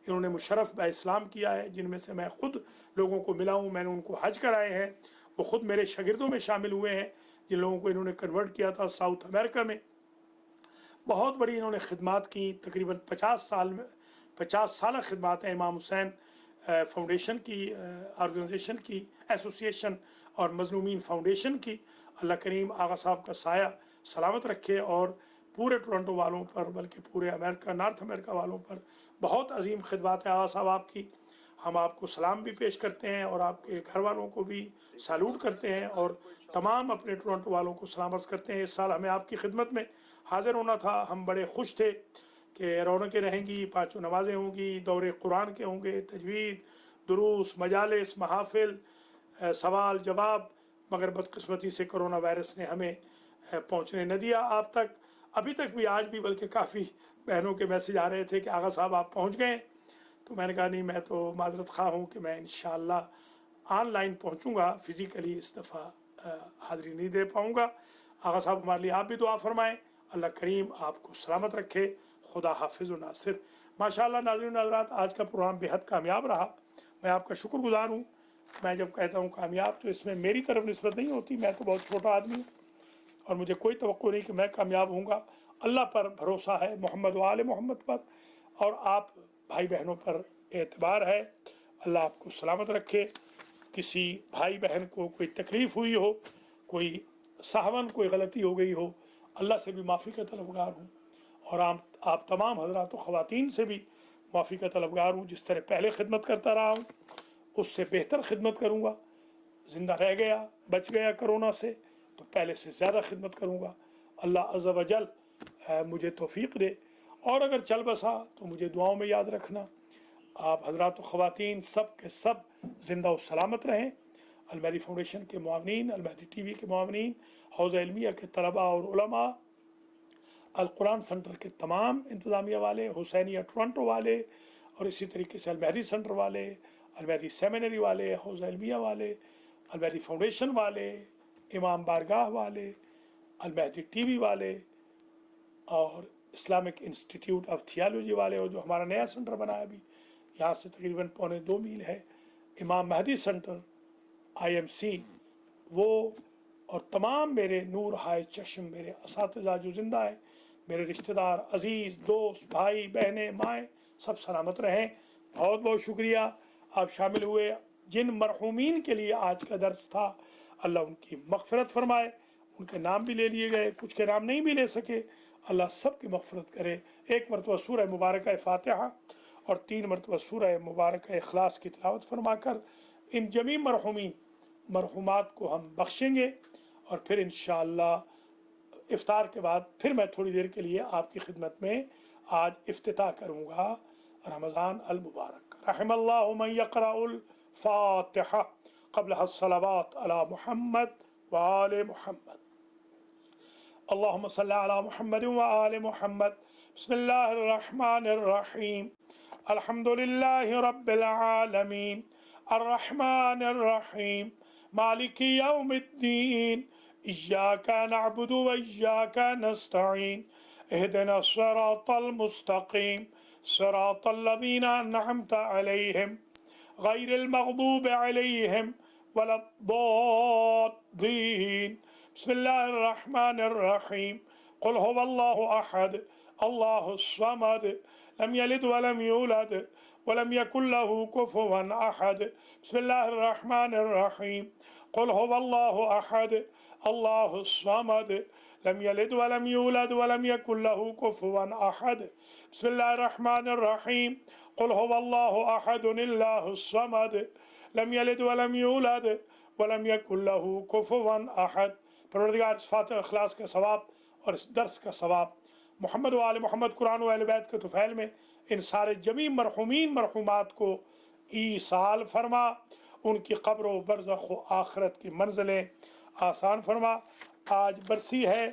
इन्होंने मुशर्रफ बा इस्लाम किया है, जिनमें से मैं ख़ुद लोगों को मिला हूँ, मैंने उनको हज कराए हैं, वो ख़ुद मेरे शागिर्दों में शामिल हुए हैं, जिन लोगों को इन्होंने कन्वर्ट किया था साउथ अमेरिका में। बहुत बड़ी इन्होंने खिदमत की, तकरीबन 50 साल खिदमत है इमाम हुसैन फाउंडेशन की, ऑर्गेनाइजेशन की, एसोसिएशन और मजलूमीन फाउंडेशन की। अल्लाह करीम आगा साहब का साया सलामत रखे और पूरे टोरंटो वालों पर, बल्कि पूरे अमेरिका, नॉर्थ अमेरिका वालों पर बहुत अजीम खिदमत है आगा साहब आपकी। हम आपको सलाम भी पेश करते हैं और आपके घर वालों को भी सैल्यूट करते हैं और तमाम अपने टोरंटो वालों को सलाम अर्ज़ करते हैं। इस साल हमें आपकी खिदमत में हाज़िर होना था, हम बड़े खुश थे कि रौनकें रहेंगी, 5 नमाज़ें होंगी, दौरे कुरान के होंगे, तजवीद, दुरूस, मजालिस, महाफिल, सवाल जवाब, मगर बदकिस्मती से कोरोना वायरस ने हमें पहुँचने न दिया आप तक। अभी तक भी, आज भी बल्कि काफ़ी बहनों के मैसेज आ रहे थे कि आगा साहब आप पहुँच गए। तो मैंने कहा नहीं, मैं तो माजरत खा हूँ कि मैं इंशाअल्लाह ऑनलाइन पहुँचूँगा, फ़िज़िकली इस दफ़ा हाज़िरी नहीं दे पाऊँगा। आगा साहब हमारे लिए आप भी दुआ फरमाएँ, अल्लाह करीम आपको सलामत रखे, खुदा हाफिज़ व नासिर। माशाअल्लाह नाज़रीन हज़रात, आज का प्रोग्राम बेहद कामयाब रहा, मैं आपका शुक्रगुज़ार हूँ। मैं जब कहता हूँ कामयाब तो इसमें मेरी तरफ निस्बत नहीं होती, मैं तो बहुत छोटा आदमी हूँ और मुझे कोई तवक्को नहीं कि मैं कामयाब होऊंगा। अल्लाह पर भरोसा है, मोहम्मद व आले मोहम्मद पर, और आप भाई बहनों पर एतबार है। अल्लाह आपको सलामत रखे। किसी भाई बहन को कोई तकलीफ़ हुई हो, कोई साहवन कोई गलती हो गई हो, अल्लाह से भी माफ़ी का तलबगार हूँ और आप तमाम हज़रात व ख़वातीन से भी माफ़ी का तलबगार हूँ। जिस तरह पहले खिदमत करता रहा हूँ उससे बेहतर खिदमत करूँगा। ज़िंदा रह गया, बच गया कोरोना से, तो पहले से ज़्यादा खिदमत करूँगा। अल्लाह अज़्ज़ व जल मुझे तौफ़ीक़ दे, और अगर चल बसा तो मुझे दुआओं में याद रखना। आप हज़रात व ख़वातीन सब के सब ज़िंदा व सलामत रहें। अलमहदी फाउंडेशन के मुआवनीन, अलमहदी TV के मुआवनीन, हौज़ा इल्मिया के तलबा और उलमा, अल कुरान सेंटर के तमाम इंतज़ामिया वाले, हुसैनिया टोरंटो वाले, और इसी तरीके से अलमहदी सेंटर वाले, अलमहदी सेमिनरी वाले, हौज़ा इल्मिया वाले, अलमहदी फाउंडेशन वाले, इमाम बारगाह वाले, अलमहदी TV वाले और इस्लामिक इंस्टीट्यूट ऑफ थियोलॉजी वाले, और जो हमारा नया सेंटर बना है अभी यहाँ से तकरीबन 1.25 मील है, इमाम महदी सेंटर IMC, वो, और तमाम मेरे नूर हाय चश्म मेरे असातिज़ा जो ज़िंदा है, मेरे रिश्तेदार, अज़ीज़, दोस्त, भाई बहनें, माएँ, सब सलामत रहें। बहुत बहुत शुक्रिया आप शामिल हुए। जिन मरहूमीन के लिए आज का दर्स था, अल्लाह उनकी मग़फ़िरत फरमाए। उनके नाम भी ले लिए गए, कुछ के नाम नहीं भी ले सके, अल्लाह सब की मग़फ़िरत करे। एक मरतबा सूरह मुबारक फ़ातिहा और 3 मरतबा सूरह मुबारक इखलास की तिलावत फरमाकर इन जमी मरहूमात को हम बख्शेंगे, और फिर इंशाअल्लाह इफ्तार के बाद फिर मैं थोड़ी देर के लिए आपकी खिदमत में आज इफ्तिताह करूँगा रमज़ान अल मुबारक। रहमल्लाहु मन यक़रउल फ़ातिहा क़ब्ल अस्सलावात अला मुहम्मद व आले मुहम्मद। अल्लाहुम्मा सल्लि अला मुहम्मद व आले मुहम्मद। बिस्मिल्लाहिर रहमानिर रहीम। अल्हम्दुलिल्लाहि रब्बिल आलमीन, अर्रहमानिर रहीम, मालिकी यौमिद्दीन, इय्याका नअबुदु व इय्याका नस्तईन, इहदिना सिरातल मुस्तक़ीम, सिरातल लज़ीना अन्अमता अलैहिम, गैरिल मग़दूबि अलैहिम वलद्दाल्लीन। बिस्मिल्लाहिर रहमानिर रहीम। क़ुल हुवल्लाहु अहद, अल्लाहुस समद, लम यलिद वलम यूलद वलम यकुल लहू कुफुवन अहद। बिस्मिल्लाहिर रहमानिर रहीम। क़ुल हुवल्लाहु अहद, अल्लाहुस समद, लम यलिद वलम यूलद वलम यकुल लहू कुफुवन अहद। बिस्मिल्लाहिर रहमानिर रहीम। क़ुल हुवल्लाहु अहदुल्लाहुस समद, लम यलिद वलम यूलद वलम यकुल लहू कुफुवन अहद। परवरदिगार, इस फातिहा इखलास का सवाब और इस दर्स का सवाब मोहम्मद व आले मोहम्मद, कुरान व अहले बैत के तुफ़ैल में इन सारे जमी मरहूमीन मरहूमात को ईसाल फरमा, उनकी क़ब्र व बरज़ख़ व आखिरत की मंज़िलें आसान फरमा। आज बरसी है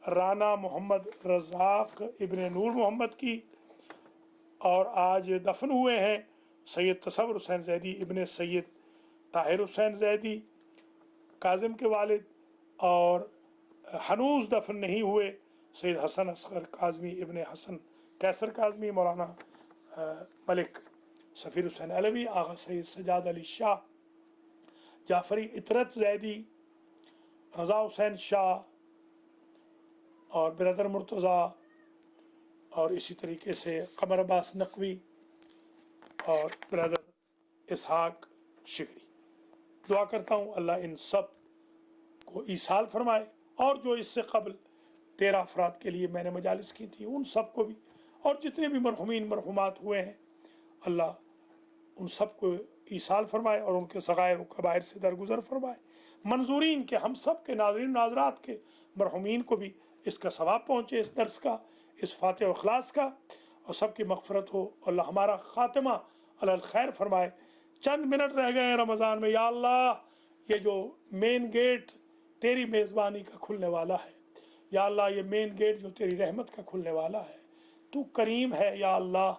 राना मोहम्मद रज़ाक़ इब्न नूर मोहम्मद की, और आज दफन हुए हैं सैयद तसव्वुर हुसैन ज़ैदी इब्न सैयद ताहिर हुसैन ज़ैदी काज़िम के वालिद, और हनूज़ दफन नहीं हुए सैयद हसन असगर काज़मी इब्न हसन कैसर काज़मी, मौलाना मलिक सफ़ीर हुसैन अलवी, आगा सैयद सजाद अली शाह, जाफ़री इतरत ज़ैदी, रज़ा हुसैन शाह और ब्रदर मुर्तज़ा और इसी तरीके से कमर अब्बास नकवी और ब्रदर इसहाक शिगरी। दुआ करता हूँ अल्लाह इन सब को ईसाल फरमाए, और जो इससे कबल 13 अफराद के लिए मैंने मजालिस की थी उन सब को भी, और जितने भी मरहुमीन मरहुमात हुए हैं अल्लाह उन सब को ईसाल फरमाए और उनके सगायर व कबायर से दरगुजर फरमाए। मंजूरीन के हम सब के नाज़रीन नाज़रात के मरहुमीन को भी इसका सवाब पहुँचे, इस दर्स का, इस फातिहा व इखलास का, और सबकी मग़फ़िरत हो। अल्लाह हमारा ख़ातिमा अलल खैर फरमाए। चंद मिनट रह गए हैं रमज़ान में, या अल्लाह ये जो मेन गेट तेरी मेज़बानी का खुलने वाला है, या अल्लाह ये मेन गेट जो तेरी रहमत का खुलने वाला है, तू करीम है या अल्लाह,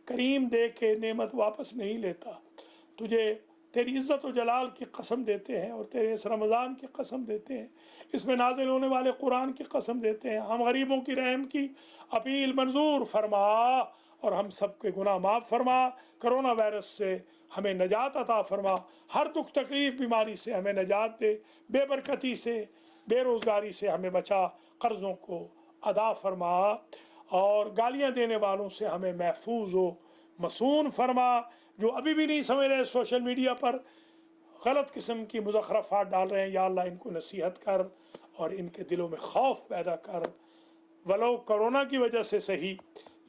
करीम दे के नेमत वापस नहीं लेता। तुझे तेरी इज़्ज़त व जलाल की कसम देते हैं और तेरे इस रमज़ान की कसम देते हैं, इसमें नाज़िल होने वाले कुरान की कसम देते हैं। हम गरीबों की रहम की अपील मंजूर फरमा और हम सब के गुनाह माफ़ फरमा। कोरोना वायरस से हमें नजात अता फरमा, हर दुख तकलीफ़ बीमारी से हमें नजात दे, बेबरकती से बेरोज़गारी से हमें बचा, कर्ज़ों को अदा फरमा और गालियाँ देने वालों से हमें महफूज व मसून फरमा। जो अभी भी नहीं समझ रहे सोशल मीडिया पर गलत किस्म की मुज़ख़्रफ़ात डाल रहे हैं, या अल्लाह इनको नसीहत कर और इनके दिलों में खौफ पैदा कर, वलो कोरोना की वजह से सही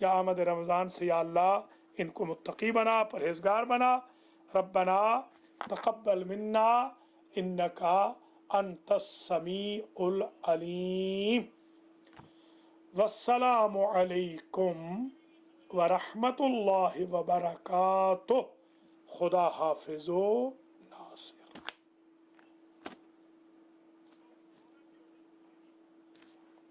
या आमद रमज़ान से, या अल्लाह इनको मुत्तकी बना, परहेज़गार बना। रब्बना तक़ब्बल मिन्ना इन्नका अंतस समीउल अलीम। वस्सलामु अलैकुम व रहमतुल्लाहि व बरकातुहू। खुदा हाफिज़ो।